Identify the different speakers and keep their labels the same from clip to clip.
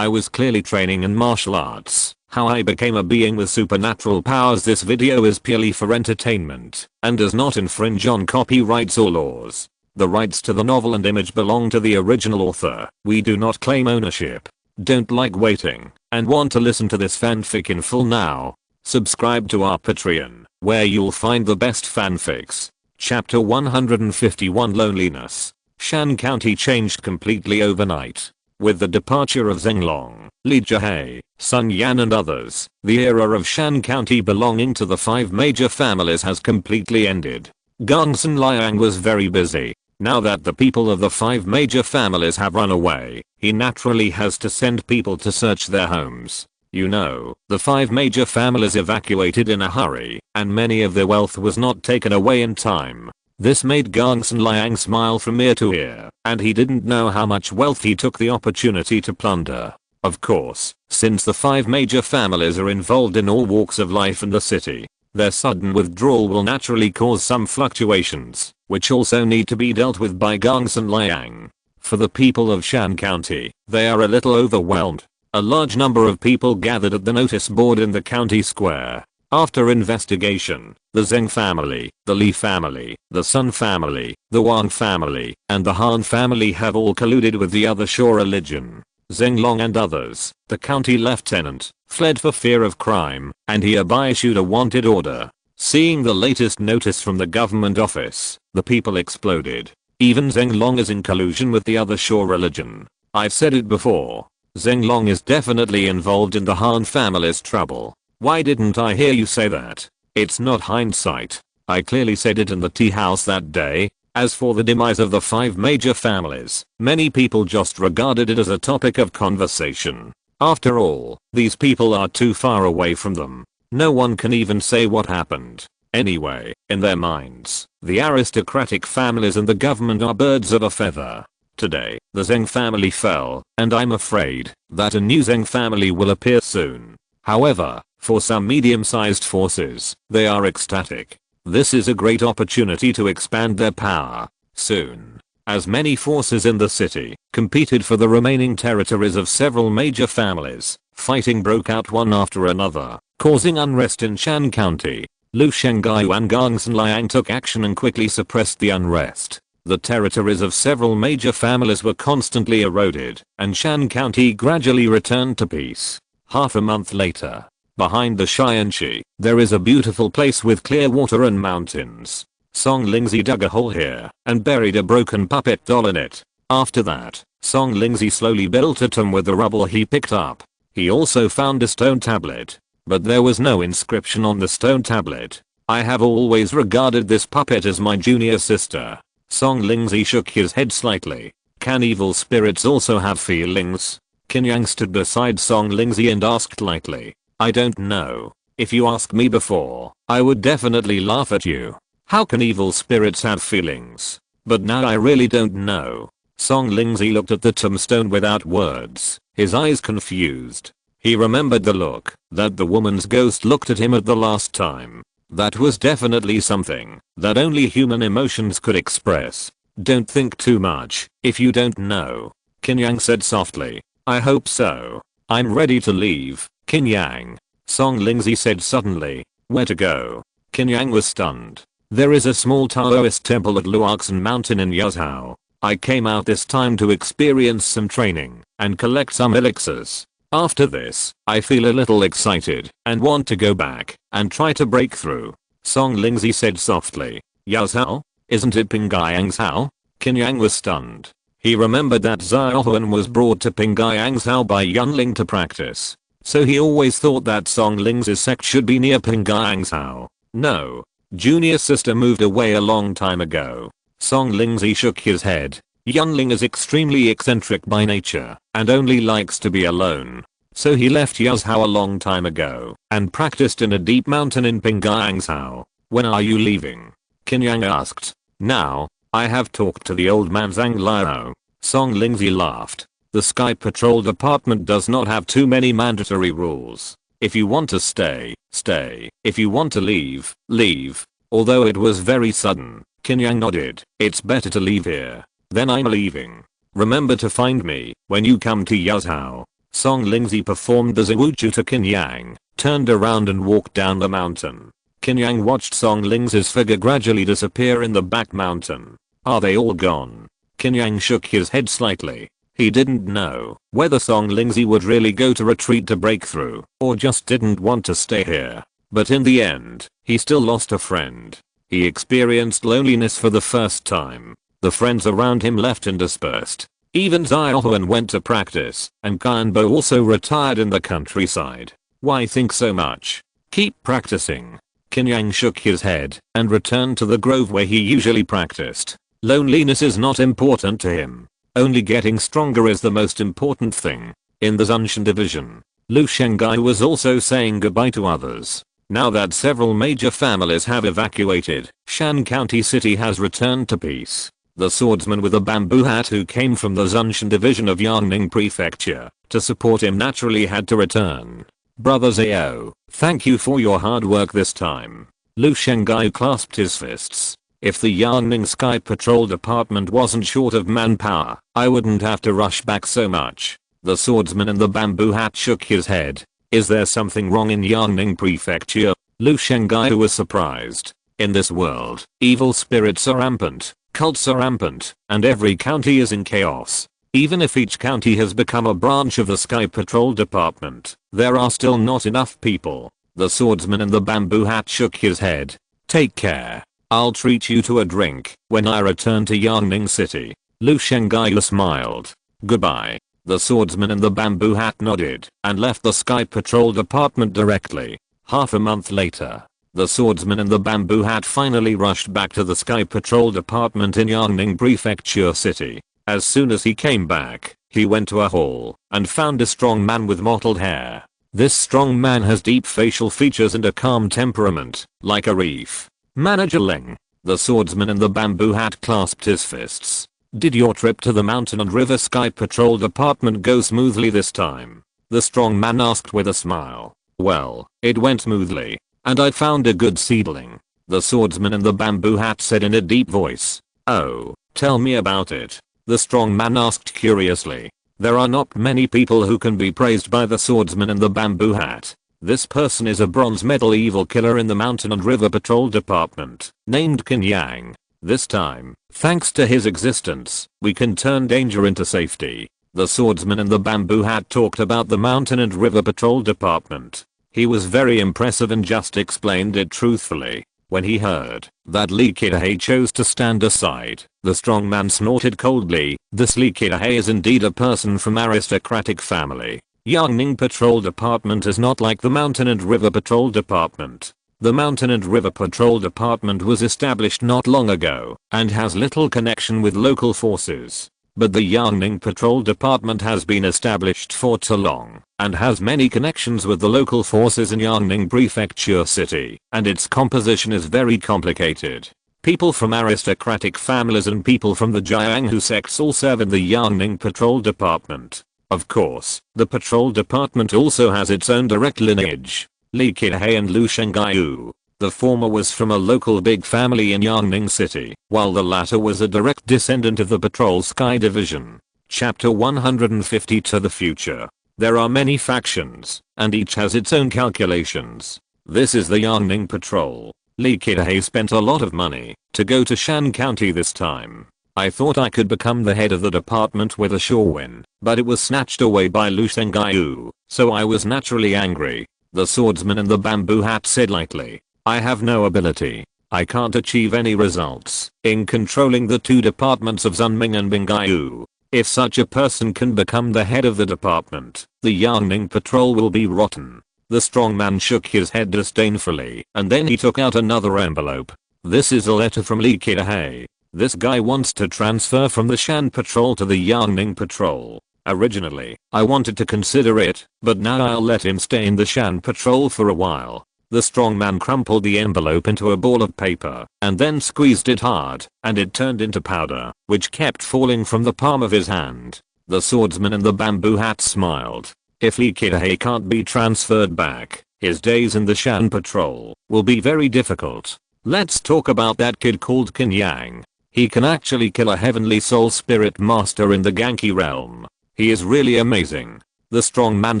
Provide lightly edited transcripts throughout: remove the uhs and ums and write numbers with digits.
Speaker 1: I was clearly training in martial arts. How I became a being with supernatural powers. This video is purely for entertainment and does not infringe on copyrights or laws. The rights to the novel and image belong to the original author. We do not claim ownership. Don't like waiting and want to listen to this fanfic in full now? Subscribe to our Patreon, where you'll find the best fanfics. Chapter 151 Loneliness. Shan County changed completely overnight. With the departure of Zhenglong, Li Jihei, Sun Yan and others, the era of Shan County belonging to the 5 major families has completely ended. Gongsun Liang was very busy. Now that the people of the 5 major families have run away, he naturally has to send people to search their homes. You know, the 5 major families evacuated in a hurry, and many of their wealth was not taken away in time. This made Gongsun Liang smile from ear to ear, and he didn't know how much wealth he took the opportunity to plunder. Of course, since the 5 major families are involved in all walks of life in the city, their sudden withdrawal will naturally cause some fluctuations, which also need to be dealt with by Gongsun Liang. For the people of Shan County, they are a little overwhelmed. A large number of people gathered at the notice board in the county square. After investigation, the Zheng family, the Li family, the Sun family, the Wang family, and the Han family have all colluded with the other Shaw religion. Zhenglong and others, the county lieutenant, fled for fear of crime, and he hereby issued a wanted order. Seeing the latest notice from the government office, the people exploded. Even Zhenglong is in collusion with the other Shaw religion. I've said it before. Zhenglong is definitely involved in the Han family's trouble. Why didn't I hear you say that? It's not hindsight. I clearly said it in the tea house that day. As for the demise of the 5 major families, many people just regarded it as a topic of conversation. After all, these people are too far away from them. No one can even say what happened. Anyway, in their minds, the aristocratic families and the government are birds of a feather. Today, the Zheng family fell, and I'm afraid that a new Zheng family will appear soon. However, for some medium-sized forces, they are ecstatic. This is a great opportunity to expand their power. Soon, as many forces in the city competed for the remaining territories of several major families, fighting broke out one after another, causing unrest in Shan County. Lu Shengaiyu and Gongsun Liang took action and quickly suppressed the unrest. The territories of several major families were constantly eroded, and Shan County gradually returned to peace. Half a month later, behind the Xianxi, there is a beautiful place with clear water and mountains. Song Lingzi dug a hole here and buried a broken puppet doll in it. After that, Song Lingzi slowly built a tomb with the rubble he picked up. He also found a stone tablet, but there was no inscription on the stone tablet. I have always regarded this puppet as my junior sister. Song Lingzi shook his head slightly. Can evil spirits also have feelings? Qin Yang stood beside Song Lingzi and asked lightly. I don't know. If you asked me before, I would definitely laugh at you. How can evil spirits have feelings? But now I really don't know. Song Lingzi looked at the tombstone without words, his eyes confused. He remembered the look that the woman's ghost looked at him at the last time. That was definitely something that only human emotions could express. Don't think too much if you don't know, Qin Yang said softly. I hope so. I'm ready to leave, Qin Yang. Song Lingzi said suddenly. Where to go? Qin Yang was stunned. There is a small Taoist temple at Luoxin Mountain in Yazhou. I came out this time to experience some training and collect some elixirs. After this, I feel a little excited and want to go back and try to break through. Song Lingzi said softly. Yazhou? Isn't it Pingyang's Hao? Qin Yang was stunned. He remembered that Xiaohuan was brought to Pingyang's Hao by Yunling to practice. So he always thought that Song Lingzi's sect should be near Pingyang's Hao. No. Junior sister moved away a long time ago. Song Lingzi shook his head. Yunling is extremely eccentric by nature and only likes to be alone. So he left Yazhou a long time ago and practiced in a deep mountain in Pingyang's Hao. When are you leaving? Qin Yang asked. Now, I have talked to the old man Zhang Liao. Song Lingzi laughed. The Sky Patrol Department does not have too many mandatory rules. If you want to stay, stay. If you want to leave, leave. Although it was very sudden, Qin Yang nodded. It's better to leave here. Then I'm leaving. Remember to find me when you come to Yazhou. Song Lingzi performed the Zawuchu to Qin Yang, turned around and walked down the mountain. Qin Yang watched Song Lingzi's figure gradually disappear in the back mountain. Are they all gone? Qin Yang shook his head slightly. He didn't know whether Song Lingzi would really go to retreat to break through or just didn't want to stay here. But in the end, he still lost a friend. He experienced loneliness for the first time. The friends around him left and dispersed. Even Xiaohuan went to practice, and Kanbo also retired in the countryside. Why think so much? Keep practicing. Qin Yang shook his head and returned to the grove where he usually practiced. Loneliness is not important to him. Only getting stronger is the most important thing. In the Zunshan division, Lu Shengai was also saying goodbye to others. Now that several major families have evacuated, Shan County City has returned to peace. The swordsman with a bamboo hat who came from the Zunshan division of Yangning Prefecture to support him naturally had to return. Brother Zhao, thank you for your hard work this time. Lu Shengai clasped his fists. If the Yangning Sky Patrol Department wasn't short of manpower, I wouldn't have to rush back so much. The swordsman in the bamboo hat shook his head. Is there something wrong in Yangning Prefecture? Lu Shengai was surprised. In this world, evil spirits are rampant. Cults are rampant, and every county is in chaos. Even if each county has become a branch of the Sky Patrol Department, there are still not enough people. The swordsman in the bamboo hat shook his head. Take care. I'll treat you to a drink when I return to Yangning City. Lu Shengai smiled. Goodbye. The swordsman in the bamboo hat nodded and left the Sky Patrol Department directly. Half a month later, the swordsman in the bamboo hat finally rushed back to the Sky Patrol Department in Yangning Prefecture City. As soon as he came back, he went to a hall and found a strong man with mottled hair. This strong man has deep facial features and a calm temperament, like a reef. Manager Leng. The swordsman in the bamboo hat clasped his fists. Did your trip to the Mountain and River Sky Patrol Department go smoothly this time? The strong man asked with a smile. Well, it went smoothly. And I found a good seedling. The swordsman in the bamboo hat said in a deep voice. Oh, tell me about it. The strong man asked curiously. There are not many people who can be praised by the swordsman in the bamboo hat. This person is a bronze medal evil killer in the Mountain and River Patrol Department, named Qin Yang. This time, thanks to his existence, we can turn danger into safety. The swordsman in the bamboo hat talked about the Mountain and River Patrol Department. He was very impressive and just explained it truthfully. When he heard that Li Kitahe chose to stand aside, the strong man snorted coldly. This Li Kitahe is indeed a person from aristocratic family. Yangning Patrol Department is not like the Mountain and River Patrol Department. The Mountain and River Patrol Department was established not long ago and has little connection with local forces. But the Yangning Patrol Department has been established for too long and has many connections with the local forces in Yangning Prefecture City, and its composition is very complicated. People from aristocratic families and people from the Jianghu sects all serve in the Yangning Patrol Department. Of course, the patrol department also has its own direct lineage. Li Kitahe and Lu Shengai. The former was from a local big family in Yangning City, while the latter was a direct descendant of the Patrol Sky Division. Chapter 150 to the future. There are many factions, and each has its own calculations. This is the Yangning Patrol. Li Kitahe spent a lot of money to go to Shan County this time. I thought I could become the head of the department with a sure win, but it was snatched away by Lu Shengai, so I was naturally angry. The swordsman in the bamboo hat said lightly. I have no ability. I can't achieve any results in controlling the two departments of Zunming and Bingaiu. If such a person can become the head of the department, the Yangning Patrol will be rotten. The strong man shook his head disdainfully, and then he took out another envelope. This is a letter from Li Kitahe. This guy wants to transfer from the Shan Patrol to the Yangning Patrol. Originally, I wanted to consider it, but now I'll let him stay in the Shan Patrol for a while. The strong man crumpled the envelope into a ball of paper and then squeezed it hard, and it turned into powder, which kept falling from the palm of his hand. The swordsman in the bamboo hat smiled. If Li Kitahe can't be transferred back, his days in the Shan Patrol will be very difficult. Let's talk about that kid called Qin Yang. He can actually kill a heavenly soul spirit master in the Ganki realm. He is really amazing. the strong man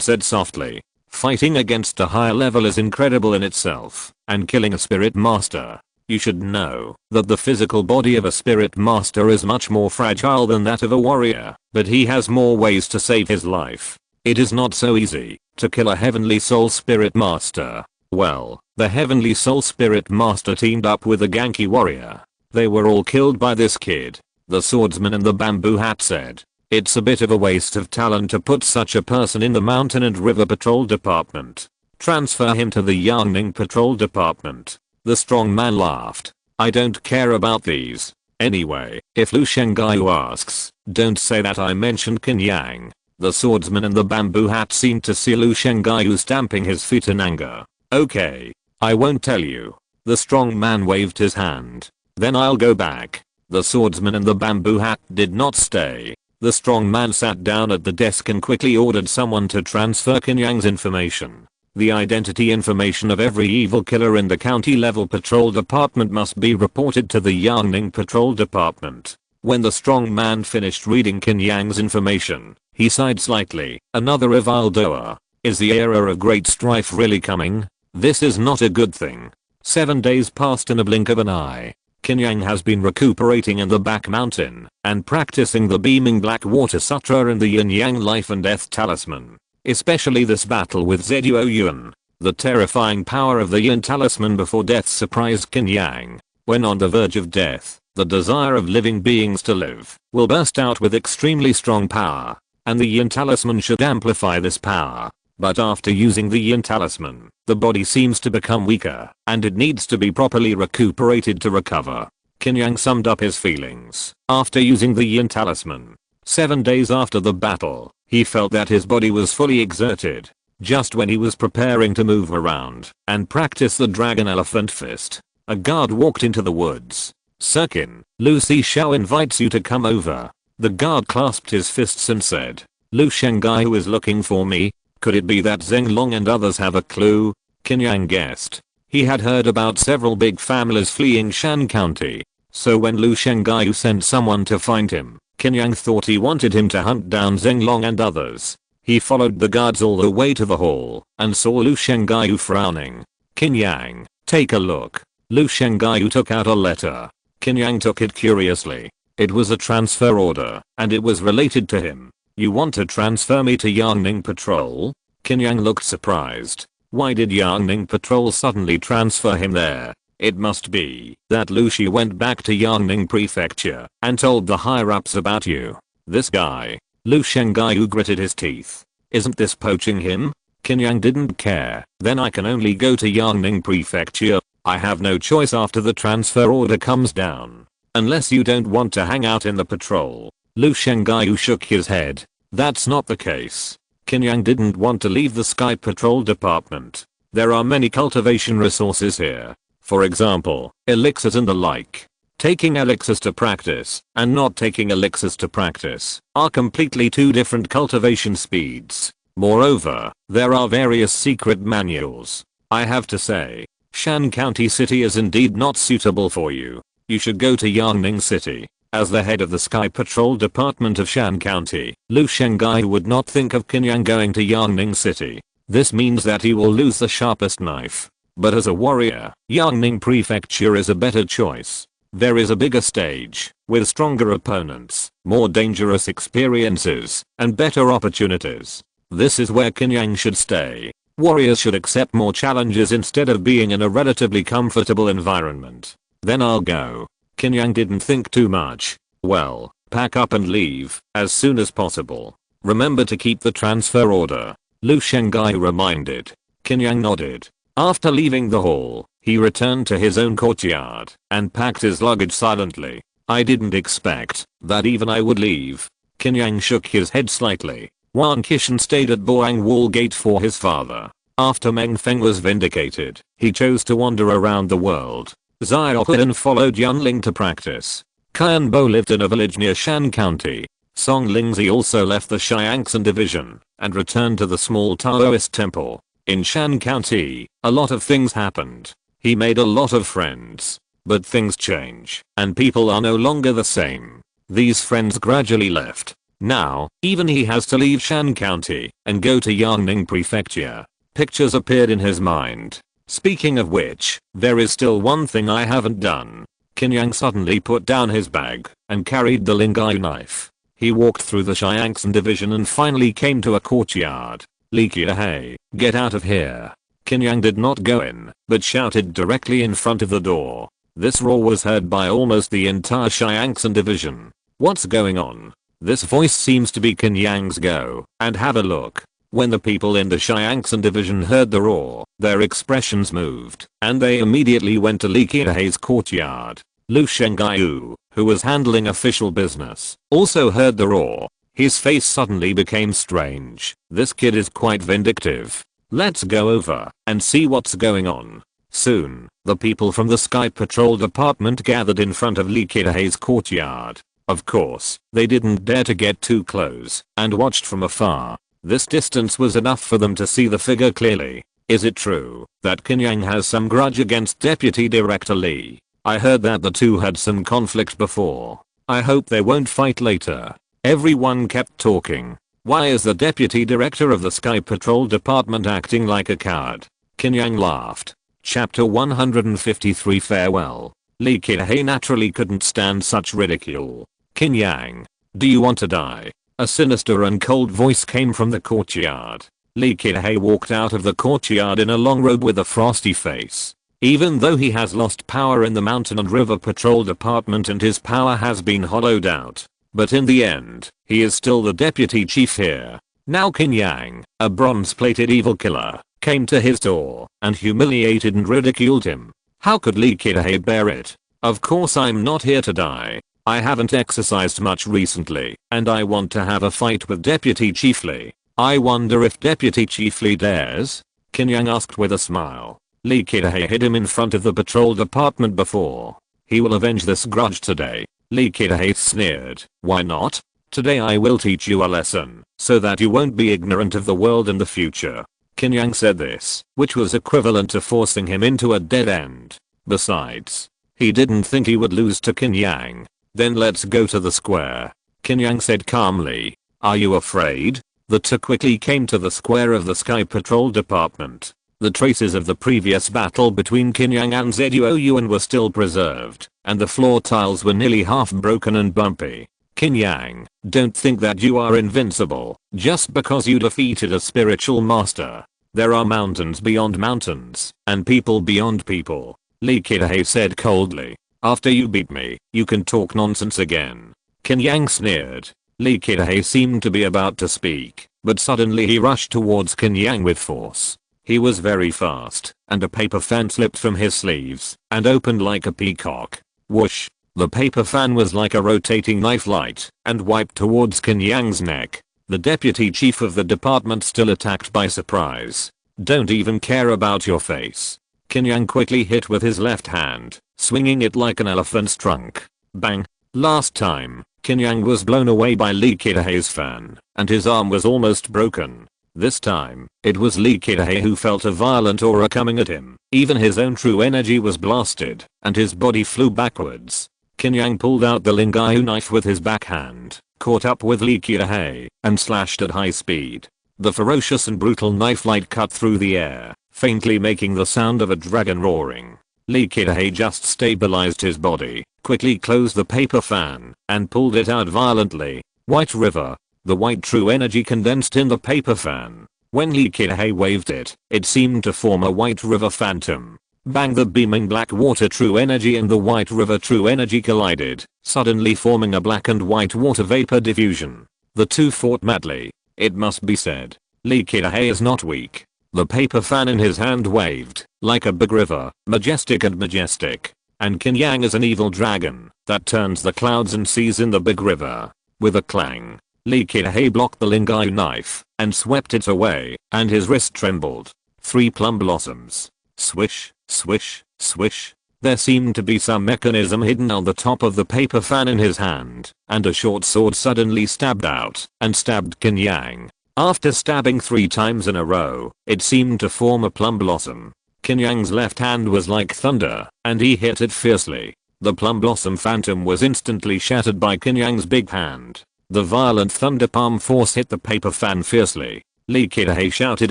Speaker 1: said softly. Fighting against a higher level is incredible in itself, and killing a spirit master. You should know that the physical body of a spirit master is much more fragile than that of a warrior, but he has more ways to save his life. It is not so easy to kill a heavenly soul spirit master. Well, the heavenly soul spirit master teamed up with a Ganki warrior. They were all killed by this kid. The swordsman in the bamboo hat said. It's a bit of a waste of talent to put such a person in the mountain and river patrol department. Transfer him to the Yangning patrol department. The strong man laughed. I don't care about these. Anyway, if Lu Shengaiyu asks, don't say that I mentioned Qin Yang. The swordsman in the bamboo hat seemed to see Lu Shengaiyu stamping his feet in anger. Okay. I won't tell you. The strong man waved his hand. Then I'll go back. The swordsman in the bamboo hat did not stay. The strong man sat down at the desk and quickly ordered someone to transfer Qin Yang's information. The identity information of every evil killer in the county level patrol department must be reported to the Yangning patrol department. When the strong man finished reading Qin Yang's information, he sighed slightly. Another evildoer. Is the era of great strife really coming? This is not a good thing. 7 days passed in a blink of an eye. Qin Yang has been recuperating in the back mountain and practicing the beaming black water sutra and the yin yang life and death talisman. Especially this battle with Zhuo Yuan. The terrifying power of the yin talisman before death surprised Qin Yang. When on the verge of death, the desire of living beings to live will burst out with extremely strong power, and the yin talisman should amplify this power. But after using the yin talisman, the body seems to become weaker, and it needs to be properly recuperated to recover. Qin Yang summed up his feelings after using the yin talisman. 7 days after the battle, he felt that his body was fully exerted. Just when he was preparing to move around and practice the dragon elephant fist, a guard walked into the woods. Sirkin, Lu Xixiao invites you to come over. The guard clasped his fists and said, Lu Shengaiyu is looking for me. Could it be that Zheng Long and others have a clue? Qin Yang guessed. He had heard about several big families fleeing Shan County. So when Lu Shengaiyu sent someone to find him, Qin Yang thought he wanted him to hunt down Zheng Long and others. He followed the guards all the way to the hall and saw Lu Shengaiyu frowning. Qin Yang, take a look. Lu Shengaiyu took out a letter. Qin Yang took it curiously. It was a transfer order, and it was related to him. You want to transfer me to Yangning Patrol? Qin Yang looked surprised. Why did Yangning Patrol suddenly transfer him there? It must be that Lu Shi went back to Yangning Prefecture and told the higher-ups about you. This guy. Lu Shengaiyu gritted his teeth. Isn't this poaching him? Qin Yang didn't care. Then I can only go to Yangning Prefecture. I have no choice after the transfer order comes down. Unless you don't want to hang out in the patrol. Lu Shengaiyu shook his head. That's not the case. Qin Yang didn't want to leave the Sky Patrol department. There are many cultivation resources here. For example, elixirs and the like. Taking elixirs to practice and not taking elixirs to practice are completely two different cultivation speeds. Moreover, there are various secret manuals. I have to say, Shan County City is indeed not suitable for you. You should go to Yangning City. As the head of the Sky Patrol Department of Shan County, Lu Shengaiyu would not think of Qin Yang going to Yangning City. This means that he will lose the sharpest knife. But as a warrior, Yangning Prefecture is a better choice. There is a bigger stage, with stronger opponents, more dangerous experiences, and better opportunities. This is where Qin Yang should stay. Warriors should accept more challenges instead of being in a relatively comfortable environment. Then I'll go. Qin Yang didn't think too much. Well, pack up and leave as soon as possible. Remember to keep the transfer order. Lu Shengaiyu reminded. Qin Yang nodded. After leaving the hall, he returned to his own courtyard and packed his luggage silently. I didn't expect that even I would leave. Qin Yang shook his head slightly. Wan Qishan stayed at Boang Wall Gate for his father. After Meng Feng was vindicated, he chose to wander around the world. Xiaohuan followed Yunling to practice. Qian Bo lived in a village near Shan County. Song Lingzi also left the Shiangsan division and returned to the small Taoist temple. In Shan County, a lot of things happened. He made a lot of friends. But things change, and people are no longer the same. These friends gradually left. Now, even he has to leave Shan County and go to Yangning Prefecture. Pictures appeared in his mind. Speaking of which, there is still one thing I haven't done. Qin Yang suddenly put down his bag and carried the Lingai knife. He walked through the Xiangxan division and finally came to a courtyard. Li Qiahei, get out of here. Qin Yang did not go in, but shouted directly in front of the door. This roar was heard by almost the entire Xiangxan division. What's going on? This voice seems to be Qin Yang's. Go and have a look. When the people in the Xiangxan division heard the roar, their expressions moved, and they immediately went to Li Qiahei's courtyard. Lu Shengaiyu, who was handling official business, also heard the roar. His face suddenly became strange. This kid is quite vindictive. Let's go over and see what's going on. Soon, the people from the Sky Patrol Department gathered in front of Li Qiahei's courtyard. Of course, they didn't dare to get too close and watched from afar. This distance was enough for them to see the figure clearly. Is it true that Qin Yang has some grudge against Deputy Director Li? I heard that the two had some conflict before. I hope they won't fight later. Everyone kept talking. Why is the Deputy Director of the Sky Patrol Department acting like a coward? Qin Yang laughed. Chapter 153 Farewell. Li Qiahei naturally couldn't stand such ridicule. Qin Yang, do you want to die? A sinister and cold voice came from the courtyard. Li Qiahei walked out of the courtyard in a long robe with a frosty face. Even though he has lost power in the Mountain and River Patrol Department and his power has been hollowed out, but in the end, he is still the deputy chief here. Now Qin Yang, a bronze-plated evil killer, came to his door and humiliated and ridiculed him. How could Li Qiahei bear it? Of course I'm not here to die. I haven't exercised much recently, and I want to have a fight with Deputy Chief Li. I wonder if Deputy Chief Li dares? Qin Yang asked with a smile. Li Qiahei hid him in front of the patrol department before. He will avenge this grudge today. Li Qiahei sneered. Why not? Today I will teach you a lesson, so that you won't be ignorant of the world in the future. Qin Yang said this, which was equivalent to forcing him into a dead end. Besides, he didn't think he would lose to Qin Yang. Then let's go to the square. Qin Yang said calmly. Are you afraid? The two quickly came to the square of the Sky Patrol Department. The traces of the previous battle between Qin Yang and Zuo Yuan were still preserved, and the floor tiles were nearly half broken and bumpy. Qin Yang, don't think that you are invincible, just because you defeated a spiritual master. There are mountains beyond mountains, and people beyond people. Li Qiahei said coldly. After you beat me, you can talk nonsense again. Qin Yang sneered. Li Qiahei seemed to be about to speak, but suddenly he rushed towards Qin Yang with force. He was very fast, and a paper fan slipped from his sleeves and opened like a peacock. Whoosh! The paper fan was like a rotating knife light and wiped towards Qin Yang's neck. The deputy chief of the department still attacked by surprise. Don't even care about your face. Qin Yang quickly hit with his left hand, swinging it like an elephant's trunk. Bang! Last time, Qin Yang was blown away by Li Qiahei's fan, and his arm was almost broken. This time, it was Li Qiahei who felt a violent aura coming at him. Even his own true energy was blasted, and his body flew backwards. Qin Yang pulled out the Lingai knife with his backhand, caught up with Li Qiahei, and slashed at high speed. The ferocious and brutal knife light cut through the air, faintly making the sound of a dragon roaring. Li Qiahei just stabilized his body, quickly closed the paper fan, and pulled it out violently. White River. The white true energy condensed in the paper fan. When Li Qiahei waved it, it seemed to form a white river phantom. Bang! The beaming black water true energy and the white river true energy collided, suddenly forming a black and white water vapor diffusion. The two fought madly. It must be said, Li Qiahei is not weak. The paper fan in his hand waved, like a big river, majestic and majestic. And Qin Yang is an evil dragon that turns the clouds and seas in the big river. With a clang, Li Qiahei blocked the Lingai knife and swept it away, and his wrist trembled. 3 plum blossoms. Swish, swish, swish. There seemed to be some mechanism hidden on the top of the paper fan in his hand, and a short sword suddenly stabbed out and stabbed Qin Yang. After stabbing 3 times in a row, it seemed to form a plum blossom. Qin Yang's left hand was like thunder, and he hit it fiercely. The plum blossom phantom was instantly shattered by Qin Yang's big hand. The violent thunder palm force hit the paper fan fiercely. Lee Kitahe shouted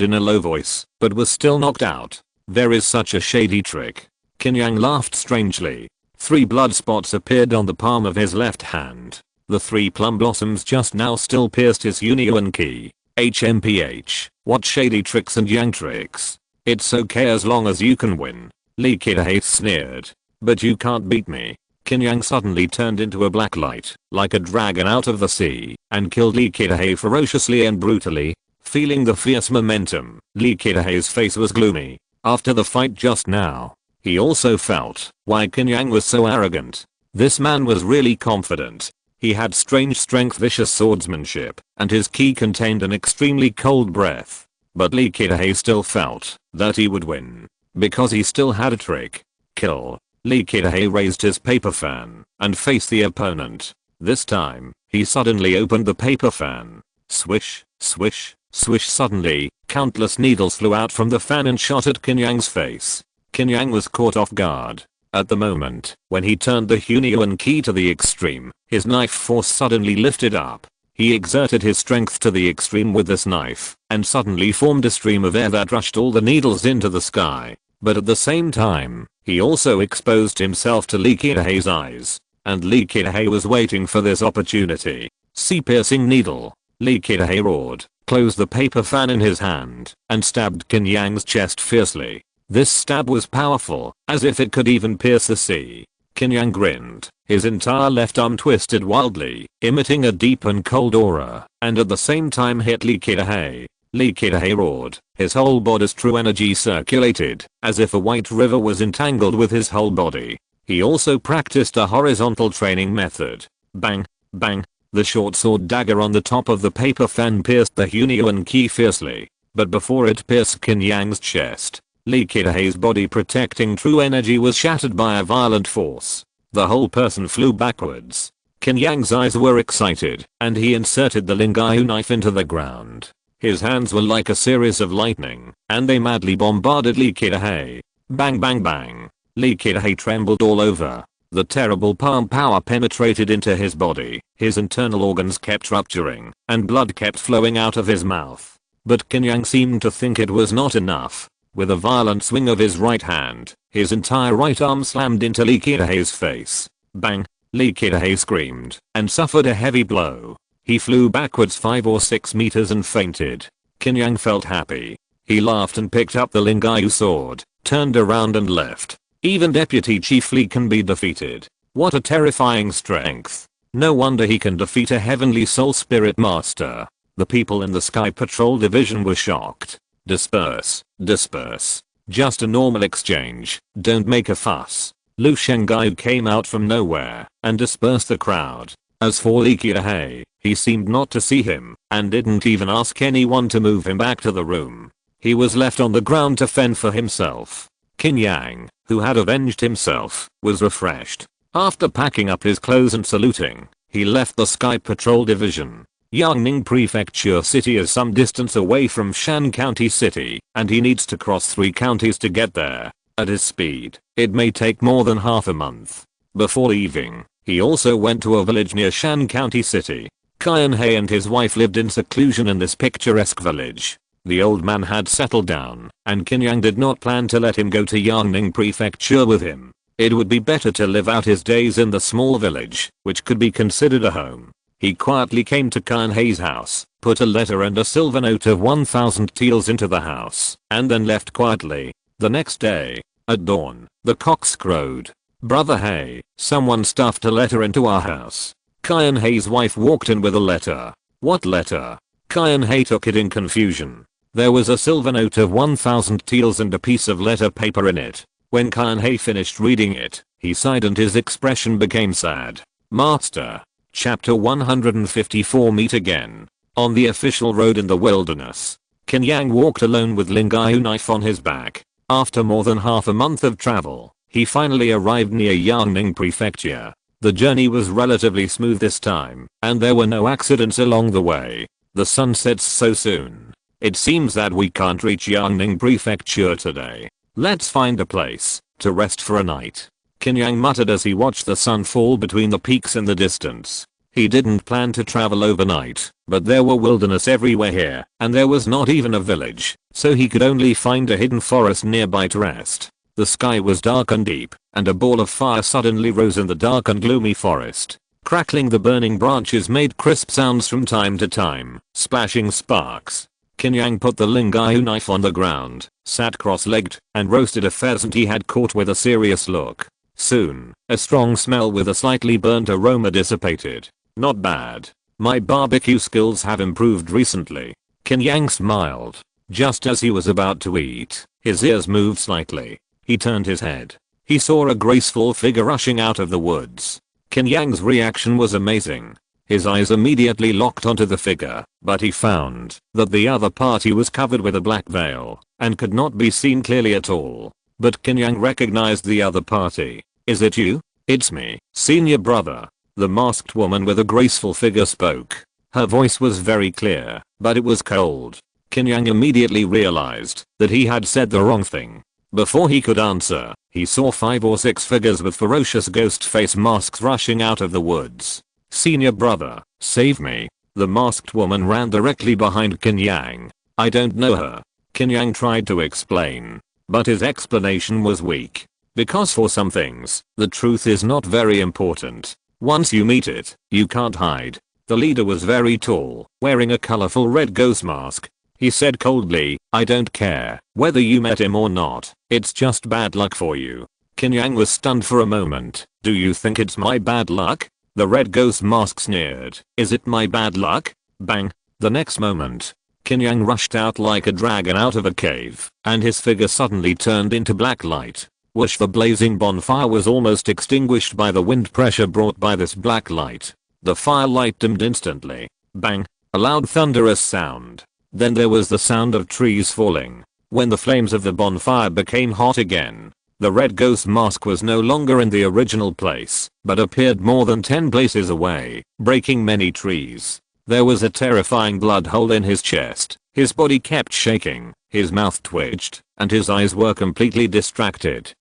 Speaker 1: in a low voice, but was still knocked out. There is such a shady trick. Qin Yang laughed strangely. 3 blood spots appeared on the palm of his left hand. The 3 plum blossoms just now still pierced his Yunyuan Qi. HMPH, what shady tricks and Yang tricks. It's okay as long as you can win. Lee Kitahe sneered. But you can't beat me. Qin Yang suddenly turned into a black light, like a dragon out of the sea, and killed Lee Kitahe ferociously and brutally. Feeling the fierce momentum, Lee Kitahe's face was gloomy. After the fight just now, he also felt why Qin Yang was so arrogant. This man was really confident. He had strange strength, vicious swordsmanship, and his ki contained an extremely cold breath. But Lee Kitahe still felt that he would win, because he still had a trick. Kill. Lee Kitahe raised his paper fan and faced the opponent. This time, he suddenly opened the paper fan. Swish, swish, swish. Suddenly, countless needles flew out from the fan and shot at Qin Yang's face. Qin Yang was caught off guard. At the moment, when he turned the Hunyuan Qi to the extreme, his knife force suddenly lifted up. He exerted his strength to the extreme with this knife, and suddenly formed a stream of air that rushed all the needles into the sky. But at the same time, he also exposed himself to Lee Kitahe's eyes. And Lee Kitahe was waiting for this opportunity. See piercing needle. Lee Kitahe roared, closed the paper fan in his hand, and stabbed Qin Yang's chest fiercely. This stab was powerful, as if it could even pierce the sea. Qin Yang grinned, his entire left arm twisted wildly, emitting a deep and cold aura, and at the same time hit Lee Kitahe. Lee Kitahe roared, his whole body's true energy circulated, as if a white river was entangled with his whole body. He also practiced a horizontal training method. Bang, bang. The short sword dagger on the top of the paper fan pierced the Hunyuan Qi fiercely. But before it pierced Qin Yang's chest, Lee Kitahe's body protecting true energy was shattered by a violent force. The whole person flew backwards. Qin Yang's eyes were excited, and he inserted the Lingyu knife into the ground. His hands were like a series of lightning, and they madly bombarded Lee Kitahe. Bang bang bang. Lee Kitahe trembled all over. The terrible palm power penetrated into his body, his internal organs kept rupturing, and blood kept flowing out of his mouth. But Qin Yang seemed to think it was not enough. With a violent swing of his right hand, his entire right arm slammed into Lee Kitahe's face. Bang! Lee Kitahe screamed, and suffered a heavy blow. He flew backwards 5 or 6 meters and fainted. Qin Yang felt happy. He laughed and picked up the Lingyu sword, turned around and left. Even Deputy Chief Lee can be defeated. What a terrifying strength. No wonder he can defeat a heavenly soul spirit master. The people in the Sky Patrol Division were shocked. Disperse, disperse. Just a normal exchange, don't make a fuss. Lu Shengai came out from nowhere and dispersed the crowd. As for Lee Kitahe, he seemed not to see him and didn't even ask anyone to move him back to the room. He was left on the ground to fend for himself. Qin Yang, who had avenged himself, was refreshed. After packing up his clothes and saluting, he left the Sky Patrol Division. Yangning Prefecture City is some distance away from Shan County City, and he needs to cross 3 counties to get there. At his speed, it may take more than half a month. Before leaving, he also went to a village near Shan County City. Qin He and his wife lived in seclusion in this picturesque village. The old man had settled down, and Qin Yang did not plan to let him go to Yangning Prefecture with him. It would be better to live out his days in the small village, which could be considered a home. He quietly came to Qin He's house, put a letter and a silver note of 1,000 taels into the house, and then left quietly. The next day, at dawn, the cocks crowed. "Brother He, someone stuffed a letter into our house." Qin He's wife walked in with a letter. "What letter?" Qin He took it in confusion. There was a silver note of 1,000 taels and a piece of letter paper in it. When Qin He finished reading it, he sighed and his expression became sad. "Master." Chapter 154. Meet again. On the official road in the wilderness, Qin Yang walked alone with Lingyu knife on his back. After more than half a month of travel, he finally arrived near Yangning Prefecture. The journey was relatively smooth this time, and there were no accidents along the way. The sun sets so soon. It seems that we can't reach Yangning Prefecture today. Let's find a place to rest for a night. Qin Yang muttered as he watched the sun fall between the peaks in the distance. He didn't plan to travel overnight, but there were wilderness everywhere here, and there was not even a village, so he could only find a hidden forest nearby to rest. The sky was dark and deep, and a ball of fire suddenly rose in the dark and gloomy forest. Crackling the burning branches made crisp sounds from time to time, splashing sparks. Qin Yang put the Lingao knife on the ground, sat cross-legged, and roasted a pheasant he had caught with a serious look. Soon, a strong smell with a slightly burnt aroma dissipated. Not bad. My barbecue skills have improved recently. Qin Yang smiled. Just as he was about to eat, his ears moved slightly. He turned his head. He saw a graceful figure rushing out of the woods. Qin Yang's reaction was amazing. His eyes immediately locked onto the figure, but he found that the other party was covered with a black veil and could not be seen clearly at all. But Qin Yang recognized the other party. "Is it you?" "It's me, senior brother." The masked woman with a graceful figure spoke. Her voice was very clear, but it was cold. Qin Yang immediately realized that he had said the wrong thing. Before he could answer, he saw 5 or 6 figures with ferocious ghost face masks rushing out of the woods. "Senior brother, save me." The masked woman ran directly behind Qin Yang. "I don't know her." Qin Yang tried to explain, but his explanation was weak. Because for some things, the truth is not very important. Once you meet it, you can't hide. The leader was very tall, wearing a colorful red ghost mask. He said coldly, "I don't care whether you met him or not. It's just bad luck for you." Qin Yang was stunned for a moment. "Do you think it's my bad luck?" The red ghost mask sneered. "Is it my bad luck?" Bang. The next moment, Qin Yang rushed out like a dragon out of a cave, and his figure suddenly turned into black light. Whoosh! The blazing bonfire was almost extinguished by the wind pressure brought by this black light. The firelight dimmed instantly. Bang! A loud thunderous sound. Then there was the sound of trees falling. When the flames of the bonfire became hot again, the red ghost mask was no longer in the original place, but appeared more than 10 places away, breaking many trees. There was a terrifying blood hole in his chest. His body kept shaking, his mouth twitched, and his eyes were completely distracted.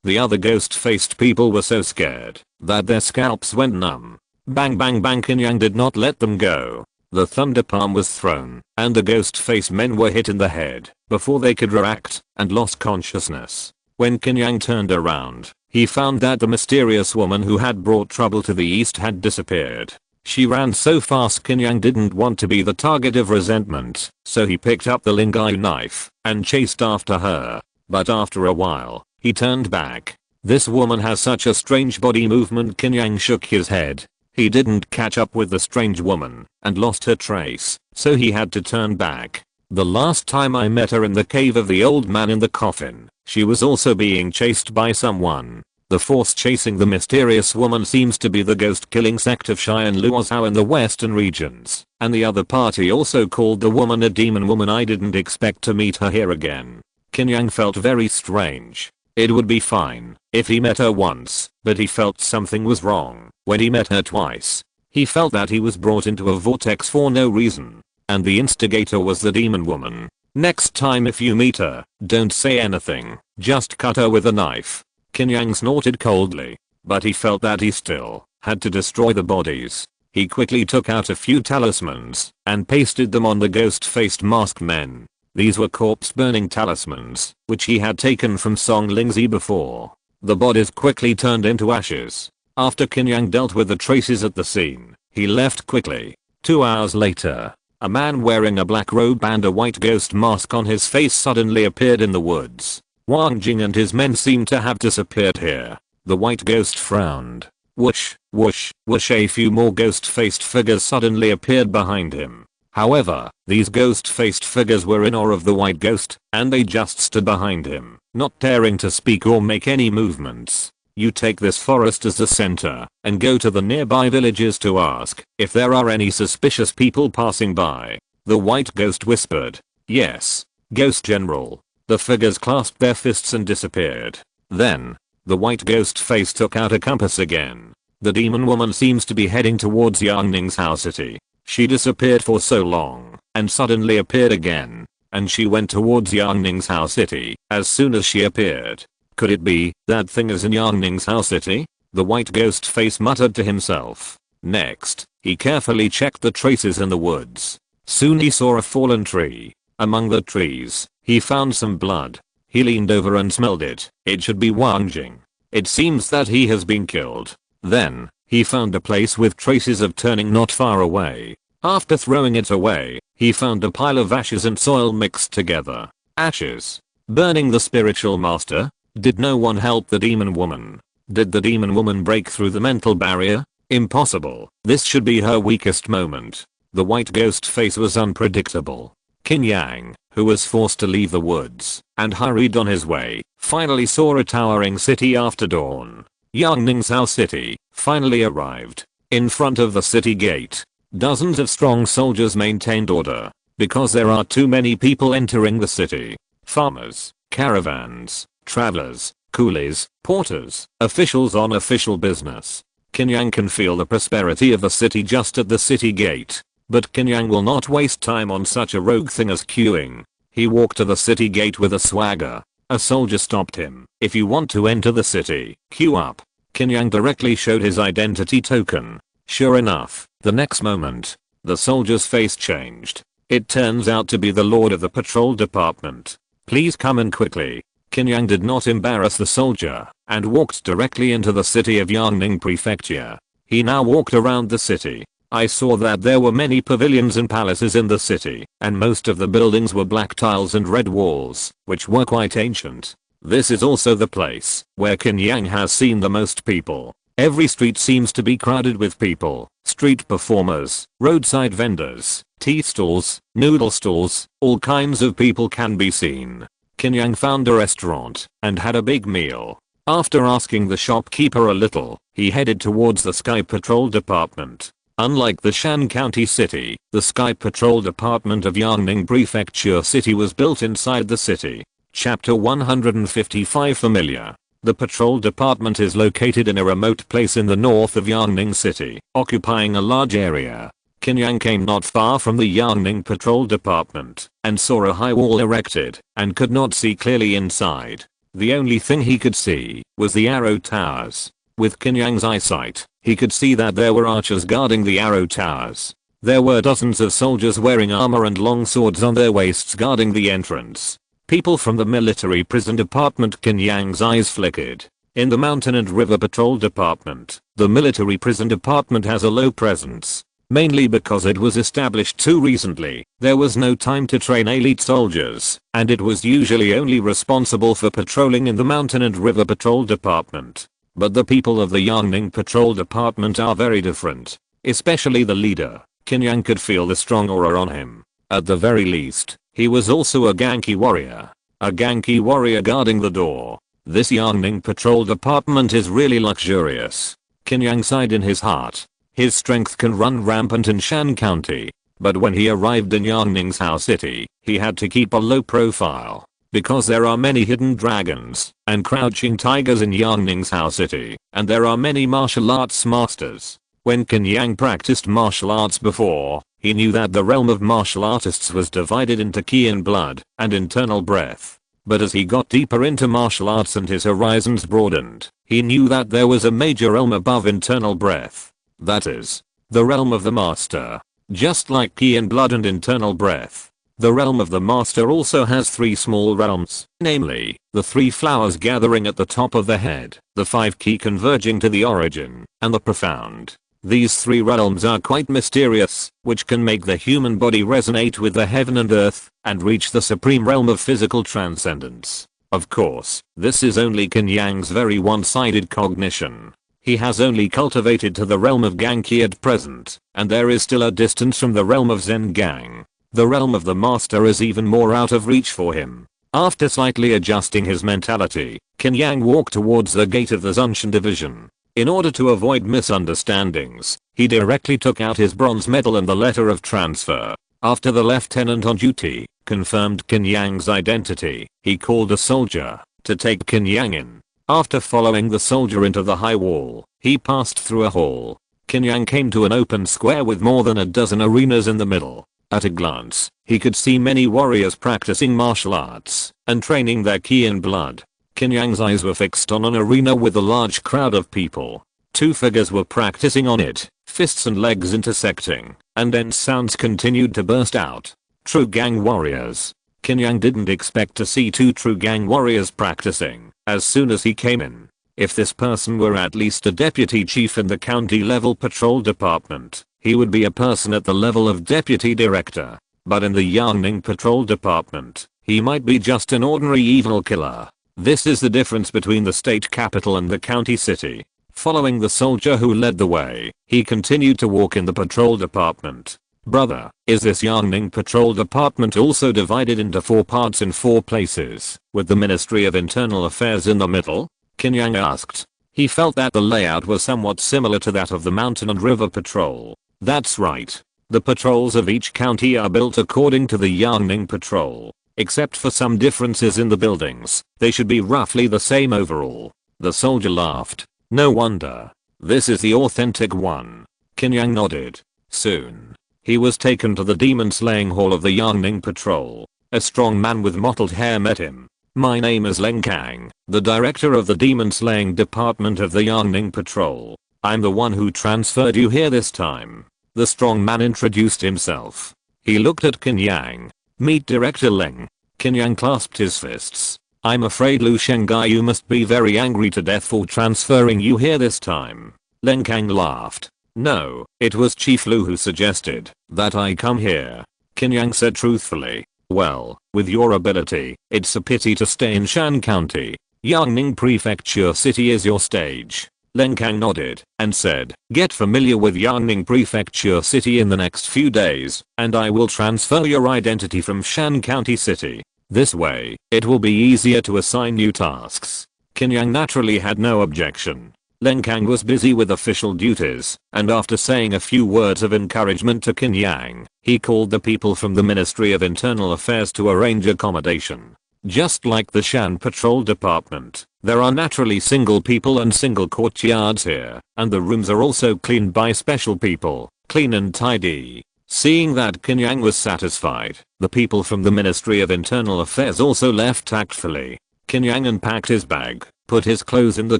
Speaker 1: The other ghost-faced people were so scared that their scalps went numb. Bang bang bang! Qin Yang did not let them go. The thunder palm was thrown, and the ghost-faced men were hit in the head before they could react, and lost consciousness. When Qin Yang turned around, he found that the mysterious woman who had brought trouble to the east had disappeared. She ran so fast Qin Yang didn't want to be the target of resentment, so he picked up the Lingao knife and chased after her. But after a while, he turned back. "This woman has such a strange body movement." Qin Yang shook his head. He didn't catch up with the strange woman and lost her trace, so he had to turn back. "The last time I met her in the cave of the old man in the coffin, she was also being chased by someone. The force chasing the mysterious woman seems to be the ghost-killing sect of Xian Luozhao in the western regions, and the other party also called the woman a demon woman. I didn't expect to meet her here again." Qin Yang felt very strange. It would be fine if he met her once, but he felt something was wrong when he met her twice. He felt that he was brought into a vortex for no reason, and the instigator was the demon woman. "Next time if you meet her, don't say anything, just cut her with a knife." Qin Yang snorted coldly, but he felt that he still had to destroy the bodies. He quickly took out a few talismans and pasted them on the ghost-faced masked men. These were corpse-burning talismans, which he had taken from Song Lingzi before. The bodies quickly turned into ashes. After Qin Yang dealt with the traces at the scene, he left quickly. 2 hours later, a man wearing a black robe and a white ghost mask on his face suddenly appeared in the woods. Wang Jing and his men seemed to have disappeared here. The white ghost frowned. Whoosh, whoosh, whoosh! A few more ghost-faced figures suddenly appeared behind him. However, these ghost-faced figures were in awe of the white ghost, and they just stood behind him, not daring to speak or make any movements. "You take this forest as the center, and go to the nearby villages to ask if there are any suspicious people passing by," the white ghost whispered. "Yes, Ghost General." The figures clasped their fists and disappeared. Then, the white ghost face took out a compass again. The demon woman seems to be heading towards Yangning's house city. She disappeared for so long, and suddenly appeared again, and she went towards Yangning's house city as soon as she appeared. Could it be that thing is in Yangning's house city? The white ghost face muttered to himself. Next, he carefully checked the traces in the woods. Soon he saw a fallen tree. Among the trees, he found some blood. He leaned over and smelled it. It should be Wang Jing. It seems that he has been killed. Then, he found a place with traces of turning not far away. After throwing it away, he found a pile of ashes and soil mixed together. Ashes. Burning the spiritual master? Did no one help the demon woman? Did the demon woman break through the mental barrier? Impossible. This should be her weakest moment. The white ghost face was unpredictable. Qin Yang, who was forced to leave the woods and hurried on his way, finally saw a towering city after dawn. Yangningzhou City finally arrived. In front of the city gate, dozens of strong soldiers maintained order because there are too many people entering the city. Farmers, caravans, travelers, coolies, porters, officials on official business. Qin Yang can feel the prosperity of the city just at the city gate. But Qin Yang will not waste time on such a rogue thing as queuing. He walked to the city gate with a swagger. A soldier stopped him. If you want to enter the city, queue up. Qin Yang directly showed his identity token. Sure enough, the next moment, the soldier's face changed. It turns out to be the lord of the patrol department. Please come in quickly. Qin Yang did not embarrass the soldier and walked directly into the city of Yangning Prefecture. He now walked around the city. I saw that there were many pavilions and palaces in the city, and most of the buildings were black tiles and red walls, which were quite ancient. This is also the place where Qin Yang has seen the most people. Every street seems to be crowded with people. Street performers, roadside vendors, tea stalls, noodle stalls, all kinds of people can be seen. Qin Yang found a restaurant and had a big meal. After asking the shopkeeper a little, he headed towards the Sky Patrol Department. Unlike the Shan County City, the Sky Patrol Department of Yangning Prefecture City was built inside the city. Chapter 155 Familiar. The patrol department is located in a remote place in the north of Yangning City, occupying a large area. Qin Yang came not far from the Yangning Patrol Department and saw a high wall erected and could not see clearly inside. The only thing he could see was the arrow towers. With Qin Yang's eyesight, he could see that there were archers guarding the arrow towers. There were dozens of soldiers wearing armor and long swords on their waists guarding the entrance. People from the military prison department. Qin Yang's eyes flickered. In the mountain and river patrol department, the military prison department has a low presence. Mainly because it was established too recently, there was no time to train elite soldiers, and it was usually only responsible for patrolling in the mountain and river patrol department. But the people of the Yangning Patrol Department are very different. Especially the leader. Qin Yang could feel the strong aura on him. At the very least, he was also a Ganki warrior. A Ganki warrior guarding the door. This Yangning Patrol Department is really luxurious. Qin Yang sighed in his heart. His strength can run rampant in Shan County. But when he arrived in Yangningzhou City, he had to keep a low profile. Because there are many hidden dragons and crouching tigers in Yangningzhou City, and there are many martial arts masters. When Qin Yang practiced martial arts before, he knew that the realm of martial artists was divided into Qi and blood and internal breath. But as he got deeper into martial arts and his horizons broadened, he knew that there was a major realm above internal breath. That is, the realm of the master. Just like Qi and blood and internal breath, the realm of the master also has 3 small realms, namely, the 3 flowers gathering at the top of the head, the 5 Qi converging to the origin, and the profound. These 3 realms are quite mysterious, which can make the human body resonate with the heaven and earth, and reach the supreme realm of physical transcendence. Of course, this is only Qin Yang's very one-sided cognition. He has only cultivated to the realm of Ganki at present, and there is still a distance from the realm of Zen Gang. The realm of the master is even more out of reach for him. After slightly adjusting his mentality, Qin Yang walked towards the gate of the Zunshan division. In order to avoid misunderstandings, he directly took out his bronze medal and the letter of transfer. After the lieutenant on duty confirmed Qin Yang's identity, he called a soldier to take Qin Yang in. After following the soldier into the high wall, he passed through a hall. Qin Yang came to an open square with more than a dozen arenas in the middle. At a glance, he could see many warriors practicing martial arts and training their Qi and blood. Qin Yang's eyes were fixed on an arena with a large crowd of people. Two figures were practicing on it, fists and legs intersecting, and then sounds continued to burst out. True gang warriors. Qin Yang didn't expect to see two true gang warriors practicing as soon as he came in. If this person were at least a deputy chief in the county level patrol department, he would be a person at the level of deputy director. But in the Yangning patrol department, he might be just an ordinary evil killer. This is the difference between the state capital and the county city. Following the soldier who led the way, he continued to walk in the patrol department. Brother, is this Yangning patrol department also divided into 4 parts in 4 places, with the Ministry of Internal Affairs in the middle? Qin Yang asked. He felt that the layout was somewhat similar to that of the Mountain and River Patrol. That's right. The patrols of each county are built according to the Yangning patrol. Except for some differences in the buildings, they should be roughly the same overall. The soldier laughed. No wonder. This is the authentic one. Qin Yang nodded. Soon, he was taken to the demon slaying hall of the Yangning patrol. A strong man with mottled hair met him. My name is Leng Kang, the director of the demon slaying department of the Yangning patrol. I'm the one who transferred you here this time. The strong man introduced himself. He looked at Qin Yang. Meet Director Leng. Qin Yang clasped his fists. I'm afraid Lu Shengai, you must be very angry to death for transferring you here this time. Leng Kang laughed. No, it was Chief Lu who suggested that I come here. Qin Yang said truthfully. Well, with your ability, it's a pity to stay in Shan County. Yangning Prefecture City is your stage. Leng Kang nodded and said, get familiar with Yangning Prefecture City in the next few days, and I will transfer your identity from Shan County City. This way, it will be easier to assign you tasks. Qin Yang naturally had no objection. Leng Kang was busy with official duties, and after saying a few words of encouragement to Qin Yang, he called the people from the Ministry of Internal Affairs to arrange accommodation. Just like the Shan Patrol Department, there are naturally single people and single courtyards here, and the rooms are also cleaned by special people, clean and tidy. Seeing that Qin Yang was satisfied, the people from the Ministry of Internal Affairs also left tactfully. Qin Yang unpacked his bag, put his clothes in the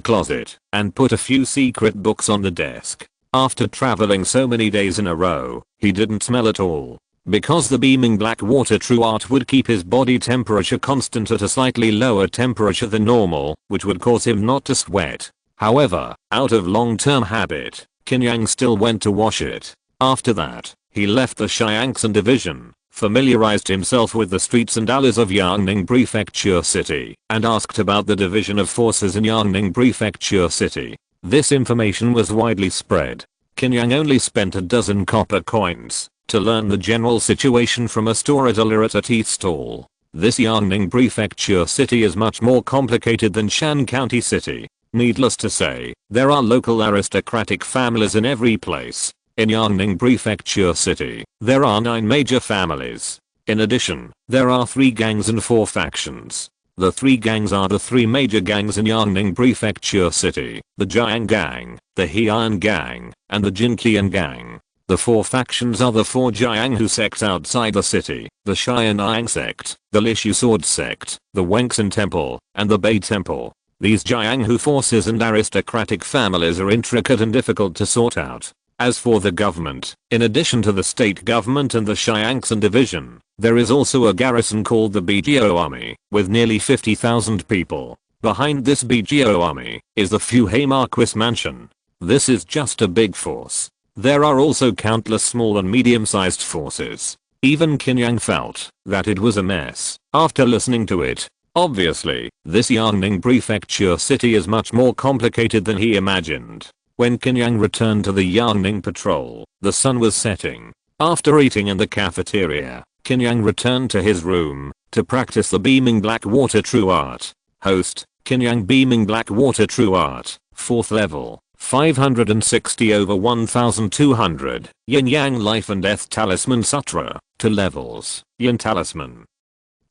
Speaker 1: closet, and put a few secret books on the desk. After traveling so many days in a row, he didn't smell at all. Because the beaming black water true art would keep his body temperature constant at a slightly lower temperature than normal, which would cause him not to sweat. However, out of long-term habit, Qin Yang still went to wash it. After that, he left the Shiangsan division, familiarized himself with the streets and alleys of Yangning Prefecture City, and asked about the division of forces in Yangning Prefecture City. This information was widely spread. Qin Yang only spent a dozen copper coins to learn the general situation from a store at a lirata tea stall. This Yangning Prefecture City is much more complicated than Shan County City. Needless to say, there are local aristocratic families in every place. In Yangning Prefecture City, there are 9 major families. In addition, there are 3 gangs and 4 factions. The 3 gangs are the 3 major gangs in Yangning Prefecture City, the Jiang Gang, the Heian Gang, and the Jinqian Gang. The 4 factions are the 4 Jianghu sects outside the city, the Xianyang sect, the Lishu Sword sect, the Wengxin Temple, and the Bei Temple. These Jianghu forces and aristocratic families are intricate and difficult to sort out. As for the government, in addition to the state government and the Shiangsan division, there is also a garrison called the BGO Army, with nearly 50,000 people. Behind this BGO Army is the Fuhei Marquis Mansion. This is just a big force. There are also countless small and medium-sized forces. Even Qin Yang felt that it was a mess after listening to it. Obviously, this Yangning Prefecture City is much more complicated than he imagined. When Qin Yang returned to the Yangning patrol, the sun was setting. After eating in the cafeteria, Qin Yang returned to his room to practice the beaming black water true art. Host, Qin Yang beaming black water true art, 4th level, 560 over 1200, Yin Yang life and death talisman sutra, 2 levels, Yin talisman.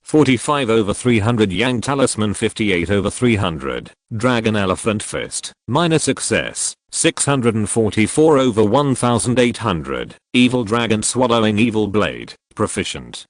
Speaker 1: 45 over 300 Yang talisman 58 over 300, dragon elephant fist, minor success, 644 over 1800, evil dragon swallowing evil blade, proficient.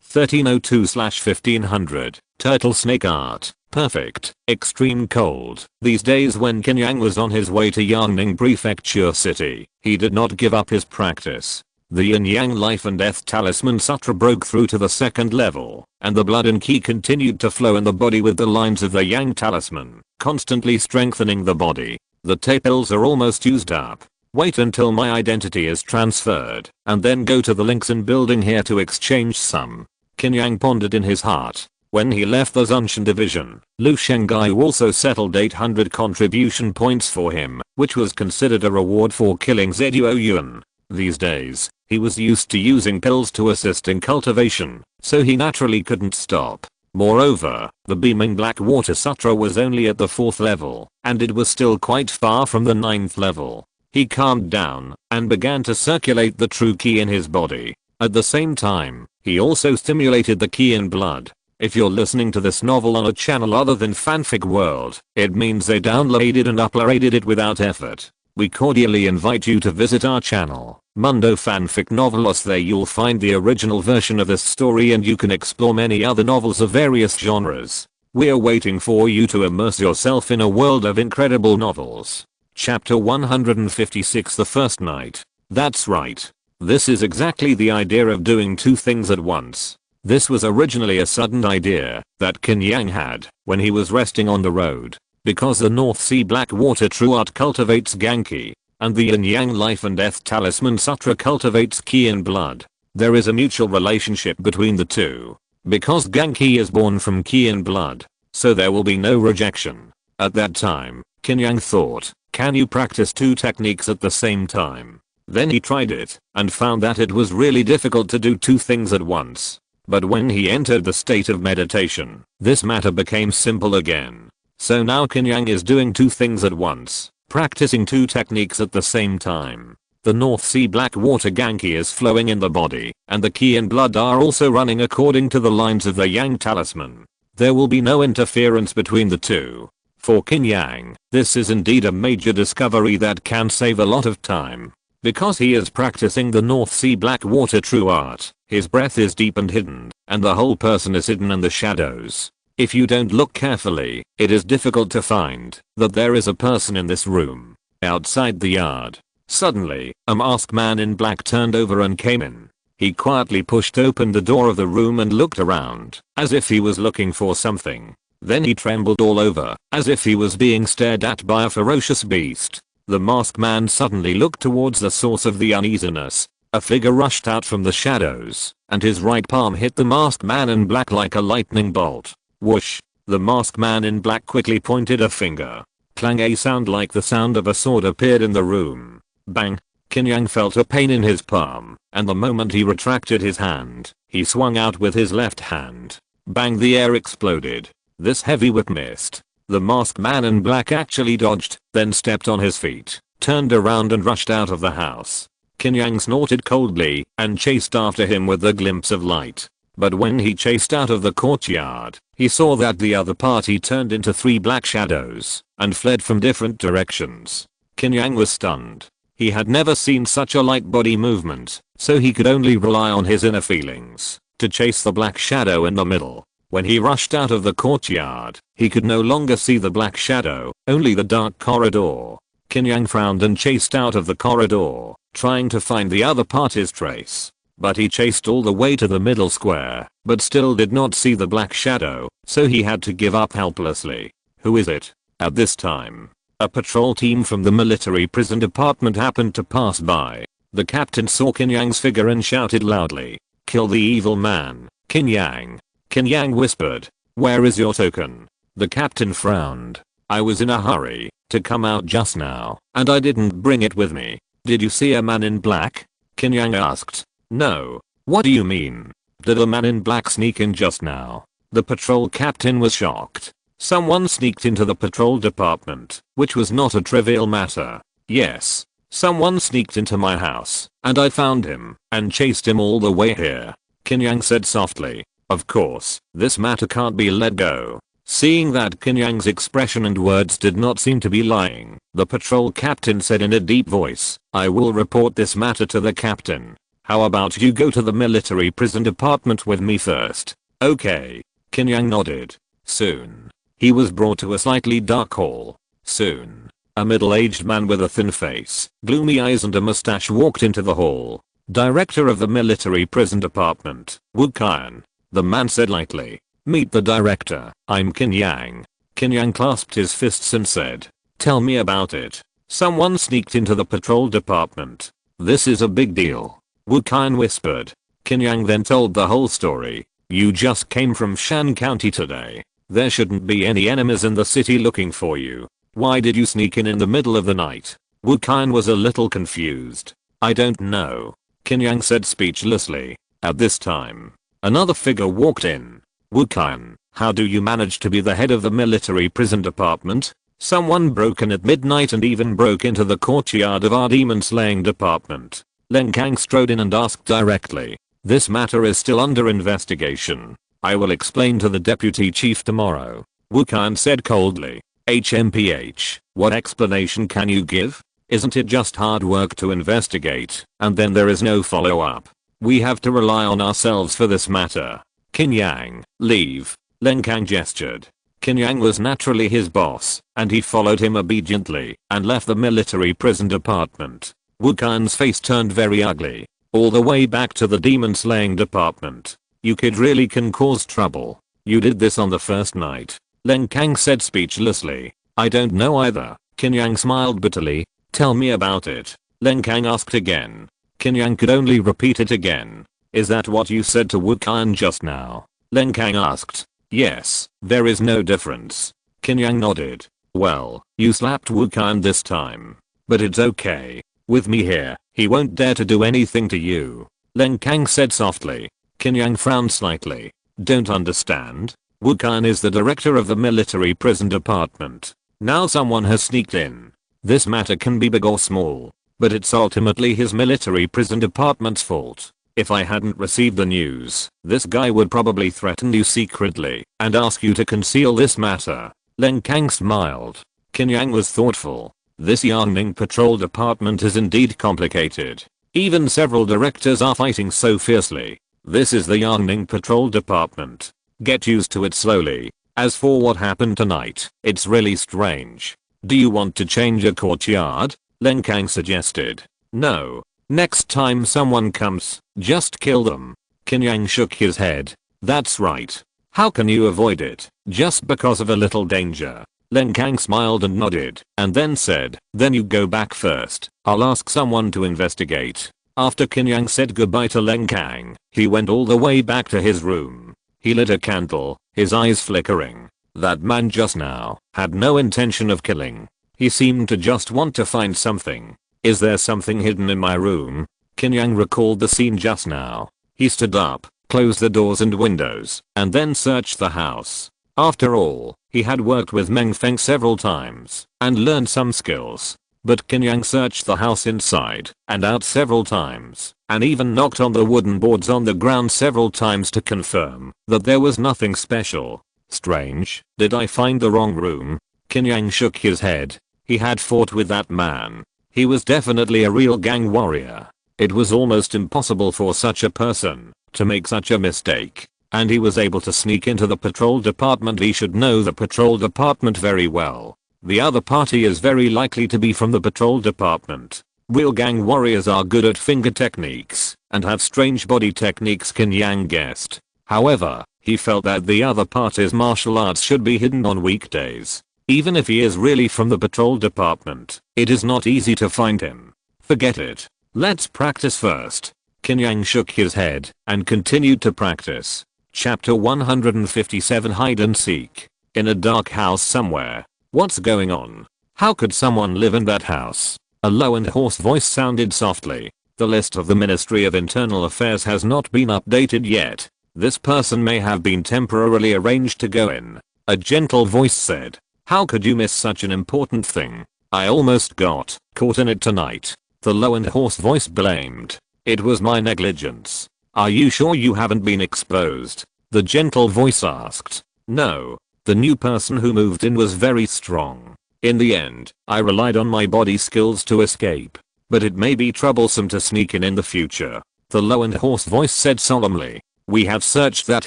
Speaker 1: 1302/1500, Turtle snake art. Perfect. Extreme cold. These days when Qin Yang was on his way to Yangning Prefecture City, he did not give up his practice. The Yin Yang Life and Death Talisman Sutra broke through to the second level, and the blood and Qi continued to flow in the body with the lines of the Yang Talisman, constantly strengthening the body. The tape pills are almost used up. Wait until my identity is transferred, and then go to the links in building here to exchange some. Qin Yang pondered in his heart. When he left the Zunshan division, Lu Shengai also settled 800 contribution points for him, which was considered a reward for killing Zhuo Yuan. These days, he was used to using pills to assist in cultivation, so he naturally couldn't stop. Moreover, the Beaming Black Water Sutra was only at the 4th level, and it was still quite far from the 9th level. He calmed down, and began to circulate the true Qi in his body. At the same time, he also stimulated the Qi in blood. If you're listening to this novel on a channel other than Fanfic World, it means they downloaded and uploaded it without effort. We cordially invite you to visit our channel, Mundo Fanfic Novelos. There you'll find the original version of this story and you can explore many other novels of various genres. We're waiting for you to immerse yourself in a world of incredible novels. Chapter 156, The First Night. That's right. This is exactly the idea of doing two things at once. This was originally a sudden idea that Qin Yang had when he was resting on the road. Because the North Sea Black Water True Art cultivates Ganki, and the Yin Yang Life and Death Talisman Sutra cultivates Qi in blood, there is a mutual relationship between the two. Because Ganki is born from Qi in blood, so there will be no rejection. At that time, Qin Yang thought, can you practice two techniques at the same time? Then he tried it, and found that it was really difficult to do two things at once. But when he entered the state of meditation, this matter became simple again. So now Qin Yang is doing two things at once, practicing two techniques at the same time. The North Sea Black Water Ganki is flowing in the body, and the Qi and blood are also running according to the lines of the Yang Talisman. There will be no interference between the two. For Qin Yang, this is indeed a major discovery that can save a lot of time. Because he is practicing the North Sea Black Water True Art, his breath is deep and hidden, and the whole person is hidden in the shadows. If you don't look carefully, it is difficult to find that there is a person in this room. Outside the yard, suddenly, a masked man in black turned over and came in. He quietly pushed open the door of the room and looked around, as if he was looking for something. Then he trembled all over, as if he was being stared at by a ferocious beast. The masked man suddenly looked towards the source of the uneasiness. A figure rushed out from the shadows, and his right palm hit the masked man in black like a lightning bolt. Whoosh! The masked man in black quickly pointed a finger. Clang! A sound like the sound of a sword appeared in the room. Bang! Qin Yang felt a pain in his palm, and the moment he retracted his hand, he swung out with his left hand. Bang! The air exploded. This heavy whip missed. The masked man in black actually dodged, then stepped on his feet, turned around and rushed out of the house. Qin Yang snorted coldly and chased after him with a glimpse of light. But when he chased out of the courtyard, he saw that the other party turned into three black shadows and fled from different directions. Qin Yang was stunned. He had never seen such a light body movement, so he could only rely on his inner feelings to chase the black shadow in the middle. When he rushed out of the courtyard, he could no longer see the black shadow, only the dark corridor. Qin Yang frowned and chased out of the corridor, trying to find the other party's trace. But he chased all the way to the middle square, but still did not see the black shadow, so he had to give up helplessly. Who is it? At this time, a patrol team from the military prison department happened to pass by. The captain saw Qin Yang's figure and shouted loudly, "Kill the evil man, Qin Yang." Qin Yang whispered, "Where is your token?" The captain frowned. "I was in a hurry to come out just now, and I didn't bring it with me." "Did you see a man in black?" Qin Yang asked. "No. What do you mean? Did a man in black sneak in just now?" The patrol captain was shocked. Someone sneaked into the patrol department, which was not a trivial matter. "Yes. Someone sneaked into my house, and I found him, and chased him all the way here," Qin Yang said softly. Of course, this matter can't be let go. Seeing that Qin Yang's expression and words did not seem to be lying, the patrol captain said in a deep voice, "I will report this matter to the captain. How about you go to the military prison department with me first?" "Okay." Qin Yang nodded. Soon. He was brought to a slightly dark hall. Soon. A middle-aged man with a thin face, gloomy eyes and a mustache walked into the hall. Director of the military prison department, Wu Qian. The man said lightly. Meet the director, I'm Qin Yang. Qin Yang clasped his fists and said. Tell me about it. Someone sneaked into the patrol department. This is a big deal. Wu Qian whispered. Qin Yang then told the whole story. You just came from Shan County today. There shouldn't be any enemies in the city looking for you. Why did you sneak in the middle of the night? Wu Qian was a little confused. I don't know. Qin Yang said speechlessly. At this time, another figure walked in. Wu Qian, how do you manage to be the head of the military prison department? Someone broke in at midnight and even broke into the courtyard of our demon slaying department. Len Kang strode in and asked directly. This matter is still under investigation. I will explain to the deputy chief tomorrow. Wu Qian said coldly. HMPH, what explanation can you give? Isn't it just hard work to investigate, and then there is no follow-up? We have to rely on ourselves for this matter. Qin Yang, leave. Len Kang gestured. Qin Yang was naturally his boss, and he followed him obediently and left the military prison department. Wu Qian's face turned very ugly. All the way back to the demon slaying department. You kid really can cause trouble. You did this on the first night. Len Kang said speechlessly. I don't know either. Qin Yang smiled bitterly. Tell me about it. Len Kang asked again. Qin Yang could only repeat it again. Is that what you said to Wu Qian just now? Len Kang asked. Yes, there is no difference. Qin Yang nodded. Well, you slapped Wu Qian this time. But it's okay. With me here, he won't dare to do anything to you. Len Kang said softly. Qin Yang frowned slightly. Don't understand? Wu Qian is the director of the military prison department. Now someone has sneaked in. This matter can be big or small, but it's ultimately his military prison department's fault. If I hadn't received the news, this guy would probably threaten you secretly and ask you to conceal this matter. Len Kang smiled. Qin Yang was thoughtful. This Yangning patrol department is indeed complicated. Even several directors are fighting so fiercely. This is the Yangning patrol department. Get used to it slowly. As for what happened tonight, it's really strange. Do you want to change a courtyard? Len Kang suggested. No. Next time someone comes, just kill them. Qin Yang shook his head. That's right. How can you avoid it, just because of a little danger? Len Kang smiled and nodded, and then said, then you go back first. I'll ask someone to investigate. After Qin Yang said goodbye to Len Kang, he went all the way back to his room. He lit a candle, his eyes flickering. That man just now had no intention of killing. He seemed to just want to find something. Is there something hidden in my room? Qin Yang recalled the scene just now. He stood up, closed the doors and windows, and then searched the house. After all, he had worked with Meng Feng several times and learned some skills. But Qin Yang searched the house inside and out several times and even knocked on the wooden boards on the ground several times to confirm that there was nothing special. Strange, did I find the wrong room? Qin Yang shook his head. He had fought with that man. He was definitely a real gang warrior. It was almost impossible for such a person to make such a mistake. And he was able to sneak into the patrol department. He should know the patrol department very well. The other party is very likely to be from the patrol department. Real gang warriors are good at finger techniques and have strange body techniques, Qin Yang guessed. However, he felt that the other party's martial arts should be hidden on weekdays. Even if he is really from the patrol department, it is not easy to find him. Forget it. Let's practice first. Qin Yang shook his head and continued to practice. Chapter 157 Hide and Seek. In a dark house somewhere. What's going on? How could someone live in that house? A low and hoarse voice sounded softly. The list of the Ministry of Internal Affairs has not been updated yet. This person may have been temporarily arranged to go in. A gentle voice said. How could you miss such an important thing? I almost got caught in it tonight. The low and hoarse voice blamed. It was my negligence. Are you sure you haven't been exposed? The gentle voice asked. No. The new person who moved in was very strong. In the end, I relied on my body skills to escape. But it may be troublesome to sneak in the future. The low and hoarse voice said solemnly. We have searched that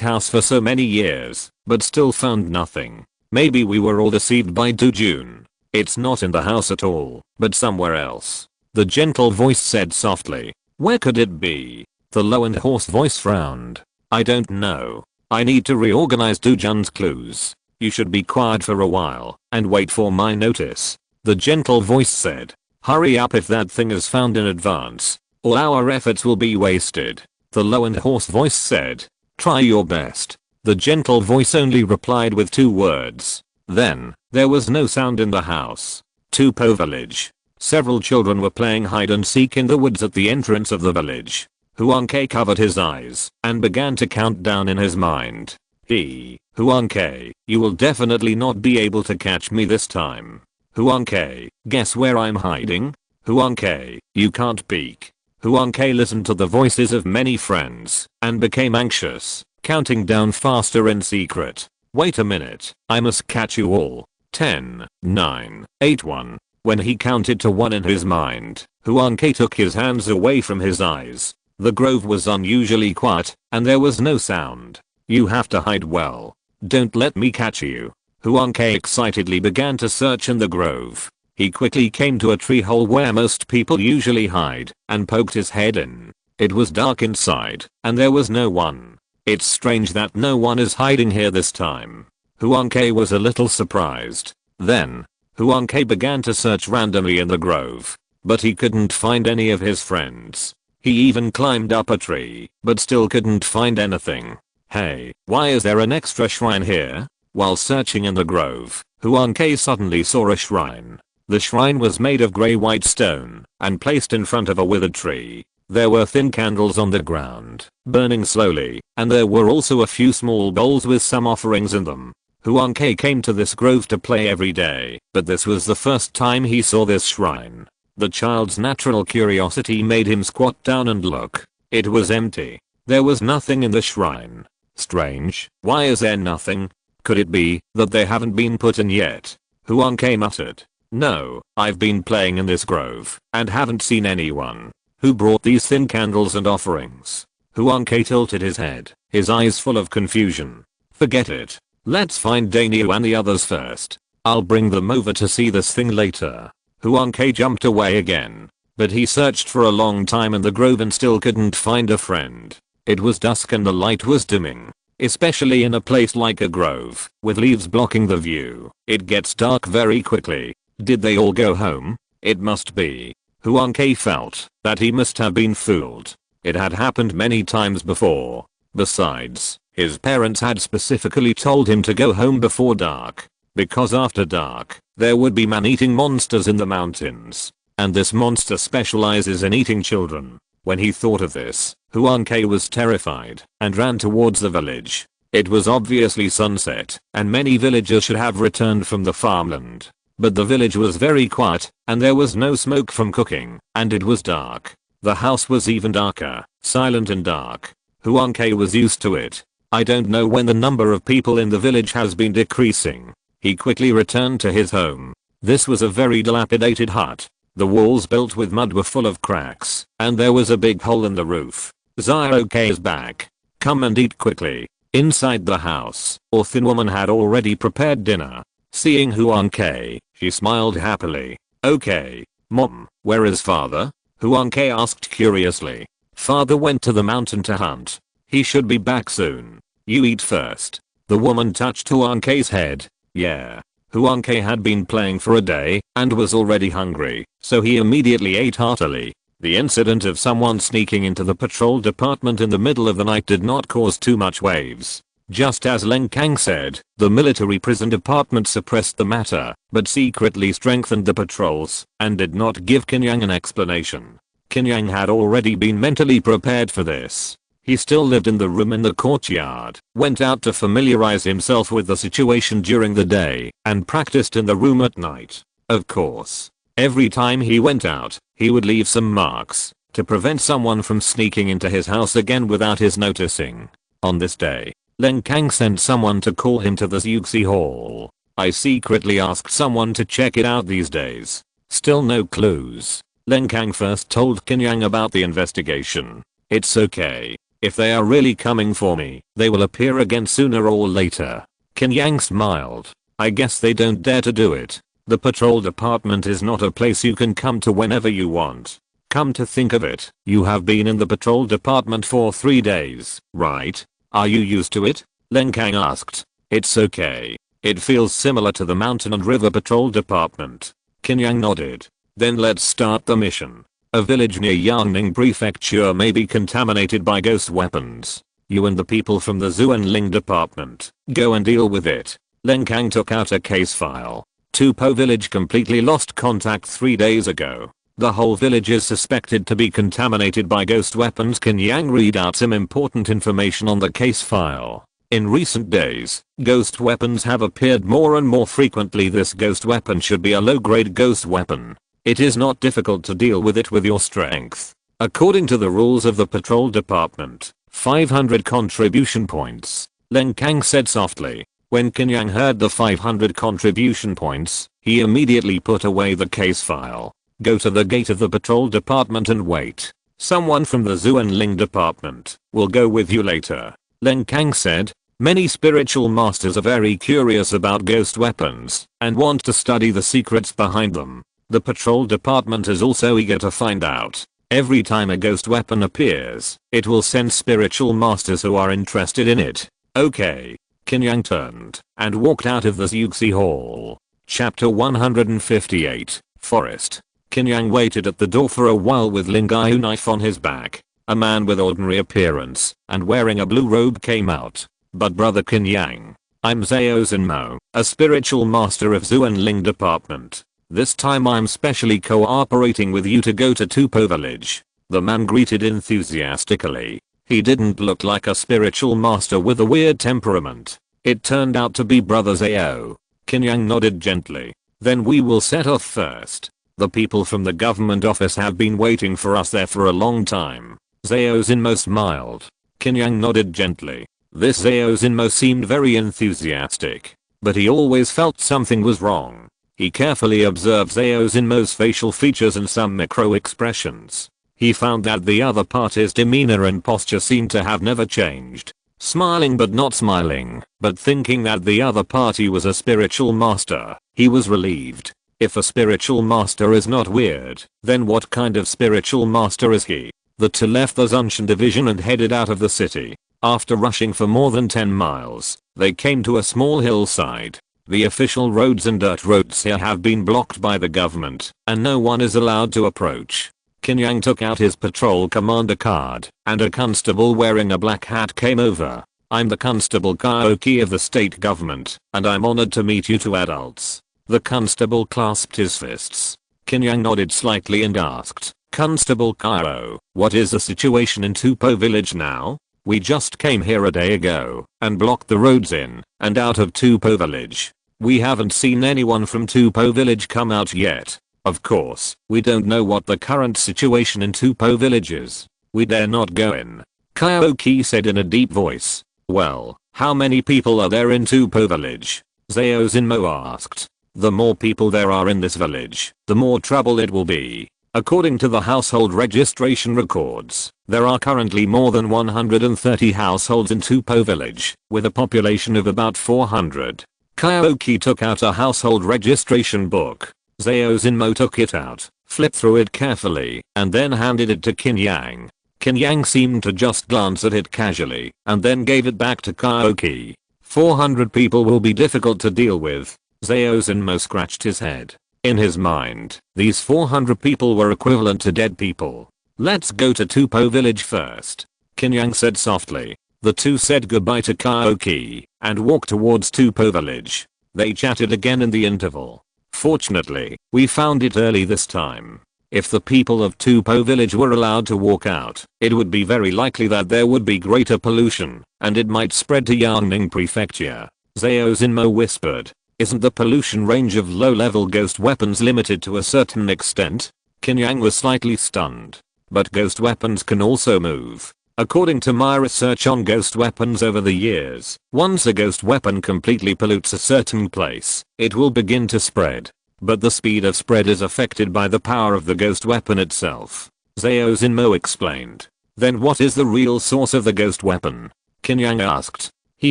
Speaker 1: house for so many years, but still found nothing. Maybe we were all deceived by Dujun. It's not in the house at all, but somewhere else. The gentle voice said softly. Where could it be? The low and hoarse voice frowned. I don't know. I need to reorganize Dujun's clues. You should be quiet for a while and wait for my notice. The gentle voice said. Hurry up if that thing is found in advance. All our efforts will be wasted. The low and hoarse voice said. Try your best. The gentle voice only replied with 2 words. Then, there was no sound in the house. Tupo village. Several children were playing hide and seek in the woods at the entrance of the village. Huanke covered his eyes and began to count down in his mind. Huanke, you will definitely not be able to catch me this time. Huanke, guess where I'm hiding? Huanke, you can't peek. Huanke listened to the voices of many friends and became anxious, counting down faster in secret. Wait a minute, I must catch you all. 10, 9, 8, 1. When he counted to 1 in his mind, Huanke took his hands away from his eyes. The grove was unusually quiet and there was no sound. You have to hide well. Don't let me catch you. Huanke excitedly began to search in the grove. He quickly came to a tree hole where most people usually hide and poked his head in. It was dark inside and there was no one. It's strange that no one is hiding here this time. Huanke was a little surprised. Then, Huanke began to search randomly in the grove, but he couldn't find any of his friends. He even climbed up a tree, but still couldn't find anything. Hey, why is there an extra shrine here? While searching in the grove, Huanke suddenly saw a shrine. The shrine was made of grey-white stone and placed in front of a withered tree. There were thin candles on the ground, burning slowly, and there were also a few small bowls with some offerings in them. Huanke came to this grove to play every day, but this was the first time he saw this shrine. The child's natural curiosity made him squat down and look. It was empty. There was nothing in the shrine. Strange, why is there nothing? Could it be that they haven't been put in yet? Huanke muttered. No, I've been playing in this grove and haven't seen anyone. Who brought these thin candles and offerings? Huanke tilted his head, his eyes full of confusion. Forget it. Let's find Daniel and the others first. I'll bring them over to see this thing later. Huanke jumped away again, but he searched for a long time in the grove and still couldn't find a friend. It was dusk and the light was dimming. Especially in a place like a grove, with leaves blocking the view. It gets dark very quickly. Did they all go home? It must be. Huanke felt that he must have been fooled. It had happened many times before. Besides, his parents had specifically told him to go home before dark, because after dark, there would be man-eating monsters in the mountains, and this monster specializes in eating children. When he thought of this, Huanke was terrified and ran towards the village. It was obviously sunset, and many villagers should have returned from the farmland. But the village was very quiet, and there was no smoke from cooking, and it was dark. The house was even darker, silent and dark. Huanke was used to it. I don't know when the number of people in the village has been decreasing. He quickly returned to his home. This was a very dilapidated hut. The walls built with mud were full of cracks, and there was a big hole in the roof. Zioke is back. Come and eat quickly. Inside the house, a thin woman had already prepared dinner. Seeing Huanke, she smiled happily. Okay, Mom, where is father? Huanke asked curiously. Father went to the mountain to hunt. He should be back soon. You eat first. The woman touched Huanke's head. Yeah. Huanke had been playing for a day and was already hungry, so he immediately ate heartily. The incident of someone sneaking into the patrol department in the middle of the night did not cause too much waves. Just as Leng Kang said, the military prison department suppressed the matter, but secretly strengthened the patrols and did not give Qin Yang an explanation. Qin Yang had already been mentally prepared for this. He still lived in the room in the courtyard, went out to familiarize himself with the situation during the day, and practiced in the room at night. Of course, every time he went out, he would leave some marks to prevent someone from sneaking into his house again without his noticing. On this day, Leng Kang sent someone to call him to the Yuxi Hall. I secretly asked someone to check it out these days. Still no clues. Leng Kang first told Qin Yang about the investigation. It's okay. If they are really coming for me, they will appear again sooner or later. Qin Yang smiled. I guess they don't dare to do it. The patrol department is not a place you can come to whenever you want. Come to think of it, you have been in the patrol department for 3 days, right? Are you used to it? Len Kang asked. It's okay. It feels similar to the mountain and river patrol department. Qin Yang nodded. Then let's start the mission. A village near Yangning Prefecture may be contaminated by ghost weapons. You and the people from the Zuanling department, go and deal with it. Len Kang took out a case file. Tupo village completely lost contact 3 days ago. The whole village is suspected to be contaminated by ghost weapons. Qin Yang read out some important information on the case file. In recent days, ghost weapons have appeared more and more frequently. This ghost weapon should be a low-grade ghost weapon. It is not difficult to deal with it with your strength. According to the rules of the patrol department, 500 contribution points, Len Kang said softly. When Qin Yang heard the 500 contribution points, he immediately put away the case file. Go to the gate of the patrol department and wait. Someone from the Zuanling department will go with you later. Len Kang said. Many spiritual masters are very curious about ghost weapons and want to study the secrets behind them. The patrol department is also eager to find out. Every time a ghost weapon appears, it will send spiritual masters who are interested in it. Okay. Qin Yang turned and walked out of the Xuxi Hall. Chapter 158, Forest. Qin Yang waited at the door for a while with Lingaiu knife on his back. A man with ordinary appearance and wearing a blue robe came out. But brother Qin Yang, I'm Zhao Zinmo, a spiritual master of Zuanling department. This time I'm specially cooperating with you to go to Tupo village. The man greeted enthusiastically. He didn't look like a spiritual master with a weird temperament. It turned out to be brother Zhao. Qin Yang nodded gently. Then we will set off first. The people from the government office have been waiting for us there for a long time. Zhao Zinmo smiled. Qin Yang nodded gently. This Zhao Zinmo seemed very enthusiastic, but he always felt something was wrong. He carefully observed Zhao Zinmo's facial features and some micro expressions. He found that the other party's demeanor and posture seemed to have never changed. Smiling but not smiling, but thinking that the other party was a spiritual master, he was relieved. If a spiritual master is not weird, then what kind of spiritual master is he? The two left the Zunshan division and headed out of the city. After rushing for more than 10 miles, they came to a small hillside. The official roads and dirt roads here have been blocked by the government, and no one is allowed to approach. Qin Yang took out his patrol commander card, and a constable wearing a black hat came over. I'm the constable Kaoki of the state government, and I'm honored to meet you two adults. The constable clasped his fists. Qin Yang nodded slightly and asked, Constable Kao, what is the situation in Tupo village now? We just came here a day ago and blocked the roads in and out of Tupo village. We haven't seen anyone from Tupo village come out yet. Of course, we don't know what the current situation in Tupo village is. We dare not go in. Kaoki said in a deep voice. Well, how many people are there in Tupo village? Zhao Zinmo asked. The more people there are in this village, the more trouble it will be. According to the household registration records, there are currently more than 130 households in Tupo village, with a population of about 400. Kaoki took out a household registration book. Zhao Zinmo took it out, flipped through it carefully, and then handed it to Qin Yang. Qin Yang seemed to just glance at it casually, and then gave it back to Kaoki. 400 people will be difficult to deal with. Zhao Zinmo scratched his head. In his mind, these 400 people were equivalent to dead people. Let's go to Tupo village first. Qin Yang said softly. The two said goodbye to Kaoki and walked towards Tupo village. They chatted again in the interval. Fortunately, we found it early this time. If the people of Tupo village were allowed to walk out, it would be very likely that there would be greater pollution, and it might spread to Yangning prefecture. Zhao Zinmo whispered. Isn't the pollution range of low-level ghost weapons limited to a certain extent? Qin Yang was slightly stunned. But ghost weapons can also move. According to my research on ghost weapons over the years, once a ghost weapon completely pollutes a certain place, it will begin to spread. But the speed of spread is affected by the power of the ghost weapon itself. Zhao Zinmo explained. Then what is the real source of the ghost weapon? Qin Yang asked. He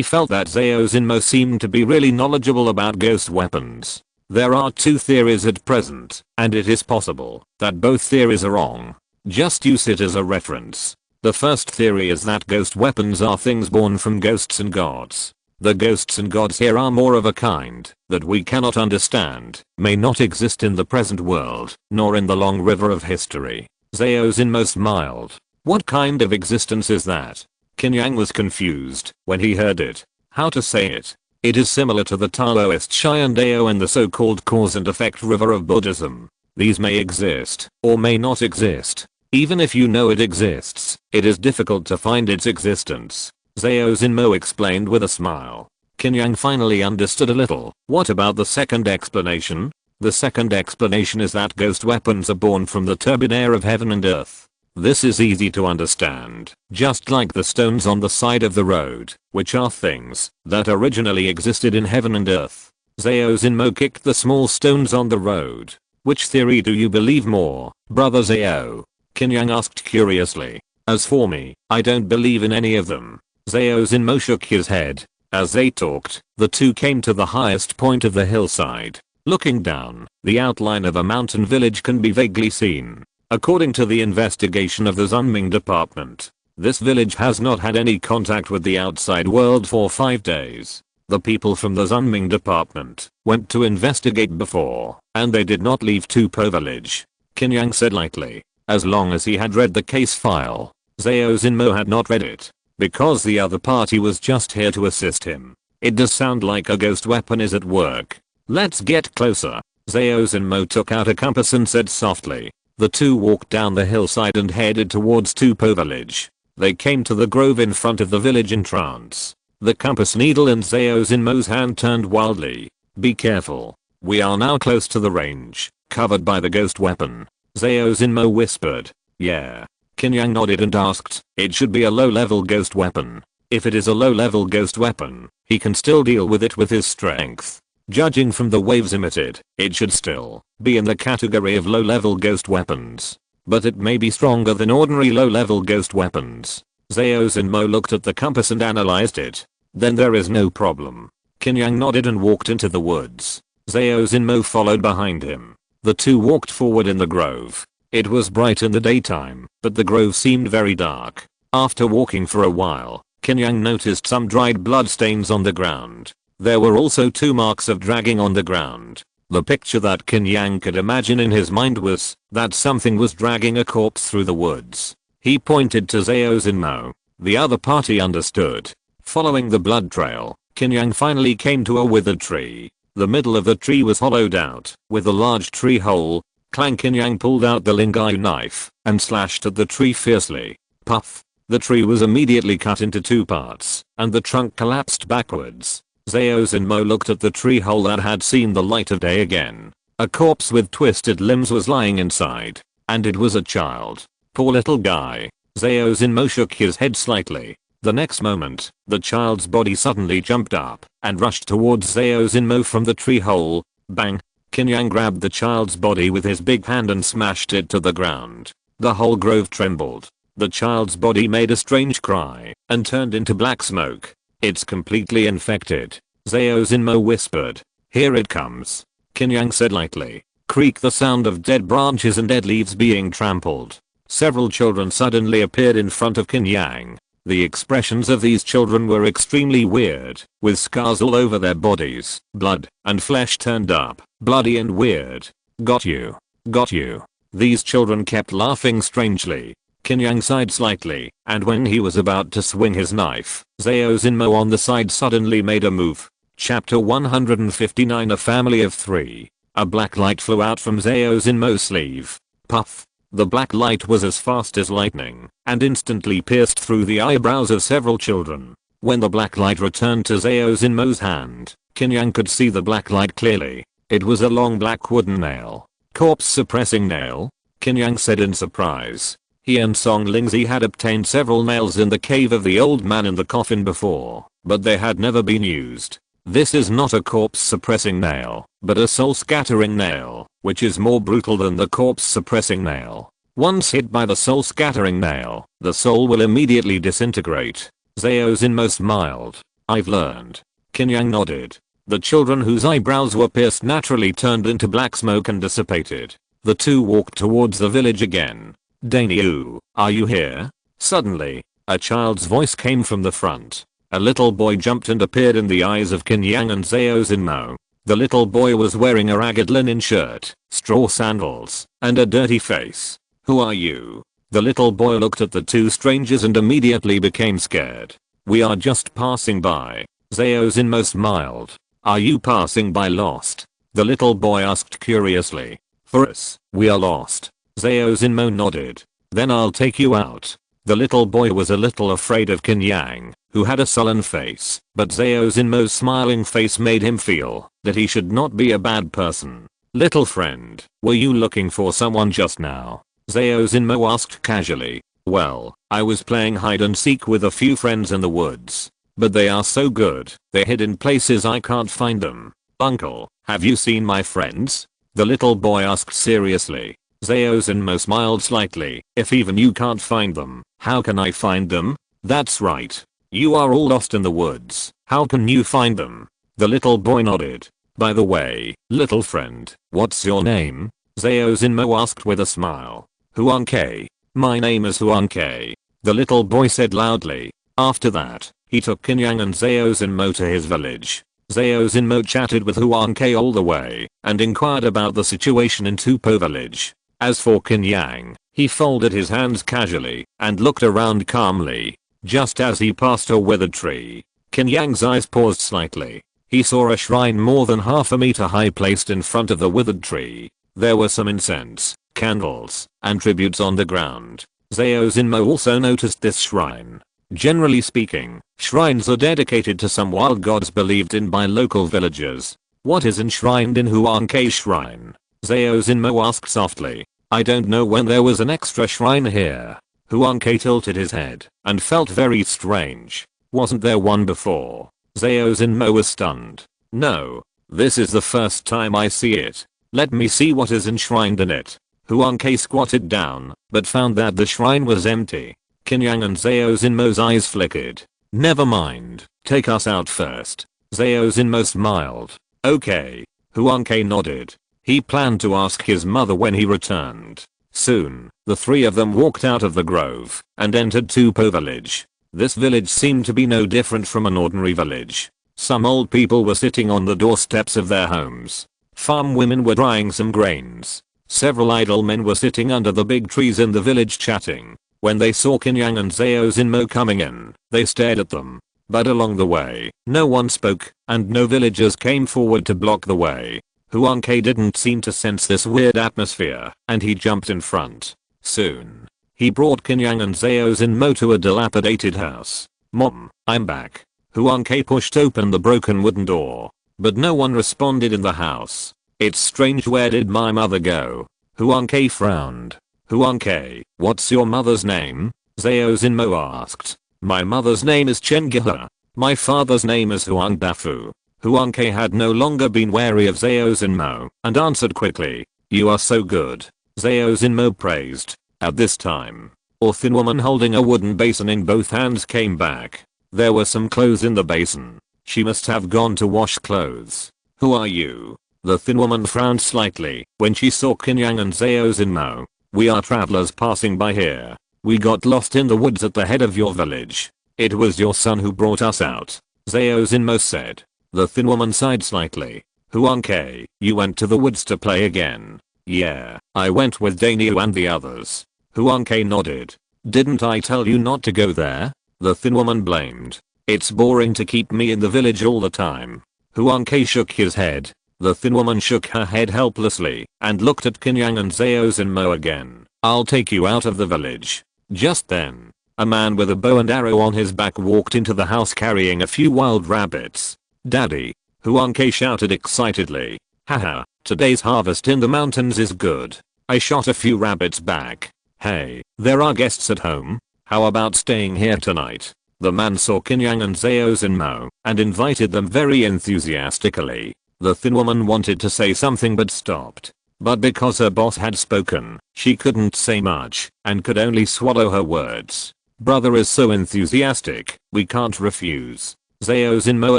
Speaker 1: felt that Zhao Zinmo seemed to be really knowledgeable about ghost weapons. There are two theories at present, and it is possible that both theories are wrong. Just use it as a reference. The first theory is that ghost weapons are things born from ghosts and gods. The ghosts and gods here are more of a kind that we cannot understand, may not exist in the present world, nor in the long river of history. Zhao Zinmo smiled. What kind of existence is that? Qin Yang was confused when he heard it. How to say it? It is similar to the Taoist Xiandao and the so-called cause and effect river of Buddhism. These may exist, or may not exist. Even if you know it exists, it is difficult to find its existence. Zhao Zinmo explained with a smile. Qin Yang finally understood a little. What about the second explanation? The second explanation is that ghost weapons are born from the turbid air of heaven and earth. This is easy to understand, just like the stones on the side of the road, which are things that originally existed in heaven and earth. Zhao Zinmo kicked the small stones on the road. Which theory do you believe more, brother Zhao? Qin Yang asked curiously. As for me, I don't believe in any of them. Zhao Zinmo shook his head. As they talked, the two came to the highest point of the hillside. Looking down, the outline of a mountain village can be vaguely seen. According to the investigation of the Zunming department, this village has not had any contact with the outside world for 5 days. The people from the Zunming department went to investigate before, and they did not leave Tupo village. Qin Yang said lightly. As long as he had read the case file, Zhao Zinmo had not read it, because the other party was just here to assist him. It does sound like a ghost weapon is at work. Let's get closer. Zhao Zinmo took out a compass and said softly. The two walked down the hillside and headed towards Tupo village. They came to the grove in front of the village entrance. The compass needle in Zhao Zinmo's hand turned wildly. Be careful. We are now close to the range, covered by the ghost weapon. Zhao Zinmo whispered. Yeah. Qin Yang nodded and asked, it should be a low-level ghost weapon. If it is a low-level ghost weapon, he can still deal with it with his strength. Judging from the waves emitted, it should still be in the category of low-level ghost weapons. But it may be stronger than ordinary low-level ghost weapons. Zhao Zinmo looked at the compass and analyzed it. Then there is no problem. Qin Yang nodded and walked into the woods. Zhao Zinmo followed behind him. The two walked forward in the grove. It was bright in the daytime, but the grove seemed very dark. After walking for a while, Qin Yang noticed some dried blood stains on the ground. There were also 2 marks of dragging on the ground. The picture that Qin Yang could imagine in his mind was that something was dragging a corpse through the woods. He pointed to Zhao Zinmo. The other party understood. Following the blood trail, Qin Yang finally came to a withered tree. The middle of the tree was hollowed out, with a large tree hole. Clang. Qin Yang pulled out the Lingai knife and slashed at the tree fiercely. Puff. The tree was immediately cut into 2 parts, and the trunk collapsed backwards. Zhao Zinmo looked at the tree hole that had seen the light of day again. A corpse with twisted limbs was lying inside, and it was a child. Poor little guy. Zhao Zinmo shook his head slightly. The next moment, the child's body suddenly jumped up and rushed towards Zhao Zinmo from the tree hole. Bang! Qin Yang grabbed the child's body with his big hand and smashed it to the ground. The whole grove trembled. The child's body made a strange cry and turned into black smoke. It's completely infected. Zhao Zinmo whispered. Here it comes. Qin Yang said lightly. Creak. The sound of dead branches and dead leaves being trampled. Several children suddenly appeared in front of Qin Yang. The expressions of these children were extremely weird, with scars all over their bodies, blood and flesh turned up, bloody and weird. Got you. Got you. These children kept laughing strangely. Qin Yang sighed slightly, and when he was about to swing his knife, Zhao Zinmo on the side suddenly made a move. Chapter 159. A family of 3. A black light flew out from Zhao Zinmo's sleeve. Puff. The black light was as fast as lightning, and instantly pierced through the eyebrows of several children. When the black light returned to Zhao Zinmo's hand, Qin Yang could see the black light clearly. It was a long black wooden nail. Corpse suppressing nail? Qin Yang said in surprise. He and Song Lingzi had obtained several nails in the cave of the old man in the coffin before, but they had never been used. This is not a corpse suppressing nail, but a soul scattering nail, which is more brutal than the corpse suppressing nail. Once hit by the soul scattering nail, the soul will immediately disintegrate. Zhao Zinmo smiled. I've learned. Qin Yang nodded. The children whose eyebrows were pierced naturally turned into black smoke and dissipated. The two walked towards the village again. Dainyu, are you here? Suddenly, a child's voice came from the front. A little boy jumped and appeared in the eyes of Qin Yang and Zhao Xinmo. The little boy was wearing a ragged linen shirt, straw sandals, and a dirty face. Who are you? The little boy looked at the two strangers and immediately became scared. We are just passing by. Zhao Xinmo smiled. Are you passing by lost? The little boy asked curiously. For us, we are lost. Zhao Xinmo nodded. Then I'll take you out. The little boy was a little afraid of Qin Yang, who had a sullen face, but Zhao Xinmo's smiling face made him feel that he should not be a bad person. Little friend, were you looking for someone just now? Zhao Xinmo asked casually. Well, I was playing hide and seek with a few friends in the woods. But they are so good, they hid in places I can't find them. Uncle, have you seen my friends? The little boy asked seriously. Zhao Xinmo smiled slightly. If even you can't find them, how can I find them? That's right. You are all lost in the woods. How can you find them? The little boy nodded. By the way, little friend, what's your name? Zhao Xinmo asked with a smile. Huang Ke. My name is Huang Ke. The little boy said loudly. After that, he took Qin Yang and Zhao Xinmo to his village. Zhao Xinmo chatted with Huang Ke all the way and inquired about the situation in Tupo village. As for Qin Yang, he folded his hands casually and looked around calmly. Just as he passed a withered tree, Qin Yang's eyes paused slightly. He saw a shrine more than half a meter high placed in front of the withered tree. There were some incense, candles, and tributes on the ground. Zhao Xinmo also noticed this shrine. Generally speaking, shrines are dedicated to some wild gods believed in by local villagers. What is enshrined in Huang Ke's shrine? Zhao Xinmo asked softly. I don't know when there was an extra shrine here. Huang Ke tilted his head and felt very strange. Wasn't there one before? Zhao Xinmo was stunned. No. This is the first time I see it. Let me see what is enshrined in it. Huang Ke squatted down, but found that the shrine was empty. Qin Yang and Zhao Xinmo's eyes flickered. Never mind, take us out first. Zhao Xinmo smiled. Okay. Huang Ke nodded. He planned to ask his mother when he returned. Soon, the three of them walked out of the grove and entered Tupo village. This village seemed to be no different from an ordinary village. Some old people were sitting on the doorsteps of their homes. Farm women were drying some grains. Several idle men were sitting under the big trees in the village chatting. When they saw Qin Yang and Zhao Xinmo coming in, they stared at them. But along the way, no one spoke, and no villagers came forward to block the way. Huang Ke didn't seem to sense this weird atmosphere, and he jumped in front. Soon, he brought Qin Yang and Zhao Xinmo to a dilapidated house. Mom, I'm back. Huang Ke pushed open the broken wooden door, but no one responded in the house. It's strange, where did my mother go? Huang Ke frowned. Huang Ke, what's your mother's name? Zhao Xinmo asked. My mother's name is Chen Gehe. My father's name is Huang Dafu. Huang Ke had no longer been wary of Zhao Xinmo and answered quickly. You are so good. Zhao Xinmo praised. At this time, a thin woman holding a wooden basin in both hands came back. There were some clothes in the basin. She must have gone to wash clothes. Who are you? The thin woman frowned slightly when she saw Qin Yang and Zhao Xinmo. We are travelers passing by here. We got lost in the woods at the head of your village. It was your son who brought us out. Zhao Xinmo said. The thin woman sighed slightly. Huang Ke, you went to the woods to play again? Yeah, I went with Dainyu and the others. Huang Ke nodded. Didn't I tell you not to go there? The thin woman blamed. It's boring to keep me in the village all the time. Huang Ke shook his head. The thin woman shook her head helplessly and looked at Qin Yang and Zhao Xinmo again. I'll take you out of the village. Just then, a man with a bow and arrow on his back walked into the house carrying a few wild rabbits. Daddy, Huang Ke shouted excitedly. Haha, today's harvest in the mountains is good. I shot a few rabbits back. Hey, there are guests at home. How about staying here tonight? The man saw Qin Yang and Zhao Xinmo and invited them very enthusiastically. The thin woman wanted to say something but stopped. But because her boss had spoken, she couldn't say much and could only swallow her words. Brother is so enthusiastic, we can't refuse. Zhao Zinmo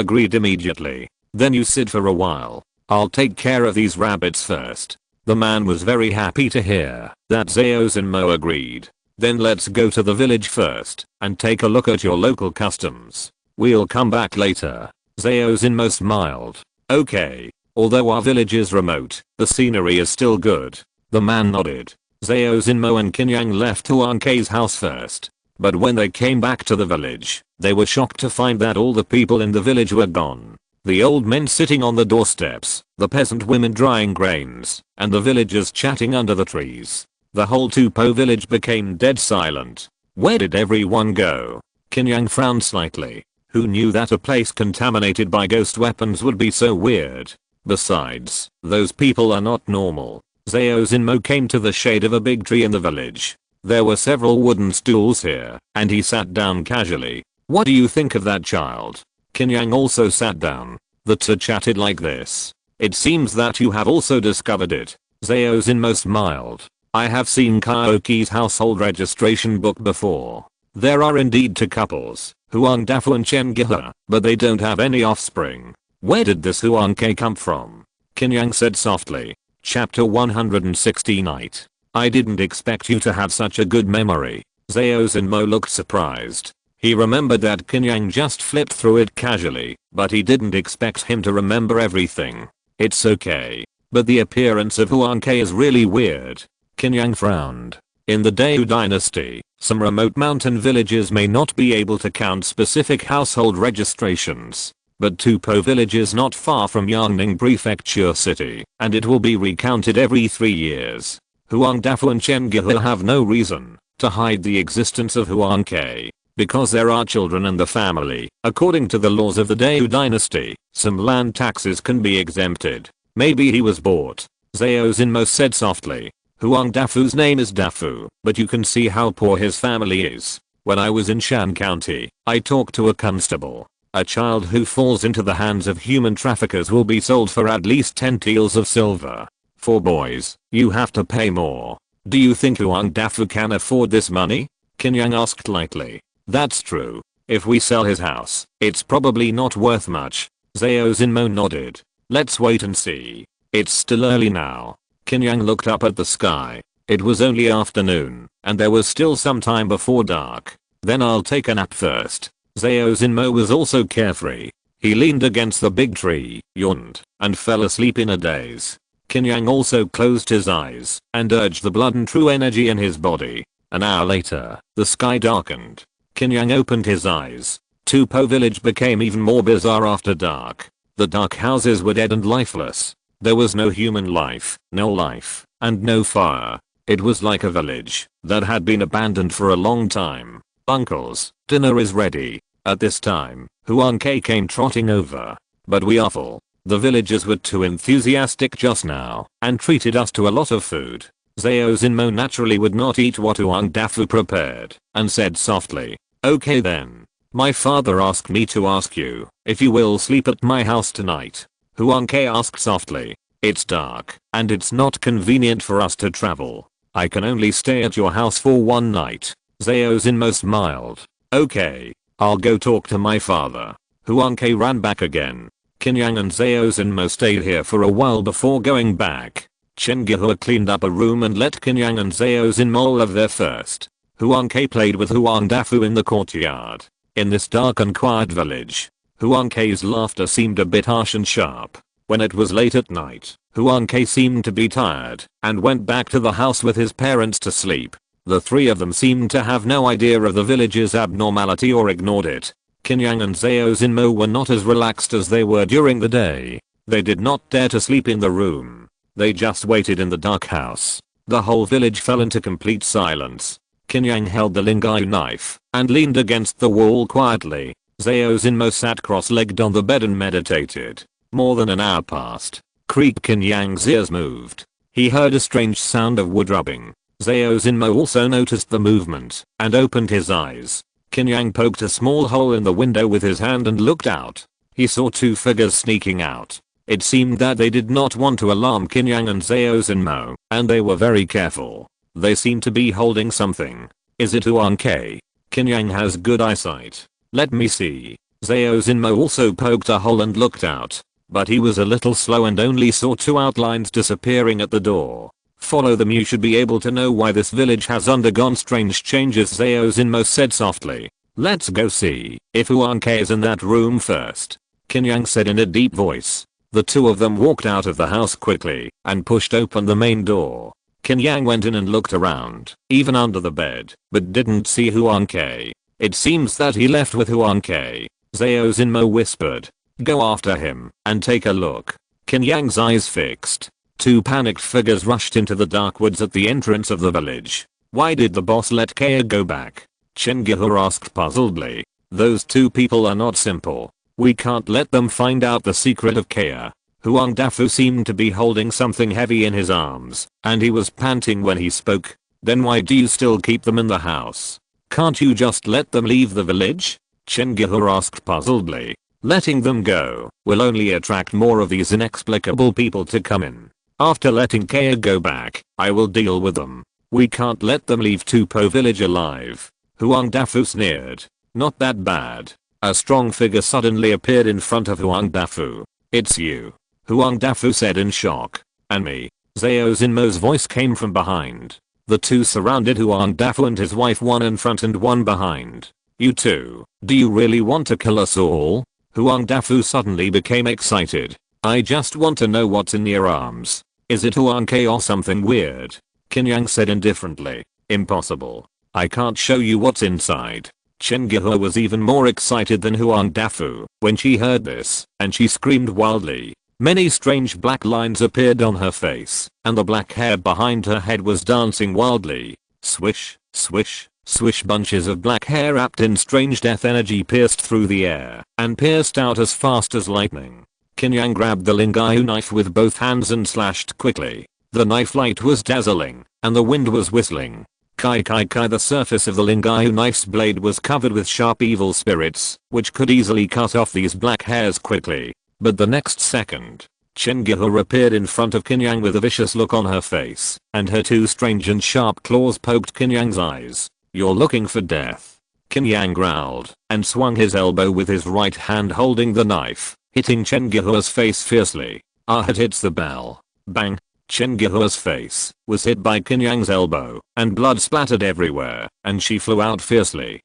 Speaker 1: agreed immediately. Then you sit for a while. I'll take care of these rabbits first. The man was very happy to hear that Zhao Zinmo agreed. Then let's go to the village first and take a look at your local customs. We'll come back later. Zhao Zinmo smiled. Okay. Although our village is remote, the scenery is still good. The man nodded. Zhao Zinmo and Qin Yang left Huang Ke's house first. But when they came back to the village, they were shocked to find that all the people in the village were gone. The old men sitting on the doorsteps, the peasant women drying grains, and the villagers chatting under the trees. The whole Tupo village became dead silent. Where did everyone go? Qin Yang frowned slightly. Who knew that a place contaminated by ghost weapons would be so weird? Besides, those people are not normal. Zhao Zinmo came to the shade of a big tree in the village. There were several wooden stools here, and he sat down casually. What do you think of that child? Qin Yang also sat down. The two chatted like this. It seems that you have also discovered it. Zhao Zinmo smiled. I have seen Kaoki's household registration book before. There are indeed two couples, Huang Dafu and Chen Gehe, but they don't have any offspring. Where did this Huang Ke come from? Qin Yang said softly. Chapter 169. I didn't expect you to have such a good memory. Zhao Zinmo looked surprised. He remembered that Qin Yang just flipped through it casually, but he didn't expect him to remember everything. It's okay. But the appearance of Huang Ke is really weird. Qin Yang frowned. In the Deu dynasty, some remote mountain villages may not be able to count specific household registrations. But Tupo village is not far from Yangning Prefecture City, and it will be recounted every 3 years. Huang Dafu and Chen Gehe have no reason to hide the existence of Huang Ke. Because there are children in the family, according to the laws of the Deu dynasty, some land taxes can be exempted. Maybe he was bought. Zhao Zinmo said softly. Huang Dafu's name is Dafu, but you can see how poor his family is. When I was in Shan County, I talked to a constable. A child who falls into the hands of human traffickers will be sold for at least 10 taels of silver. For boys, you have to pay more. Do you think Huang Dafu can afford this money? Qin Yang asked lightly. That's true. If we sell his house, it's probably not worth much. Zhao Zinmo nodded. Let's wait and see. It's still early now. Qin Yang looked up at the sky. It was only afternoon, and there was still some time before dark. Then I'll take a nap first. Zhao Zinmo was also carefree. He leaned against the big tree, yawned, and fell asleep in a daze. Qin Yang also closed his eyes and urged the blood and true energy in his body. An hour later, the sky darkened. Qin Yang opened his eyes. Tupo village became even more bizarre after dark. The dark houses were dead and lifeless. There was no human life, no life, and no fire. It was like a village that had been abandoned for a long time. Uncles, dinner is ready. At this time, Huang Ke came trotting over. But we are full. The villagers were too enthusiastic just now and treated us to a lot of food. Zhao Zinmo naturally would not eat what Huang Dafu prepared and said softly, okay then. My father asked me to ask you if you will sleep at my house tonight. Huang Ke asked softly. It's dark and it's not convenient for us to travel. I can only stay at your house for one night. Zhao Zinmo smiled. Okay, I'll go talk to my father. Huang Ke ran back again. Qin Yang and Zhao Zinmo stayed here for a while before going back. Chen Gehe cleaned up a room and let Qin Yang and Zhao Zinmo live there first. Huang Ke played with Huang Dafu in the courtyard. In this dark and quiet village, Huang Ke's laughter seemed a bit harsh and sharp. When it was late at night, Huang Ke seemed to be tired and went back to the house with his parents to sleep. The three of them seemed to have no idea of the village's abnormality or ignored it. Qin Yang and Zhao Zinmo were not as relaxed as they were during the day. They did not dare to sleep in the room. They just waited in the dark house. The whole village fell into complete silence. Qin Yang held the Lingao knife and leaned against the wall quietly. Zhao Zinmo sat cross-legged on the bed and meditated. More than an hour passed. Creak. Qin Yang's ears moved. He heard a strange sound of wood rubbing. Zhao Zinmo also noticed the movement and opened his eyes. Qin Yang poked a small hole in the window with his hand and looked out. He saw two figures sneaking out. It seemed that they did not want to alarm Qin Yang and Zhao Zinmo, and they were very careful. They seemed to be holding something. Is it Huang Ke? Qin Yang has good eyesight. Let me see. Zhao Zinmo also poked a hole and looked out, but he was a little slow and only saw two outlines disappearing at the door. Follow them, you should be able to know why this village has undergone strange changes, Zhao Zinmo said softly. Let's go see if Huang Ke is in that room first, Qin Yang said in a deep voice. The two of them walked out of the house quickly and pushed open the main door. Qin Yang went in and looked around, even under the bed, but didn't see Huang Ke. It seems that he left with Huang Ke. Zhao Zinmo whispered. Go after him and take a look. Qin Yang's eyes fixed. Two panicked figures rushed into the dark woods at the entrance of the village. Why did the boss let Kea go back? Chen Gihur asked puzzledly. Those two people are not simple. We can't let them find out the secret of Kea. Huang Dafu seemed to be holding something heavy in his arms, and he was panting when he spoke. Then why do you still keep them in the house? Can't you just let them leave the village? Chen Gihur asked puzzledly. Letting them go will only attract more of these inexplicable people to come in. After letting Kea go back, I will deal with them. We can't let them leave Tupo village alive. Huang Dafu sneered. Not that bad. A strong figure suddenly appeared in front of Huang Dafu. It's you. Huang Dafu said in shock. And me. Zhao Zinmo's voice came from behind. The two surrounded Huang Dafu and his wife, one in front and one behind. You two, do you really want to kill us all? Huang Dafu suddenly became excited. I just want to know what's in your arms. Is it Huang Ke or something weird? Qin Yang said indifferently. Impossible. I can't show you what's inside. Chen Gihur was even more excited than Huang Dafu when she heard this, and she screamed wildly. Many strange black lines appeared on her face, and the black hair behind her head was dancing wildly. Swish, swish, swish. Bunches of black hair wrapped in strange death energy pierced through the air and pierced out as fast as lightning. Qin Yang grabbed the Lingayu knife with both hands and slashed quickly. The knife light was dazzling, and the wind was whistling. Kai kai kai. The surface of the Lingayu knife's blade was covered with sharp evil spirits, which could easily cut off these black hairs quickly. But the next second, Chen Gihur appeared in front of Qin Yang with a vicious look on her face, and her two strange and sharp claws poked Qin Yang's eyes. You're looking for death. Qin Yang growled, and swung his elbow with his right hand holding the knife, hitting Chen Gihur's face fiercely. It hits the bell. Bang. Chen Gihur's face was hit by Qin Yang's elbow, and blood splattered everywhere, and she flew out fiercely.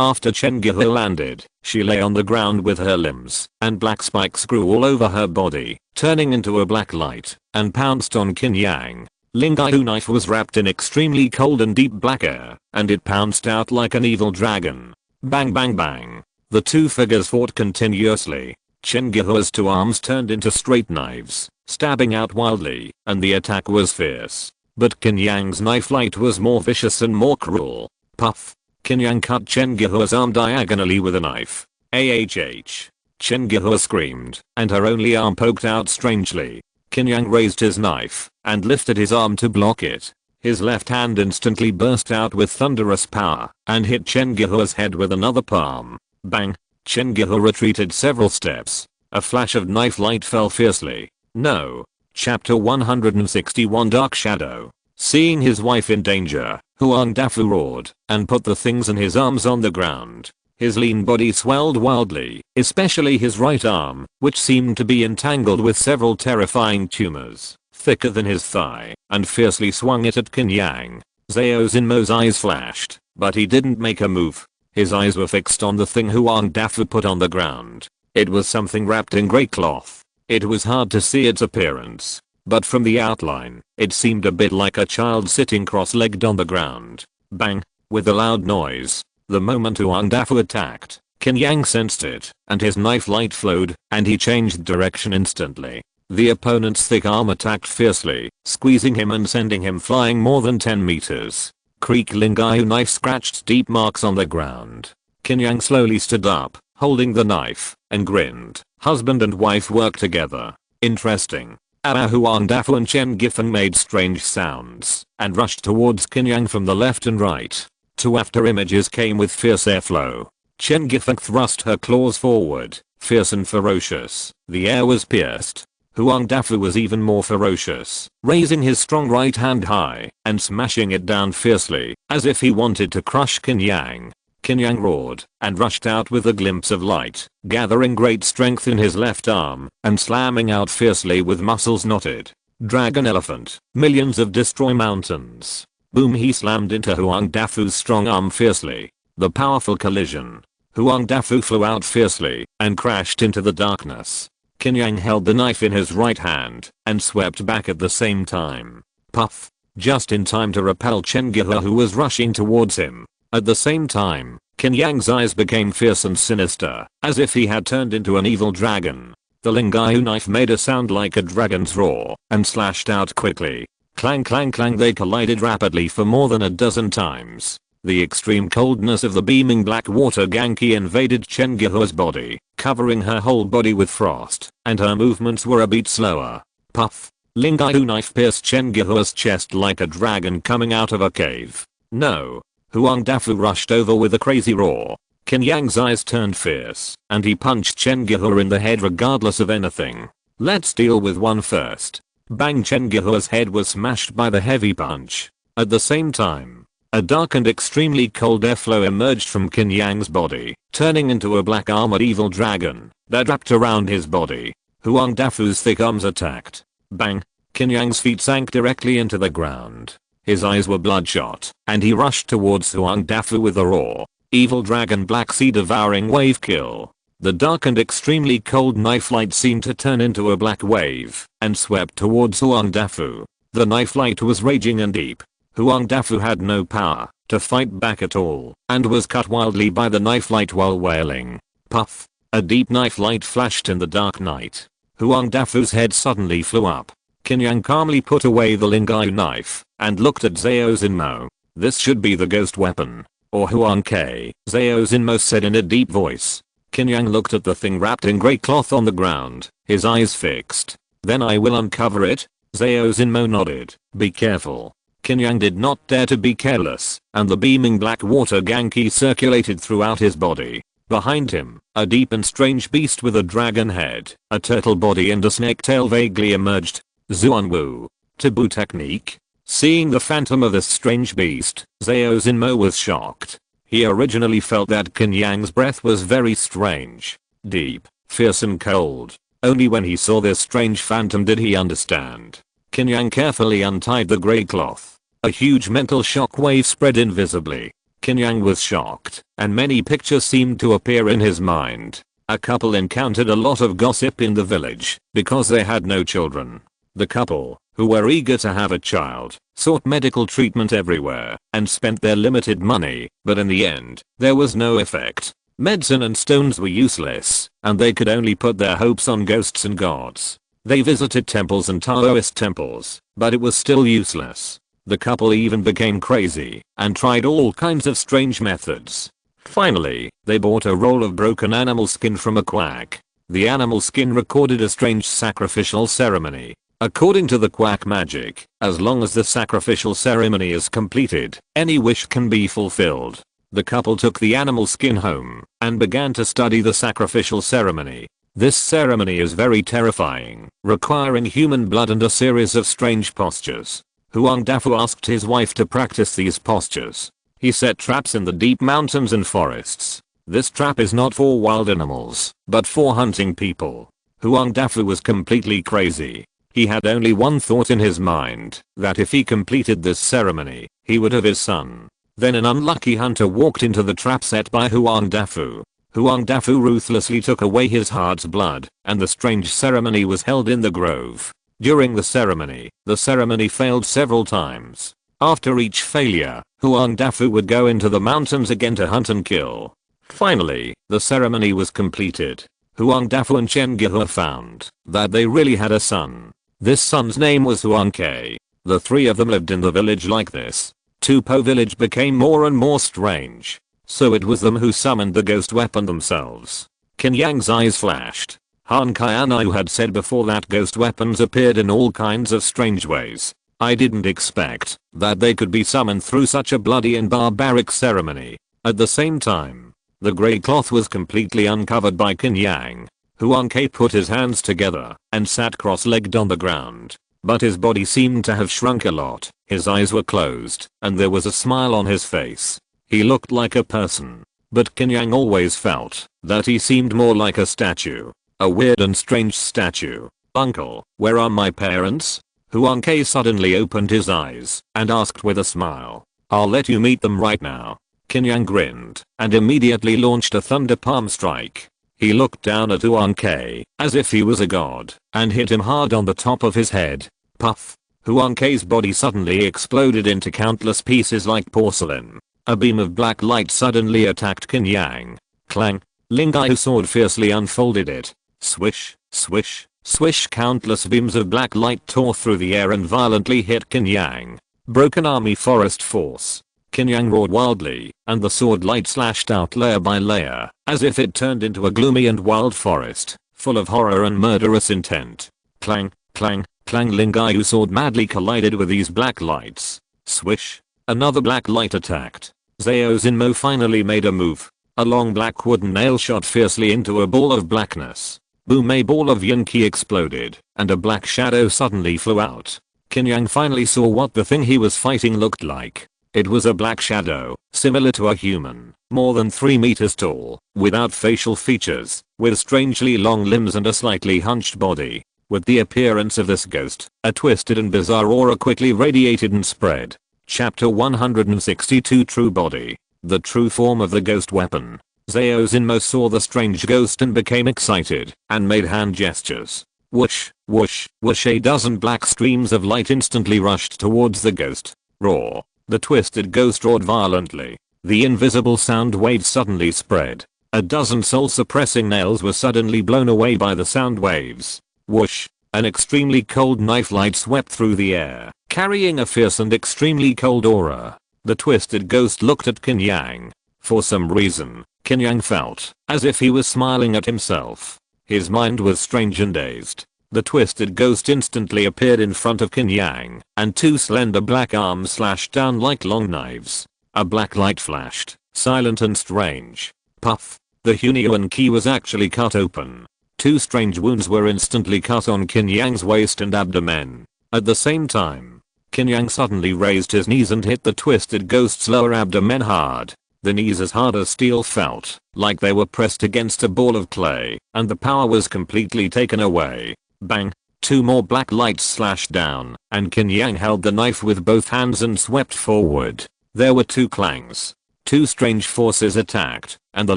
Speaker 1: After Chen Gihur landed, she lay on the ground with her limbs, and black spikes grew all over her body, turning into a black light, and pounced on Qin Yang. Lingayu knife was wrapped in extremely cold and deep black air, and it pounced out like an evil dragon. Bang bang bang. The two figures fought continuously. Chen Gihur's two arms turned into straight knives, stabbing out wildly, and the attack was fierce. But Qin Yang's knife light was more vicious and more cruel. Puff. Qin Yang cut Chen Gihur's arm diagonally with a knife. AHH. Chen Gihur screamed, and her only arm poked out strangely. Qin Yang raised his knife and lifted his arm to block it. His left hand instantly burst out with thunderous power and hit Chen Gihur's head with another palm. Bang. Chen Gihur retreated several steps. A flash of knife light fell fiercely. No. Chapter 161 Dark Shadow. Seeing his wife in danger, Huang Dafu roared and put the things in his arms on the ground. His lean body swelled wildly, especially his right arm, which seemed to be entangled with several terrifying tumors, thicker than his thigh, and fiercely swung it at Qin Yang. Zhao Zinmo's eyes flashed, but he didn't make a move. His eyes were fixed on the thing Huang Dafu put on the ground. It was something wrapped in grey cloth. It was hard to see its appearance, but from the outline, it seemed a bit like a child sitting cross-legged on the ground. Bang. With a loud noise, the moment Huang Dafu attacked, Qin Yang sensed it, and his knife light flowed, and he changed direction instantly. The opponent's thick arm attacked fiercely, squeezing him and sending him flying more than 10 meters. Creak. Lingayu knife scratched deep marks on the ground. Qin Yang slowly stood up, holding the knife, and grinned. Husband and wife work together. Interesting. Huang Dafu and Chen Gifeng made strange sounds and rushed towards Qin Yang from the left and right. Two after images came with fierce airflow. Chen Gifeng thrust her claws forward, fierce and ferocious. The air was pierced. Huang Dafu was even more ferocious, raising his strong right hand high and smashing it down fiercely, as if he wanted to crush Qin Yang. Qin Yang roared and rushed out with a glimpse of light, gathering great strength in his left arm and slamming out fiercely with muscles knotted. Dragon elephant, millions of destroy mountains. Boom, he slammed into Huang Dafu's strong arm fiercely. The powerful collision. Huang Dafu flew out fiercely and crashed into the darkness. Qin Yang held the knife in his right hand and swept back at the same time. Puff. Just in time to repel Chen Gihua, who was rushing towards him. At the same time, Qin Yang's eyes became fierce and sinister, as if he had turned into an evil dragon. The Lingyu knife made a sound like a dragon's roar and slashed out quickly. Clang clang clang, they collided rapidly for more than a dozen times. The extreme coldness of the beaming black water Genki invaded Chen Gihua's body, covering her whole body with frost, and her movements were a beat slower. Puff. Lingyu knife pierced Chen Gihua's chest like a dragon coming out of a cave. No. Huang Dafu rushed over with a crazy roar. Qin Yang's eyes turned fierce, and he punched Chen Gihua in the head regardless of anything. Let's deal with one first. Bang, Chen Gihua's head was smashed by the heavy punch. At the same time, a dark and extremely cold airflow emerged from Qin Yang's body, turning into a black armored evil dragon that wrapped around his body. Huang Dafu's thick arms attacked. Bang! Qin Yang's feet sank directly into the ground. His eyes were bloodshot, and he rushed towards Huang Dafu with a roar. Evil dragon black sea devouring wave kill. The dark and extremely cold knife light seemed to turn into a black wave and swept towards Huang Dafu. The knife light was raging and deep. Huang Dafu had no power to fight back at all and was cut wildly by the knife light while wailing. Puff. A deep knife light flashed in the dark night. Huang Dafu's head suddenly flew up. Qin Yang calmly put away the Lingyu knife and looked at Zhao Zinmo. This should be the ghost weapon. Or Huang Ke, Zhao Zinmo said in a deep voice. Qin Yang looked at the thing wrapped in grey cloth on the ground, his eyes fixed. Then I will uncover it. Zhao Zinmo nodded. Be careful. Qin Yang did not dare to be careless, and the beaming black water Genki circulated throughout his body. Behind him, a deep and strange beast with a dragon head, a turtle body and a snake tail vaguely emerged. Zuanwu. Taboo technique? Seeing the phantom of this strange beast, Zhao Zinmo was shocked. He originally felt that Qin Yang's breath was very strange, deep, fierce and cold. Only when he saw this strange phantom did he understand. Qin Yang carefully untied the grey cloth. A huge mental shock wave spread invisibly. Qin Yang was shocked, and many pictures seemed to appear in his mind. A couple encountered a lot of gossip in the village because they had no children. The couple, who were eager to have a child, sought medical treatment everywhere and spent their limited money, but in the end, there was no effect. Medicine and stones were useless, and they could only put their hopes on ghosts and gods. They visited temples and Taoist temples, but it was still useless. The couple even became crazy and tried all kinds of strange methods. Finally, they bought a roll of broken animal skin from a quack. The animal skin recorded a strange sacrificial ceremony. According to the quack magic, as long as the sacrificial ceremony is completed, any wish can be fulfilled. The couple took the animal skin home and began to study the sacrificial ceremony. This ceremony is very terrifying, requiring human blood and a series of strange postures. Huang Dafu asked his wife to practice these postures. He set traps in the deep mountains and forests. This trap is not for wild animals, but for hunting people. Huang Dafu was completely crazy. He had only one thought in his mind, that if he completed this ceremony, he would have his son. Then an unlucky hunter walked into the trap set by Huang Dafu. Huang Dafu ruthlessly took away his heart's blood, and the strange ceremony was held in the grove. During the ceremony failed several times. After each failure, Huang Dafu would go into the mountains again to hunt and kill. Finally, the ceremony was completed. Huang Dafu and Chen Gihua found that they really had a son. This son's name was Huang Ke. The three of them lived in the village like this. Tupo village became more and more strange. So it was them who summoned the ghost weapon themselves. Qin Yang's eyes flashed. Han Qianyu had said before that ghost weapons appeared in all kinds of strange ways. I didn't expect that they could be summoned through such a bloody and barbaric ceremony. At the same time, the grey cloth was completely uncovered by Qin Yang. Huang Ke put his hands together and sat cross-legged on the ground. But his body seemed to have shrunk a lot. His eyes were closed, and there was a smile on his face. He looked like a person but Qin Yang always felt that he seemed more like a statue. A weird and strange statue. "Uncle, where are my parents?" Huang Ke suddenly opened his eyes and asked with a smile. "I'll let you meet them right now." Qin Yang grinned and immediately launched a thunder palm strike. He looked down at Huang Ke as if he was a god and hit him hard on the top of his head. Puff. Huang Ke's body suddenly exploded into countless pieces like porcelain. A beam of black light suddenly attacked Qin Yang. Clang. Lingai's sword fiercely unfolded it. Swish, swish, swish. Countless beams of black light tore through the air and violently hit Qin Yang. Broken army forest force. Qin Yang roared wildly, and the sword light slashed out layer by layer, as if it turned into a gloomy and wild forest, full of horror and murderous intent. Clang, clang, clang. Lingai's sword madly collided with these black lights. Swish. Another black light attacked. Zhao Xinmo finally made a move. A long black wooden nail shot fiercely into a ball of blackness. Boom, a ball of yin qi exploded, and a black shadow suddenly flew out. Qin Yang finally saw what the thing he was fighting looked like. It was a black shadow, similar to a human, more than 3 meters tall, without facial features, with strangely long limbs and a slightly hunched body. With the appearance of this ghost, a twisted and bizarre aura quickly radiated and spread. Chapter 162 True Body. The true form of the ghost weapon. Zhao Xinmo saw the strange ghost and became excited, and made hand gestures. Whoosh, whoosh, whoosh. A dozen black streams of light instantly rushed towards the ghost. Roar. The twisted ghost roared violently. The invisible sound waves suddenly spread. A dozen soul-suppressing nails were suddenly blown away by the sound waves. Whoosh. An extremely cold knife light swept through the air, carrying a fierce and extremely cold aura. The twisted ghost looked at Qin Yang. For some reason, Qin Yang felt as if he was smiling at himself. His mind was strange and dazed. The twisted ghost instantly appeared in front of Qin Yang, and 2 slender black arms slashed down like long knives. A black light flashed, silent and strange. Puff. The Hunyuan key was actually cut open. 2 strange wounds were instantly cut on Qin Yang's waist and abdomen. At the same time, Qin Yang suddenly raised his knees and hit the twisted ghost's lower abdomen hard. The knees as hard as steel felt like they were pressed against a ball of clay, and the power was completely taken away. Bang. 2 more black lights slashed down, and Qin Yang held the knife with both hands and swept forward. There were 2 clangs. 2 strange forces attacked, and the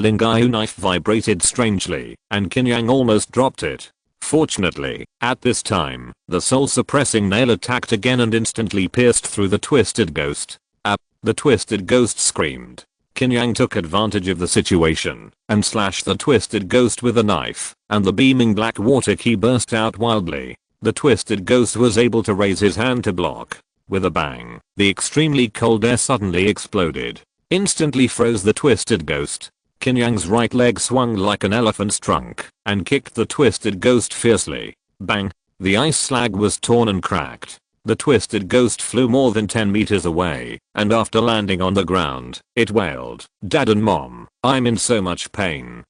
Speaker 1: Lingaiu knife vibrated strangely, and Qin Yang almost dropped it. Fortunately, at this time, the soul-suppressing nail attacked again and instantly pierced through the twisted ghost. The twisted ghost screamed. Qin Yang took advantage of the situation and slashed the twisted ghost with a knife, and the beaming black water key burst out wildly. The twisted ghost was able to raise his hand to block. With a bang, the extremely cold air suddenly exploded. Instantly froze the twisted ghost. Qin Yang's right leg swung like an elephant's trunk and kicked the twisted ghost fiercely. Bang. The ice slag was torn and cracked. The twisted ghost flew more than 10 meters away, and after landing on the ground, it wailed, "Dad and Mom, I'm in so much pain."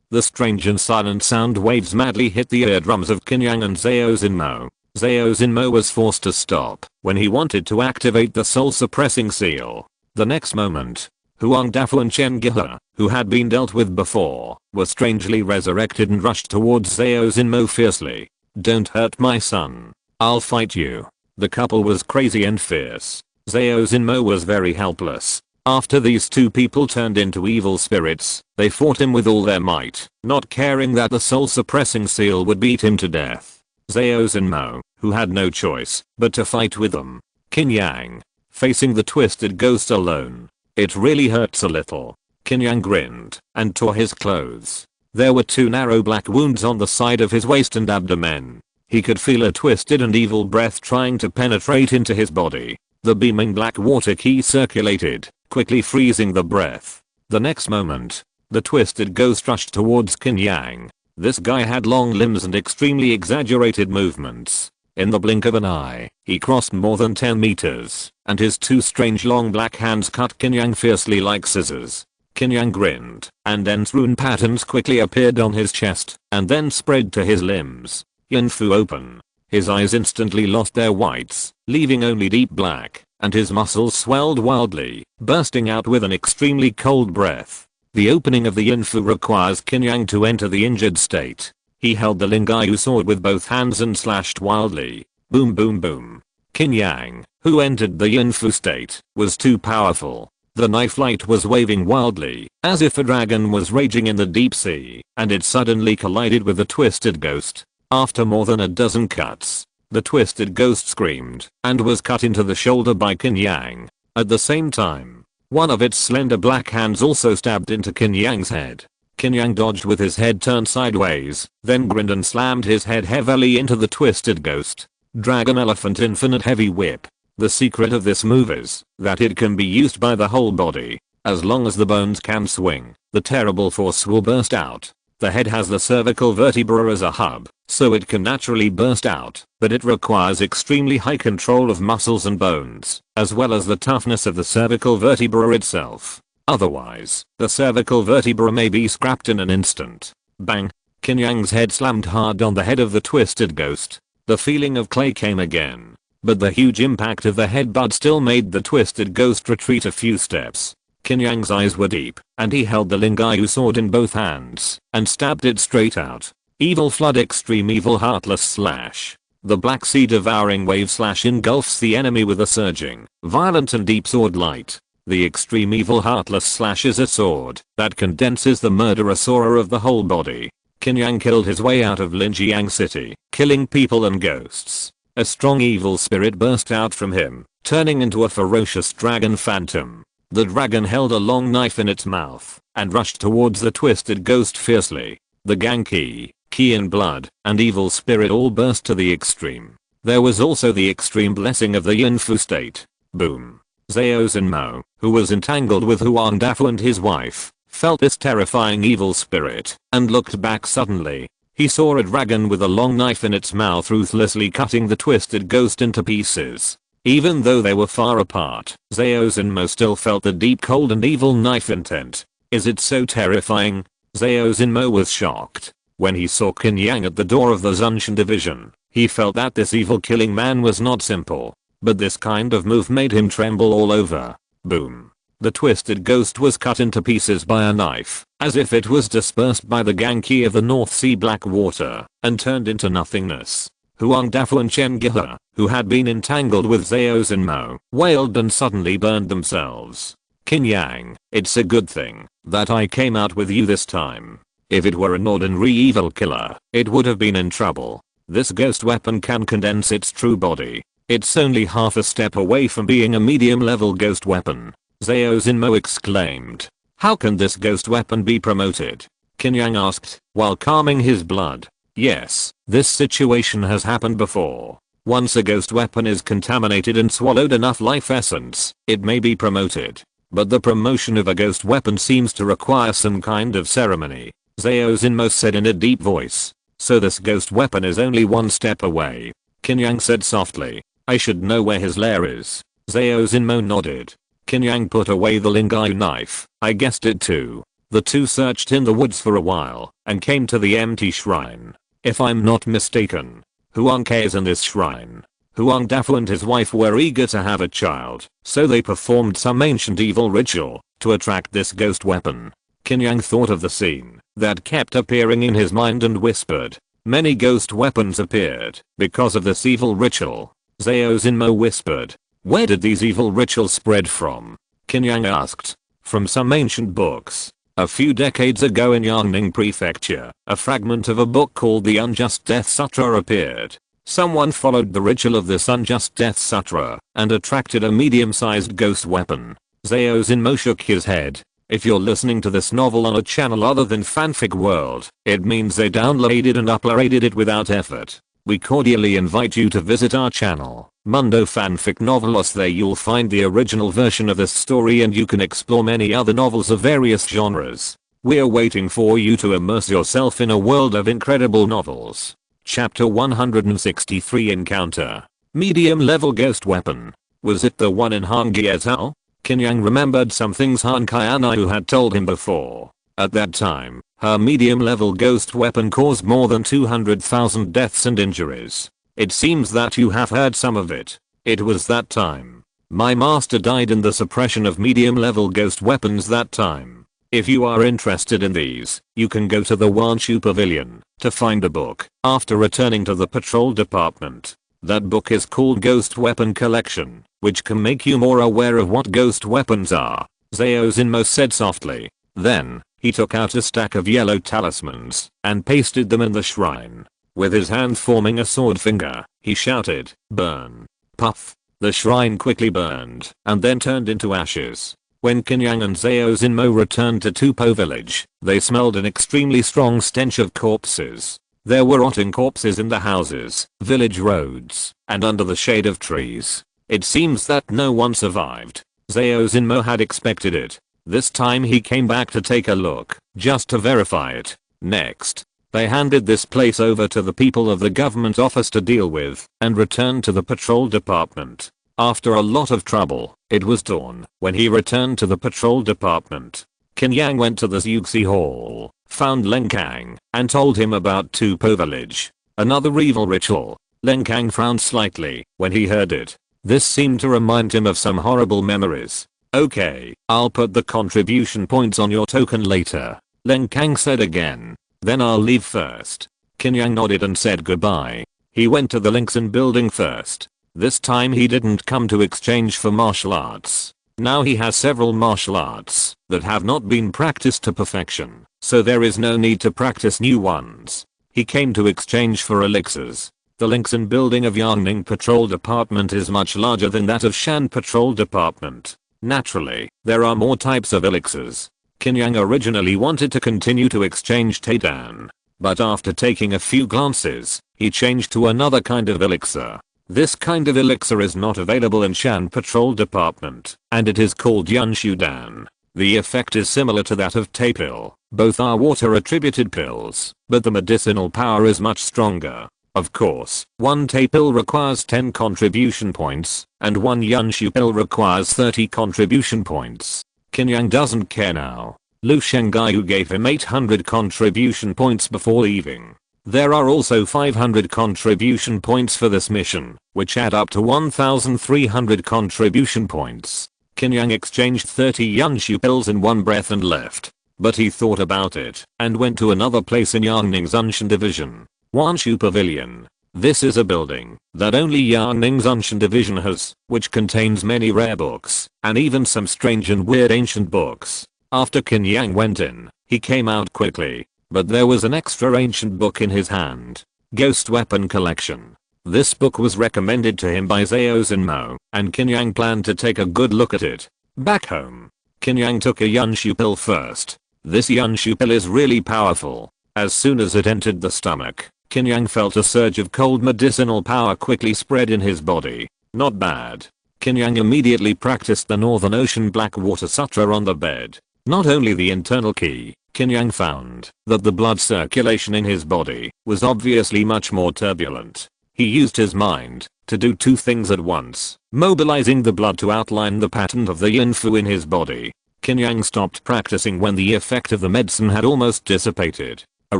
Speaker 1: The strange and silent sound waves madly hit the eardrums of Qin Yang and Zhao Xinmo. Zhao Xinmo was forced to stop when he wanted to activate the soul-suppressing seal. The next moment, Huang Dafu and Chen Gehe, who had been dealt with before, were strangely resurrected and rushed towards Zhao Xinmo fiercely. "Don't hurt my son. I'll fight you." The couple was crazy and fierce. Zhao Xinmo was very helpless. After these 2 people turned into evil spirits, they fought him with all their might, not caring that the soul-suppressing seal would beat him to death. Zhao Xinmo, who had no choice but to fight with them. Qin Yang, facing the twisted ghost alone. It really hurts a little. Qin Yang grinned and tore his clothes. There were 2 narrow black wounds on the side of his waist and abdomen. He could feel a twisted and evil breath trying to penetrate into his body. The beaming black water key circulated, quickly freezing the breath. The next moment, the twisted ghost rushed towards Qin Yang. This guy had long limbs and extremely exaggerated movements. In the blink of an eye, he crossed more than 10 meters, and his 2 strange long black hands cut Qin Yang fiercely like scissors. Qin Yang grinned, and then rune patterns quickly appeared on his chest, and then spread to his limbs. Yin flew open. His eyes instantly lost their whites, leaving only deep black, and his muscles swelled wildly, bursting out with an extremely cold breath. The opening of the Yunfu requires Qin Yang to enter the injured state. He held the Lingyu sword with both hands and slashed wildly. Boom boom boom. Qin Yang, who entered the Yunfu state, was too powerful. The knife light was waving wildly, as if a dragon was raging in the deep sea, and it suddenly collided with the twisted ghost. After more than a dozen cuts, the twisted ghost screamed, and was cut into the shoulder by Qin Yang. At the same time, one of its slender black hands also stabbed into Qin Yang's head. Qin Yang dodged with his head turned sideways, then grinned and slammed his head heavily into the twisted ghost. Dragon Elephant Infinite Heavy Whip. The secret of this move is that it can be used by the whole body. As long as the bones can swing, the terrible force will burst out. The head has the cervical vertebra as a hub, so it can naturally burst out, but it requires extremely high control of muscles and bones, as well as the toughness of the cervical vertebra itself. Otherwise, the cervical vertebra may be scrapped in an instant. Bang! Qin Yang's head slammed hard on the head of the twisted ghost. The feeling of clay came again, but the huge impact of the headbutt still made the twisted ghost retreat a few steps. Qin Yang's eyes were deep, and he held the Lingyu sword in both hands, and stabbed it straight out. Evil Flood Extreme Evil Heartless Slash. The Black Sea Devouring Wave Slash engulfs the enemy with a surging, violent and deep sword light. The Extreme Evil Heartless Slash is a sword that condenses the murderous aura of the whole body. Qin Yang killed his way out of Linjiang City, killing people and ghosts. A strong evil spirit burst out from him, turning into a ferocious dragon phantom. The dragon held a long knife in its mouth and rushed towards the twisted ghost fiercely. The Ganki, Ki and Blood, and Evil Spirit all burst to the extreme. There was also the extreme blessing of the Yunfu state. Boom. Zhao Zinmo, who was entangled with Huang Dafu and his wife, felt this terrifying evil spirit and looked back suddenly. He saw a dragon with a long knife in its mouth ruthlessly cutting the twisted ghost into pieces. Even though they were far apart, Zhao Zinmo still felt the deep cold and evil knife intent. Is it so terrifying? Zhao Zinmo was shocked. When he saw Qin Yang at the door of the Zunshan division, he felt that this evil killing man was not simple. But this kind of move made him tremble all over. Boom. The twisted ghost was cut into pieces by a knife, as if it was dispersed by the Ganki of the North Sea black water, and turned into nothingness. Huang Dafu and Chen Gehe, who had been entangled with Zhao Zinmo, wailed and suddenly burned themselves. Qin Yang, it's a good thing that I came out with you this time. If it were an ordinary evil killer, it would have been in trouble. This ghost weapon can condense its true body. It's only half a step away from being a medium level ghost weapon. Zhao Zinmo exclaimed. How can this ghost weapon be promoted? Qin Yang asked, while calming his blood. Yes, this situation has happened before. Once a ghost weapon is contaminated and swallowed enough life essence, it may be promoted. But the promotion of a ghost weapon seems to require some kind of ceremony. Zhao Zinmo said in a deep voice. So this ghost weapon is only one step away. Qin Yang said softly. I should know where his lair is. Zhao Zinmo nodded. Qin Yang put away the Lingyu knife. I guessed it too. The two searched in the woods for a while and came to the empty shrine. If I'm not mistaken, Huang Ke is in this shrine. Huang Dafu and his wife were eager to have a child, so they performed some ancient evil ritual to attract this ghost weapon. Qin Yang thought of the scene that kept appearing in his mind and whispered. Many ghost weapons appeared because of this evil ritual. Zhao Zinmo whispered. Where did these evil rituals spread from? Qin Yang asked. From some ancient books. A few decades ago in Yangning Prefecture, a fragment of a book called the Unjust Death Sutra appeared. Someone followed the ritual of this Unjust Death Sutra and attracted a medium-sized ghost weapon. Zhao Zinmo shook his head. If you're listening to this novel on a channel other than Fanfic World, it means they downloaded and uploaded it without effort. We cordially invite you to visit our channel, Mundo Fanfic Novelos. There you'll find the original version of this story and you can explore many other novels of various genres. We're waiting for you to immerse yourself in a world of incredible novels. Chapter 163 Encounter. Medium level ghost weapon. Was it the one in Hangi et al? Qin Yang remembered some things Han Qianai had told him before. At that time, her medium level ghost weapon caused more than 200,000 deaths and injuries. It seems that you have heard some of it. It was that time. My master died in the suppression of medium level ghost weapons that time. If you are interested in these, you can go to the Wanshu Pavilion to find a book after returning to the patrol department. That book is called Ghost Weapon Collection, which can make you more aware of what ghost weapons are, Zhao Zinmo said softly. Then, he took out a stack of yellow talismans and pasted them in the shrine. With his hand forming a sword finger, he shouted, "Burn." Puff. The shrine quickly burned and then turned into ashes. When Qin Yang and Zhao Zinmo returned to Tupo village, they smelled an extremely strong stench of corpses. There were rotting corpses in the houses, village roads, and under the shade of trees. It seems that no one survived. Zhao Zinmo had expected it. This time he came back to take a look, just to verify it. Next, they handed this place over to the people of the government office to deal with, and returned to the patrol department. After a lot of trouble, it was dawn when he returned to the patrol department. Qin Yang went to the Xuxi Hall, found Leng Kang, and told him about Tupo village. Another evil ritual. Leng Kang frowned slightly when he heard it. This seemed to remind him of some horrible memories. "Okay, I'll put the contribution points on your token later," Leng Kang said again. "Then I'll leave first." Qin Yang nodded and said goodbye. He went to the Linxin building first. This time he didn't come to exchange for martial arts. Now he has several martial arts that have not been practiced to perfection, so there is no need to practice new ones. He came to exchange for elixirs. The Linxin building of Yangning Patrol Department is much larger than that of Shan Patrol Department. Naturally, there are more types of elixirs. Qin Yang originally wanted to continue to exchange Taidan, but after taking a few glances, he changed to another kind of elixir. This kind of elixir is not available in Shan Patrol Department, and it is called Yunshudan. The effect is similar to that of Tapil. Both are water attributed pills, but the medicinal power is much stronger. Of course, one Tapil requires 10 contribution points, and one Yunshu pill requires 30 contribution points. Qin Yang doesn't care now. Lu Shengaiyu gave him 800 contribution points before leaving. There are also 500 contribution points for this mission, which add up to 1,300 contribution points. Qin Yang exchanged 30 Yunshu pills in one breath and left. But he thought about it and went to another place in Yangning Zunshan Division. Wanshu Pavilion. This is a building that only Yangning Zunshan Division has, which contains many rare books and even some strange and weird ancient books. After Qin Yang went in, he came out quickly. But there was an extra ancient book in his hand. Ghost Weapon Collection. This book was recommended to him by Zhao Zinmo, and Qin Yang planned to take a good look at it. Back home, Qin Yang took a Yunshu pill first. This Yunshu pill is really powerful. As soon as it entered the stomach, Qin Yang felt a surge of cold medicinal power quickly spread in his body. Not bad. Qin Yang immediately practiced the Northern Ocean Black Water Sutra on the bed. Not only the internal key, Qin Yang found that the blood circulation in his body was obviously much more turbulent. He used his mind to do two things at once, mobilizing the blood to outline the pattern of the yin fu in his body. Qin Yang stopped practicing when the effect of the medicine had almost dissipated. A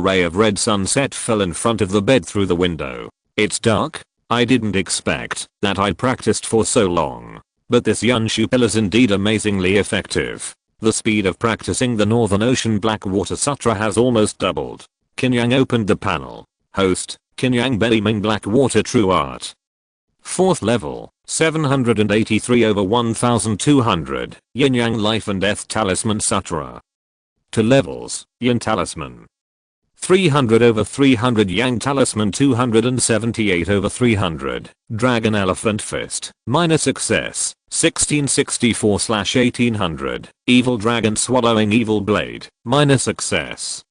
Speaker 1: ray of red sunset fell in front of the bed through the window. "It's dark? I didn't expect that I'd practiced for so long. But this Yunshu pill is indeed amazingly effective. The speed of practicing the Northern Ocean Black Water Sutra has almost doubled." Qin Yang opened the panel. Host, Qin Yang Beiming Black Water True Art. 4th level, 783 over 1200, Yin Yang Life and Death Talisman Sutra. 2 levels, Yin Talisman. 300 over 300 Yang Talisman 278 over 300, Dragon Elephant Fist, minor success, 1664/1800, Evil Dragon Swallowing Evil Blade, minor success.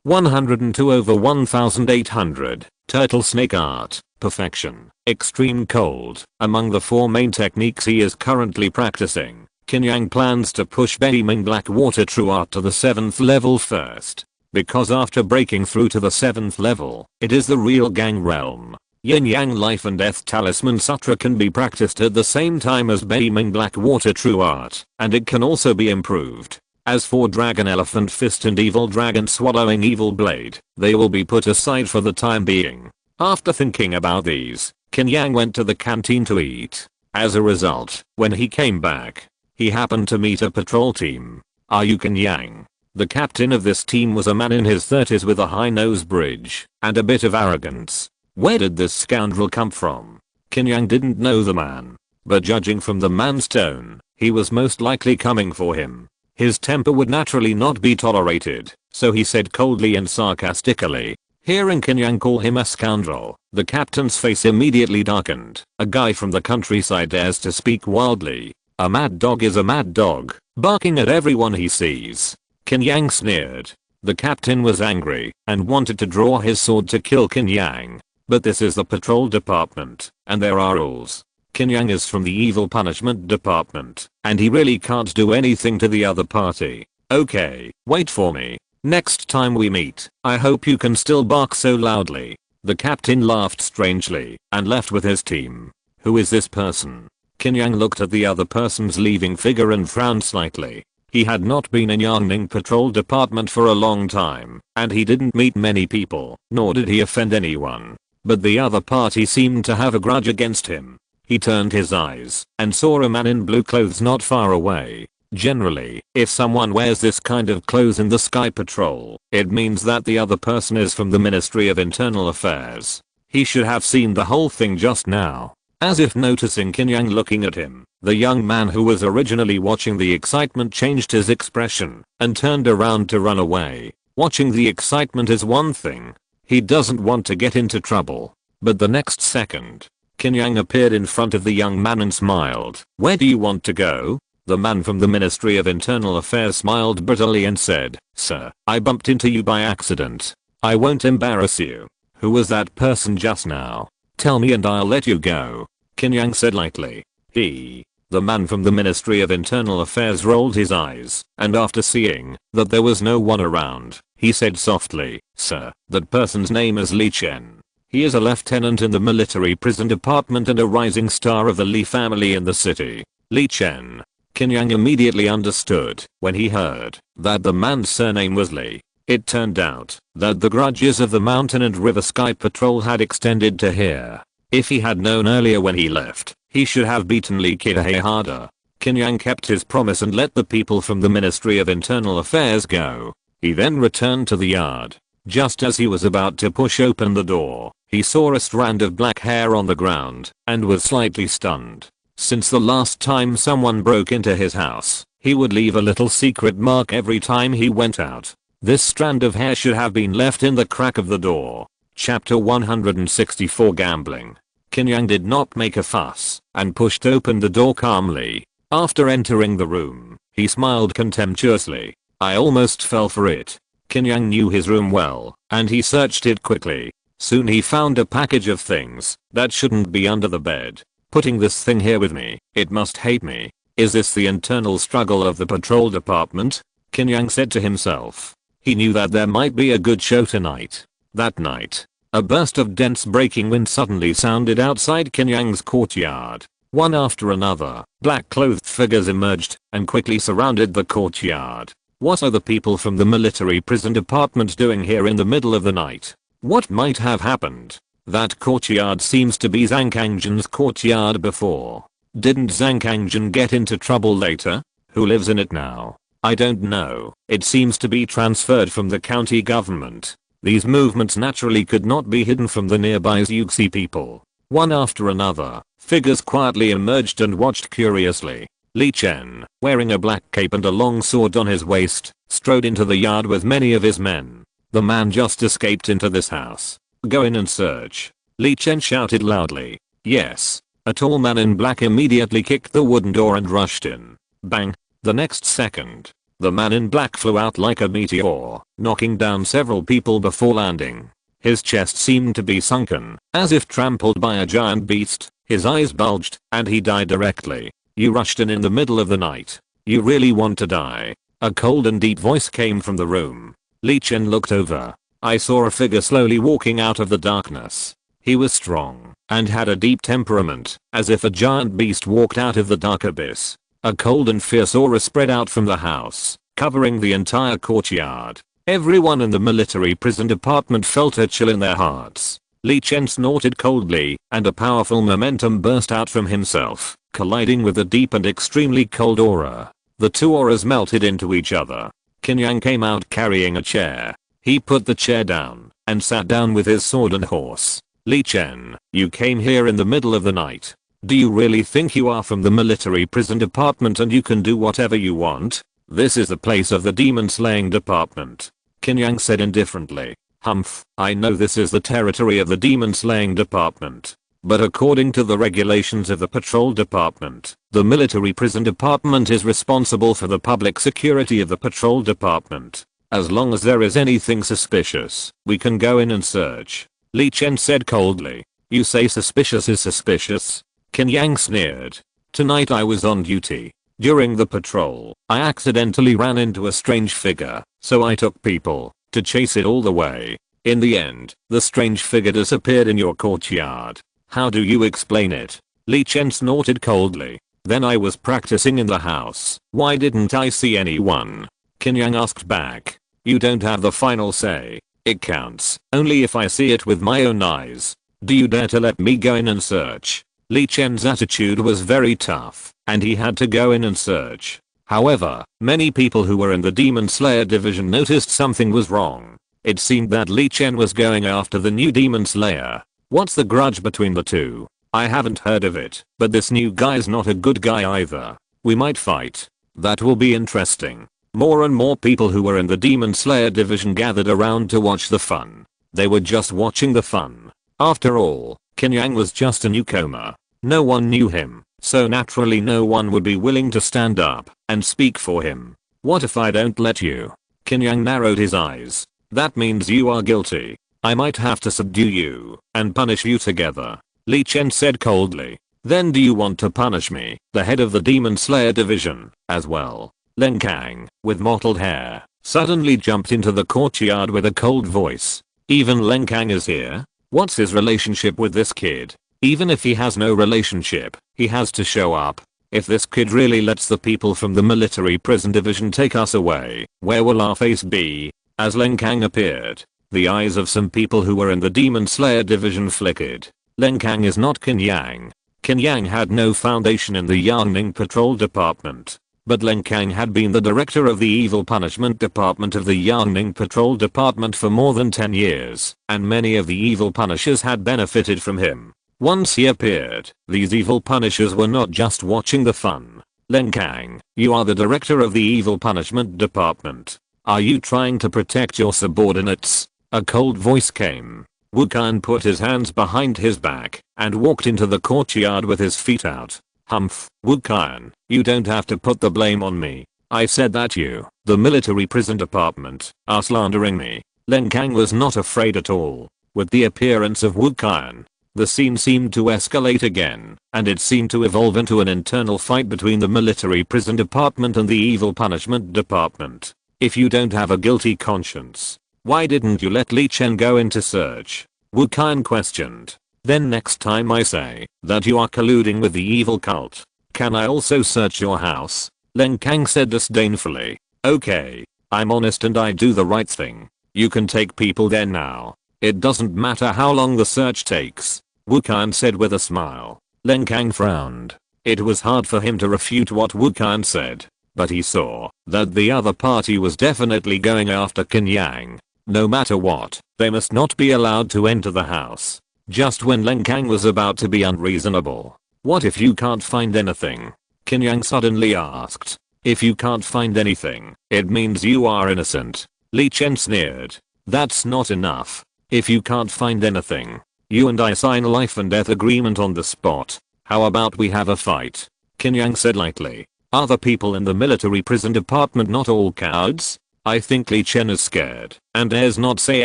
Speaker 1: 102 over 1800, Turtle Snake Art, perfection, extreme cold. Among the 4 main techniques he is currently practicing, Qin Yang plans to push Beiming Black Water True Art to the 7th level first. Because after breaking through to the 7th level, it is the real Gang realm. Yin Yang Life and Death Talisman Sutra can be practiced at the same time as Beiming Black Water True Art, and it can also be improved. As for Dragon Elephant Fist and Evil Dragon Swallowing Evil Blade, they will be put aside for the time being. After thinking about these, Qin Yang went to the canteen to eat. As a result, when he came back, he happened to meet a patrol team. "Are you Qin Yang?" The captain of this team was a man in his 30s with a high nose bridge and a bit of arrogance. Where did this scoundrel come from? Qin Yang didn't know the man, but judging from the man's tone, he was most likely coming for him. His temper would naturally not be tolerated, so he said coldly and sarcastically. Hearing Qin Yang call him a scoundrel, the captain's face immediately darkened. A guy from the countryside dares to speak wildly. A mad dog is a mad dog, barking at everyone he sees. Qin Yang sneered. The captain was angry and wanted to draw his sword to kill Qin Yang. But this is the patrol department, and there are rules. Qin Yang is from the evil punishment department, and he really can't do anything to the other party. Okay, wait for me. Next time we meet, I hope you can still bark so loudly. The captain laughed strangely and left with his team. Who is this person? Qin Yang looked at the other person's leaving figure and frowned slightly. He had not been in Yangning Patrol Department for a long time, and he didn't meet many people, nor did he offend anyone. But the other party seemed to have a grudge against him. He turned his eyes and saw a man in blue clothes not far away. Generally, if someone wears this kind of clothes in the Sky Patrol, it means that the other person is from the Ministry of Internal Affairs. He should have seen the whole thing just now. As if noticing Qin Yang looking at him, the young man who was originally watching the excitement changed his expression and turned around to run away. Watching the excitement is one thing. He doesn't want to get into trouble. But the next second, Qin Yang appeared in front of the young man and smiled. Where do you want to go? The man from the Ministry of Internal Affairs smiled brutally and said, Sir, I bumped into you by accident. I won't embarrass you. Who was that person just now? Tell me and I'll let you go. Qin Yang said lightly. The man from the Ministry of Internal Affairs rolled his eyes, and after seeing that there was no one around, he said softly, Sir, that person's name is Li Chen. He is a lieutenant in the military prison department and a rising star of the Li family in the city. Li Chen. Qin Yang immediately understood when he heard that the man's surname was Li. It turned out that the grudges of the Mountain and River Sky Patrol had extended to here. If he had known earlier when he left, he should have beaten Li Qihe harder. Qin Yang kept his promise and let the people from the Ministry of Internal Affairs go. He then returned to the yard. Just as he was about to push open the door, he saw a strand of black hair on the ground and was slightly stunned. Since the last time someone broke into his house, he would leave a little secret mark every time he went out. This strand of hair should have been left in the crack of the door. Chapter 164 Gambling. Qin Yang did not make a fuss and pushed open the door calmly. After entering the room, he smiled contemptuously. I almost fell for it. Qin Yang knew his room well, and he searched it quickly. Soon he found a package of things that shouldn't be under the bed. Putting this thing here with me, it must hate me. Is this the internal struggle of the patrol department? Qin Yang said to himself. He knew that there might be a good show tonight. That night, a burst of dense breaking wind suddenly sounded outside Qin Yang's courtyard. One after another, black-clothed figures emerged and quickly surrounded the courtyard. What are the people from the military prison department doing here in the middle of the night? What might have happened? That courtyard seems to be Zhang Kangjin's courtyard before. Didn't Zhang Kangjin get into trouble later? Who lives in it now? I don't know. It seems to be transferred from the county government. These movements naturally could not be hidden from the nearby Yuxi people. One after another, figures quietly emerged and watched curiously. Li Chen, wearing a black cape and a long sword on his waist, strode into the yard with many of his men. The man just escaped into this house. Go in and search. Li Chen shouted loudly. Yes. A tall man in black immediately kicked the wooden door and rushed in. Bang. The next second, the man in black flew out like a meteor, knocking down several people before landing. His chest seemed to be sunken, as if trampled by a giant beast. His eyes bulged, and he died directly. You rushed in the middle of the night. You really want to die? A cold and deep voice came from the room. Li Chen looked over. I saw a figure slowly walking out of the darkness. He was strong, and had a deep temperament, as if a giant beast walked out of the dark abyss. A cold and fierce aura spread out from the house, covering the entire courtyard. Everyone in the military prison department felt a chill in their hearts. Li Chen snorted coldly, and a powerful momentum burst out from himself, colliding with a deep and extremely cold aura. The two auras melted into each other. Qin Yang came out carrying a chair. He put the chair down and sat down with his sword and horse. Li Chen, you came here in the middle of the night. Do you really think you are from the military prison department and you can do whatever you want? This is the place of the demon slaying department. Qin Yang said indifferently. Humph, I know this is the territory of the demon slaying department. But according to the regulations of the patrol department, the military prison department is responsible for the public security of the patrol department. As long as there is anything suspicious, we can go in and search. Li Chen said coldly. You say suspicious is suspicious? Qin Yang sneered. Tonight I was on duty. During the patrol, I accidentally ran into a strange figure, so I took people to chase it all the way. In the end, the strange figure disappeared in your courtyard. How do you explain it? Li Chen snorted coldly. Then I was practicing in the house. Why didn't I see anyone? Qin Yang asked back. You don't have the final say. It counts only if I see it with my own eyes. Do you dare to let me go in and search? Li Chen's attitude was very tough, and he had to go in and search. However, many people who were in the Demon Slayer division noticed something was wrong. It seemed that Li Chen was going after the new Demon Slayer. What's the grudge between the two? I haven't heard of it, but this new guy's not a good guy either. We might fight. That will be interesting. More and more people who were in the Demon Slayer division gathered around to watch the fun. They were just watching the fun. After all, Qin Yang was just a newcomer. No one knew him, so naturally no one would be willing to stand up and speak for him. What if I don't let you? Qin Yang narrowed his eyes. That means you are guilty. I might have to subdue you and punish you together. Li Chen said coldly. Then do you want to punish me, the head of the Demon Slayer division, as well? Len Kang, with mottled hair, suddenly jumped into the courtyard with a cold voice. Even Len Kang is here? What's his relationship with this kid? Even if he has no relationship, he has to show up. If this kid really lets the people from the military prison division take us away, where will our face be? As Len Kang appeared, the eyes of some people who were in the Demon Slayer division flickered. Len Kang is not Qin Yang. Qin Yang had no foundation in the Yangning Patrol Department. But Len Kang had been the director of the Evil Punishment Department of the Yangning Patrol Department for more than 10 years, and many of the evil punishers had benefited from him. Once he appeared, these evil punishers were not just watching the fun. Len Kang, you are the director of the Evil Punishment Department. Are you trying to protect your subordinates? A cold voice came. Wu Kan put his hands behind his back and walked into the courtyard with his feet out. Humph, Wu Kan, you don't have to put the blame on me. I said that you, the military prison department, are slandering me. Len Kang was not afraid at all. With the appearance of Wu Kan, the scene seemed to escalate again, and it seemed to evolve into an internal fight between the military prison department and the evil punishment department. If you don't have a guilty conscience, why didn't you let Li Chen go into search? Wu Kan questioned. Then next time I say that you are colluding with the evil cult, can I also search your house? Len Kang said disdainfully. Okay, I'm honest and I do the right thing. You can take people there now. It doesn't matter how long the search takes. Wu Kan said with a smile. Len Kang frowned. It was hard for him to refute what Wu Kan said, but he saw that the other party was definitely going after Qin Yang. No matter what, they must not be allowed to enter the house. Just when Len Kang was about to be unreasonable. What if you can't find anything? Qin Yang suddenly asked. If you can't find anything, it means you are innocent. Li Chen sneered. That's not enough. If you can't find anything, you and I sign a life and death agreement on the spot. How about we have a fight? Qin Yang said lightly. Are the people in the military prison department not all cowards? I think Li Chen is scared and dares not say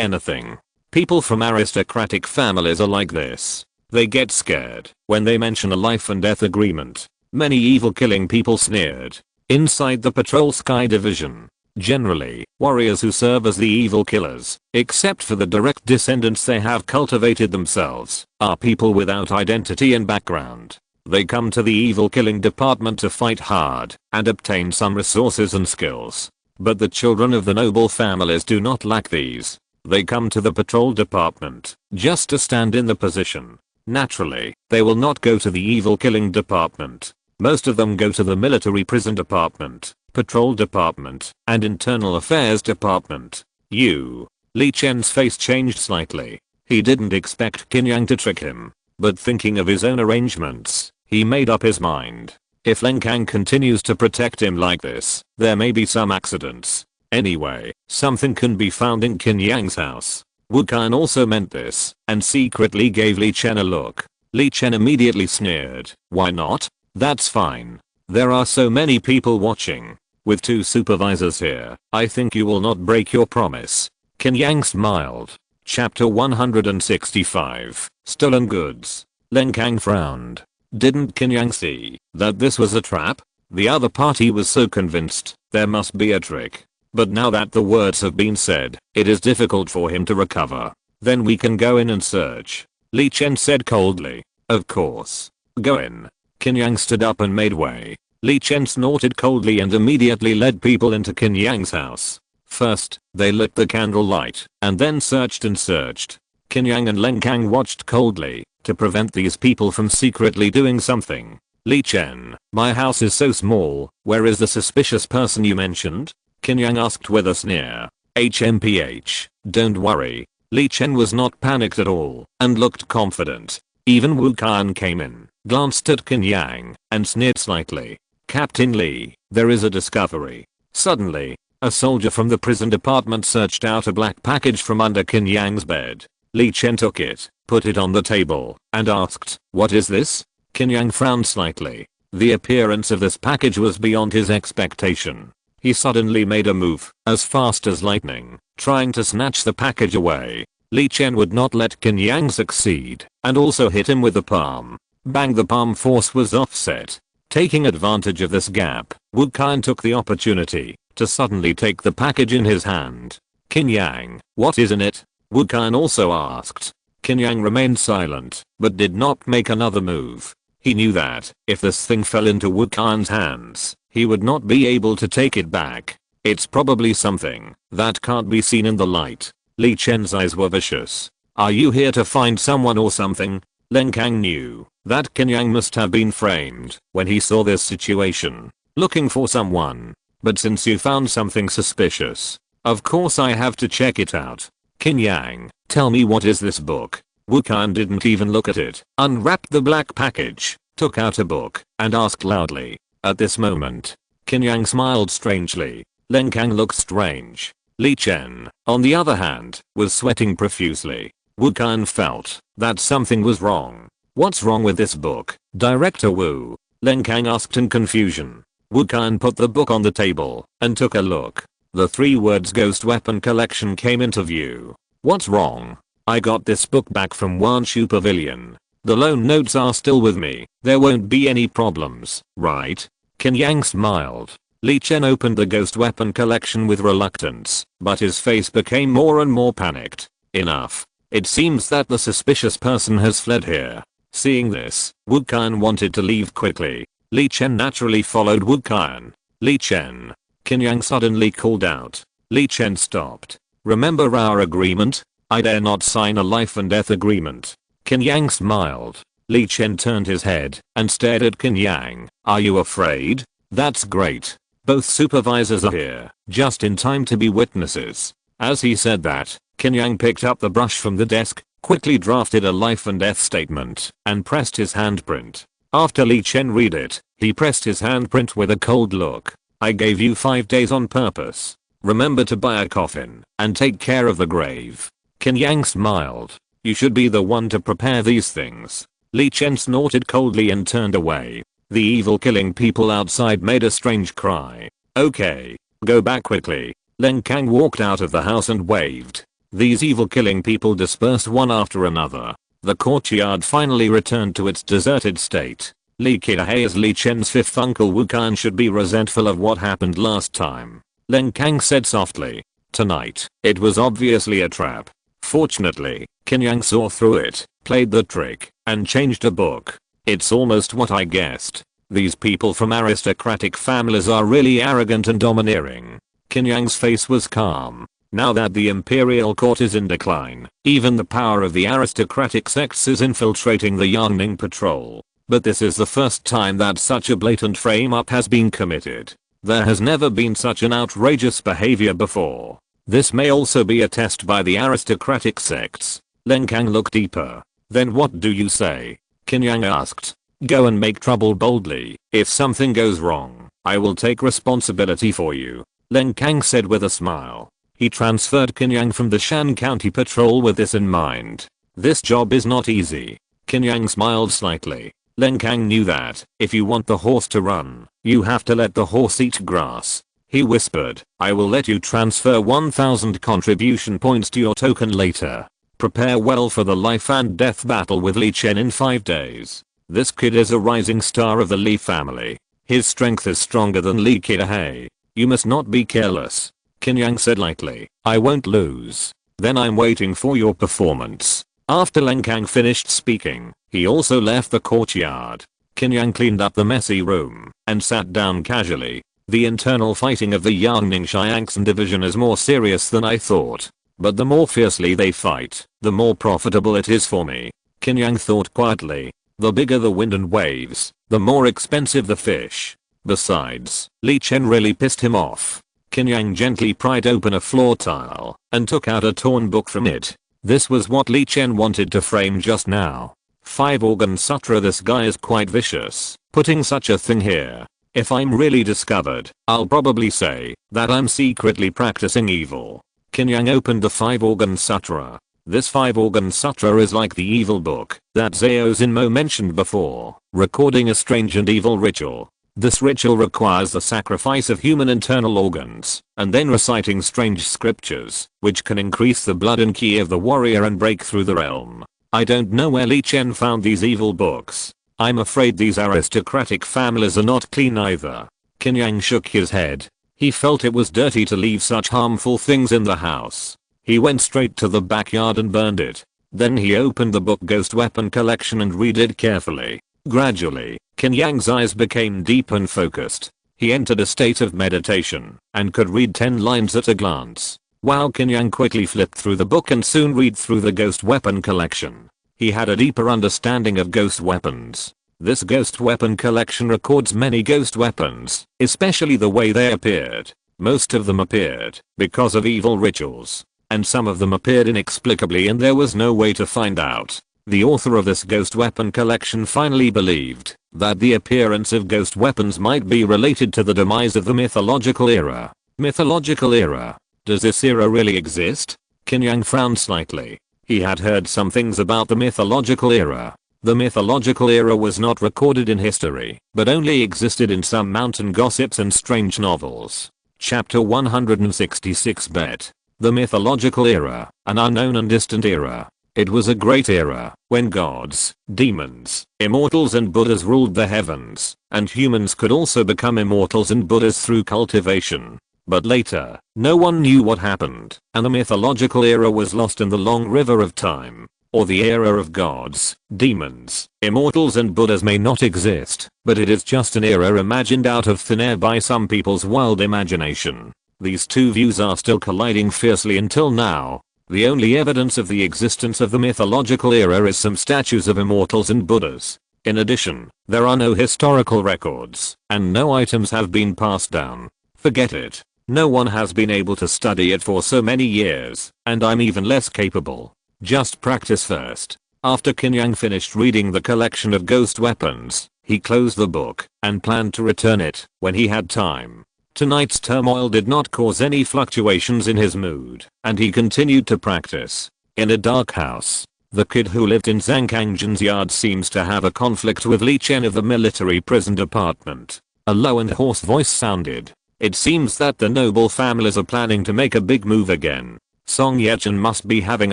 Speaker 1: anything. People from aristocratic families are like this. They get scared when they mention a life and death agreement. Many evil killing people sneered. Inside the Patrol Sky Division, generally, warriors who serve as the evil killers, except for the direct descendants they have cultivated themselves, are people without identity and background. They come to the evil killing department to fight hard and obtain some resources and skills. But the children of the noble families do not lack these. They come to the patrol department just to stand in the position. Naturally, they will not go to the evil killing department. Most of them go to the military prison department. Patrol Department and Internal Affairs Department. You. Li Chen's face changed slightly. He didn't expect Qin Yang to trick him, but thinking of his own arrangements, he made up his mind. If Leng Kang continues to protect him like this, there may be some accidents. Anyway, something can be found in Qin Yang's house. Wu Kan also meant this, and secretly gave Li Chen a look. Li Chen immediately sneered. Why not? That's fine. There are so many people watching. With 2 supervisors here, I think you will not break your promise. Qin Yang smiled. Chapter 165. Stolen Goods. Leng Kang frowned. Didn't Qin Yang see that this was a trap? The other party was so convinced there must be a trick. But now that the words have been said, it is difficult for him to recover. Then we can go in and search. Li Chen said coldly. Of course. Go in. Qin Yang stood up and made way. Li Chen snorted coldly and immediately led people into Qin Yang's house. First, they lit the candlelight, and then searched and searched. Qin Yang and Leng Kang watched coldly, to prevent these people from secretly doing something. Li Chen, my house is so small, where is the suspicious person you mentioned? Qin Yang asked with a sneer. HMPH, don't worry. Li Chen was not panicked at all, and looked confident. Even Wu Kan came in, glanced at Qin Yang, and sneered slightly. Captain Li, there is a discovery. Suddenly, a soldier from the prison department searched out a black package from under Qin Yang's bed. Li Chen took it, put it on the table, and asked, what is this? Qin Yang frowned slightly. The appearance of this package was beyond his expectation. He suddenly made a move, as fast as lightning, trying to snatch the package away. Li Chen would not let Qin Yang succeed, and also hit him with the palm. Bang, the palm force was offset. Taking advantage of this gap, Wu Kan took the opportunity to suddenly take the package in his hand. Qin Yang, what is in it? Wu Kan also asked. Qin Yang remained silent, but did not make another move. He knew that, if this thing fell into Wu Kan's hands, he would not be able to take it back. It's probably something that can't be seen in the light. Li Chen's eyes were vicious. Are you here to find someone or something? Leng Kang knew that Qin Yang must have been framed when he saw this situation. Looking for someone. But since you found something suspicious, of course I have to check it out. Qin Yang, tell me, what is this book? Wu Kan didn't even look at it, unwrapped the black package, took out a book, and asked loudly. At this moment, Qin Yang smiled strangely. Leng Kang looked strange. Li Chen, on the other hand, was sweating profusely. Wu Kan felt that something was wrong. What's wrong with this book, Director Wu? Leng Kang asked in confusion. Wu Kan put the book on the table and took a look. The 3 words Ghost Weapon Collection came into view. What's wrong? I got this book back from Wanshu Pavilion. The loan notes are still with me. There won't be any problems, right? Qin Yang smiled. Li Chen opened the Ghost Weapon Collection with reluctance, but his face became more and more panicked. Enough. It seems that the suspicious person has fled here. Seeing this, Wu Kan wanted to leave quickly. Li Chen naturally followed Wu Kan. Li Chen. Qin Yang suddenly called out. Li Chen stopped. Remember our agreement? I dare not sign a life and death agreement. Qin Yang smiled. Li Chen turned his head and stared at Qin Yang. Are you afraid? That's great. Both supervisors are here, just in time to be witnesses. As he said that, Qin Yang picked up the brush from the desk, quickly drafted a life and death statement, and pressed his handprint. After Li Chen read it, he pressed his handprint with a cold look. I gave you 5 days on purpose. Remember to buy a coffin, and take care of the grave. Qin Yang smiled. You should be the one to prepare these things. Li Chen snorted coldly and turned away. The evil killing people outside made a strange cry. Okay, go back quickly. Leng Kang walked out of the house and waved. These evil killing people dispersed one after another. The courtyard finally returned to its deserted state. Li Qiahe as Li Chen's 5th uncle Wu Kan should be resentful of what happened last time. Leng Kang said softly. Tonight, it was obviously a trap. Fortunately, Qin Yang saw through it, played the trick, and changed a book. It's almost what I guessed. These people from aristocratic families are really arrogant and domineering. Qin Yang's face was calm. Now that the imperial court is in decline, even the power of the aristocratic sects is infiltrating the Yangning patrol. But this is the first time that such a blatant frame-up has been committed. There has never been such an outrageous behavior before. This may also be a test by the aristocratic sects. Len Kang looked deeper. Then what do you say? Qin Yang asked. Go and make trouble boldly. If something goes wrong, I will take responsibility for you, Len Kang said with a smile. He transferred Qin Yang from the Shan County Patrol with this in mind. This job is not easy. Qin Yang smiled slightly. Len Kang knew that, if you want the horse to run, you have to let the horse eat grass. He whispered, I will let you transfer 1000 contribution points to your token later. Prepare well for the life and death battle with Li Chen in 5 days. This kid is a rising star of the Li family. His strength is stronger than Li Kidahei. You must not be careless. Qin Yang said lightly. I won't lose. Then I'm waiting for your performance. After Len Kang finished speaking, he also left the courtyard. Qin Yang cleaned up the messy room and sat down casually. The internal fighting of the Yangning Xiangxin division is more serious than I thought. But the more fiercely they fight, the more profitable it is for me. Qin Yang thought quietly. The bigger the wind and waves, the more expensive the fish. Besides, Li Chen really pissed him off. Qin Yang gently pried open a floor tile and took out a torn book from it. This was what Li Chen wanted to frame just now. 5 Organ Sutra. This guy is quite vicious, putting such a thing here. If I'm really discovered, I'll probably say that I'm secretly practicing evil. Qin Yang opened the 5 Organ Sutra. This 5 Organ Sutra is like the evil book that Zhao Zinmo mentioned before, recording a strange and evil ritual. This ritual requires the sacrifice of human internal organs, and then reciting strange scriptures, which can increase the blood and ki of the warrior and break through the realm. I don't know where Li Chen found these evil books. I'm afraid these aristocratic families are not clean either. Qin Yang shook his head. He felt it was dirty to leave such harmful things in the house. He went straight to the backyard and burned it. Then he opened the book Ghost Weapon Collection and read it carefully. Gradually, Qin Yang's eyes became deep and focused. He entered a state of meditation and could read 10 lines at a glance. Wow. Qin Yang quickly flipped through the book and soon read through the Ghost Weapon Collection. He had a deeper understanding of ghost weapons. This Ghost Weapon Collection records many ghost weapons, especially the way they appeared. Most of them appeared because of evil rituals, and some of them appeared inexplicably and there was no way to find out. The author of this Ghost Weapon Collection finally believed that the appearance of ghost weapons might be related to the demise of the mythological era. Mythological era? Does this era really exist? Qin Yang frowned slightly. He had heard some things about the mythological era. The mythological era was not recorded in history, but only existed in some mountain gossips and strange novels. Chapter 166 Bet. The mythological era, an unknown and distant era. It was a great era, when gods, demons, immortals and Buddhas ruled the heavens, and humans could also become immortals and Buddhas through cultivation. But later, no one knew what happened, and the mythological era was lost in the long river of time. Or the era of gods, demons, immortals and Buddhas may not exist, but it is just an era imagined out of thin air by some people's wild imagination. These two views are still colliding fiercely until now. The only evidence of the existence of the mythological era is some statues of immortals and Buddhas. In addition, there are no historical records, and no items have been passed down. Forget it. No one has been able to study it for so many years, and I'm even less capable. Just practice first. After Qin Yang finished reading the collection of ghost weapons, he closed the book and planned to return it when he had time. Tonight's turmoil did not cause any fluctuations in his mood, and he continued to practice. In a dark house, the kid who lived in Zhang Kangjin's yard seems to have a conflict with Li Chen of the military prison department. A low and hoarse voice sounded. It seems that the noble families are planning to make a big move again. Song Yechen must be having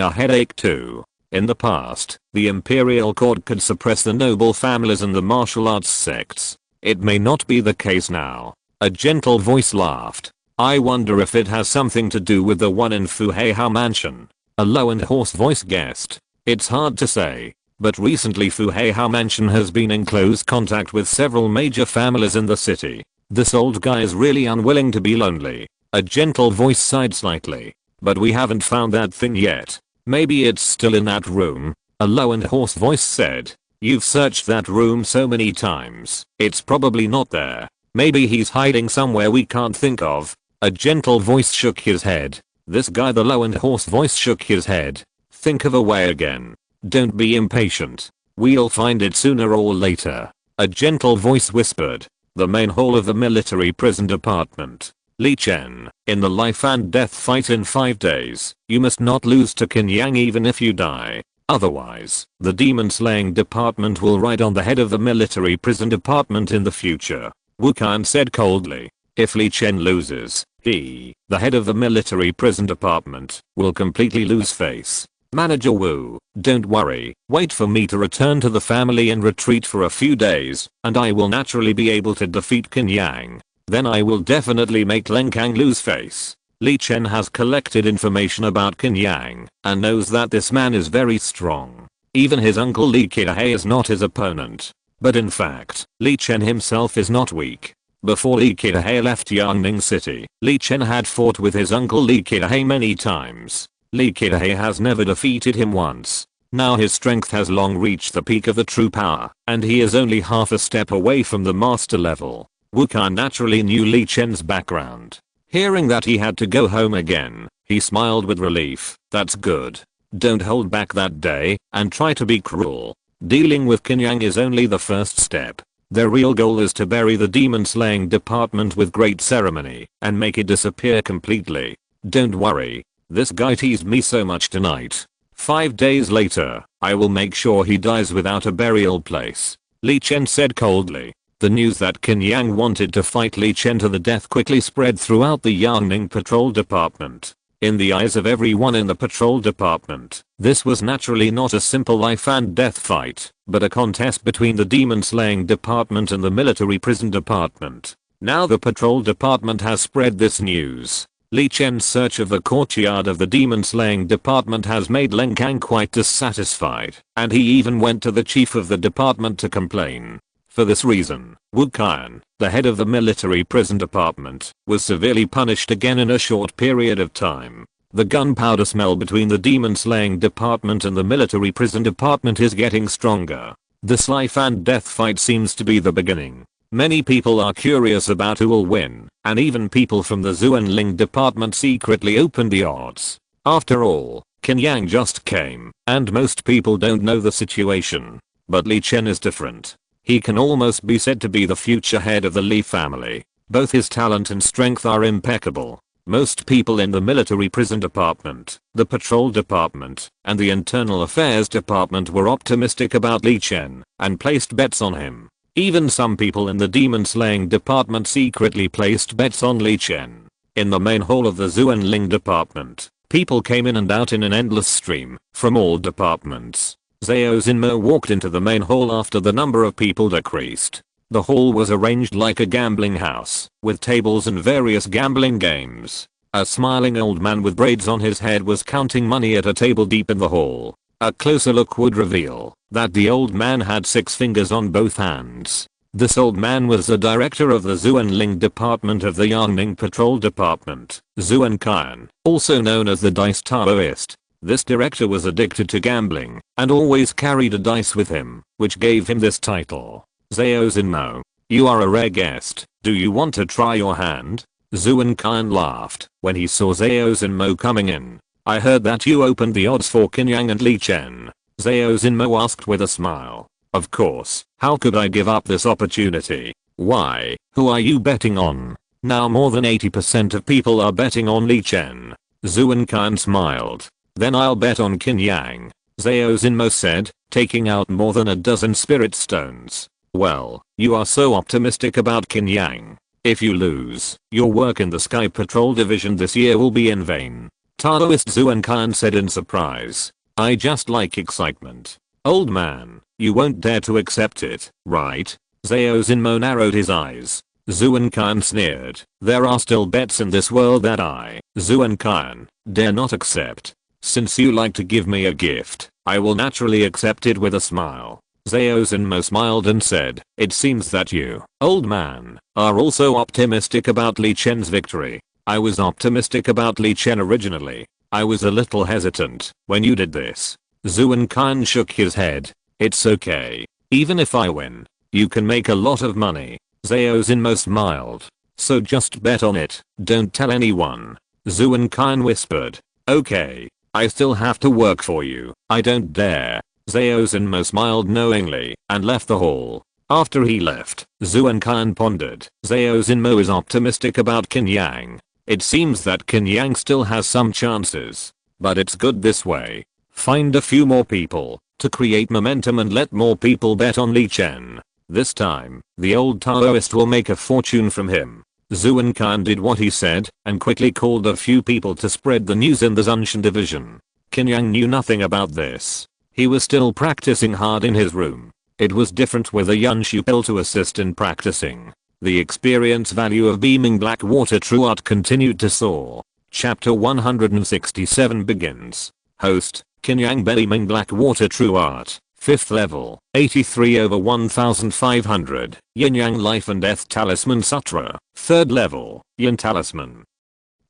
Speaker 1: a headache too. In the past, the imperial court could suppress the noble families and the martial arts sects. It may not be the case now. A gentle voice laughed. I wonder if it has something to do with the one in Fuheihao Mansion. A low and hoarse voice guessed. It's hard to say, but recently Fuheihao Mansion has been in close contact with several major families in the city. This old guy is really unwilling to be lonely. A gentle voice sighed slightly. But we haven't found that thing yet. Maybe it's still in that room. A low and hoarse voice said. You've searched that room so many times. It's probably not there. Maybe he's hiding somewhere we can't think of. A gentle voice shook his head. This guy, the low and hoarse voice, shook his head. Think of a way again. Don't be impatient. We'll find it sooner or later. A gentle voice whispered. The main hall of the military prison department. Li Chen, in the life and death fight in 5 days, you must not lose to Qin Yang even if you die. Otherwise, the demon slaying department will ride on the head of the military prison department in the future. Wu Kan said coldly. If Li Chen loses, he, the head of the military prison department, will completely lose face. Manager Wu, don't worry, wait for me to return to the family and retreat for a few days, and I will naturally be able to defeat Qin Yang. Then I will definitely make Leng Kang lose face. Li Chen has collected information about Qin Yang and knows that this man is very strong. Even his uncle Li Qiahe is not his opponent. But in fact, Li Chen himself is not weak. Before Li Qiahe left Yangning City, Li Chen had fought with his uncle Li Qiahe many times. Li Qiahe has never defeated him once. Now his strength has long reached the peak of the true power, and he is only half a step away from the master level. Wu Kan naturally knew Li Chen's background. Hearing that he had to go home again, he smiled with relief. That's good. Don't hold back that day, and try to be cruel. Dealing with Qin Yang is only the first step. Their real goal is to bury the demon slaying department with great ceremony, and make it disappear completely. Don't worry. This guy teased me so much tonight. 5 days later, I will make sure he dies without a burial place. Li Chen said coldly. The news that Qin Yang wanted to fight Li Chen to the death quickly spread throughout the Yangning Patrol Department. In the eyes of everyone in the patrol department, this was naturally not a simple life and death fight, but a contest between the demon slaying department and the military prison department. Now the patrol department has spread this news. Li Chen's search of the courtyard of the demon slaying department has made Leng Kang quite dissatisfied, and he even went to the chief of the department to complain. For this reason, Wu Kan, the head of the military prison department, was severely punished again in a short period of time. The gunpowder smell between the demon slaying department and the military prison department is getting stronger. This life and death fight seems to be the beginning. Many people are curious about who will win, and even people from the Zuanling department secretly opened the odds. After all, Qin Yang just came, and most people don't know the situation. But Li Chen is different. He can almost be said to be the future head of the Li family. Both his talent and strength are impeccable. Most people in the military prison department, the patrol department, and the internal affairs department were optimistic about Li Chen and placed bets on him. Even some people in the demon slaying department secretly placed bets on Li Chen. In the main hall of the Zuanling department, people came in and out in an endless stream from all departments. Zhao Xinmo walked into the main hall after the number of people decreased. The hall was arranged like a gambling house, with tables and various gambling games. A smiling old man with braids on his head was counting money at a table deep in the hall. A closer look would reveal that the old man had 6 fingers on both hands. This old man was the director of the Zuanling department of the Yangning Patrol Department, Zuan Kan, also known as the Dice Taoist. This director was addicted to gambling and always carried a dice with him, which gave him this title. Zhao Xinmo, you are a rare guest. Do you want to try your hand? Zuan Kan laughed when he saw Zhao Xinmo coming in. I heard that you opened the odds for Qin Yang and Li Chen. Zhao Xinmo asked with a smile. Of course, how could I give up this opportunity? Why, who are you betting on? Now more than 80% of people are betting on Li Chen. Zuan Kan smiled. Then I'll bet on Qin Yang, Zhao Xinmo said, taking out more than a dozen spirit stones. Well, you are so optimistic about Qin Yang. If you lose, your work in the Sky Patrol Division this year will be in vain. Taoist Zuan Kan said in surprise. I just like excitement. Old man, you won't dare to accept it, right? Zhao Xinmo narrowed his eyes. Zuan Kan sneered. There are still bets in this world that I, Zuan Kan, dare not accept. Since you like to give me a gift, I will naturally accept it with a smile. Zhao Xinmo smiled and said, it seems that you, old man, are also optimistic about Li Chen's victory. I was optimistic about Li Chen originally. I was a little hesitant when you did this. Zuan Kan shook his head. It's okay. Even if I win, you can make a lot of money. Zhao Zinmo smiled. So just bet on it, don't tell anyone. Zhu Enkai whispered. Okay. I still have to work for you, I don't dare. Zhao Zinmo smiled knowingly and left the hall. After he left, Zhu Enkai pondered. Zhao Zinmo is optimistic about Qin Yang. It seems that Qin Yang still has some chances. But it's good this way. Find a few more people to create momentum and let more people bet on Li Chen. This time, the old Taoist will make a fortune from him. Zhu Enkai did what he said and quickly called a few people to spread the news in the Zunshan division. Qin Yang knew nothing about this. He was still practicing hard in his room. It was different with a Yunshu pill to assist in practicing. The experience value of beaming black water true art continued to soar. Chapter 167 begins. Host, Qin Yang beaming black water true art. 5th level, 83 over 1500, Yin Yang Life and Death Talisman Sutra, 3rd level, Yin Talisman.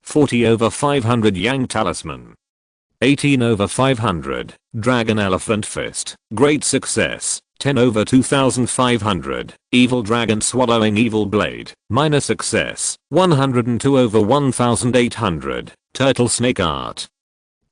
Speaker 1: 40 over 500 Yang Talisman. 18 over 500, Dragon Elephant Fist, Great Success, 10 over 2500, Evil Dragon Swallowing Evil Blade, Minor Success, 102 over 1800, Turtle Snake Art.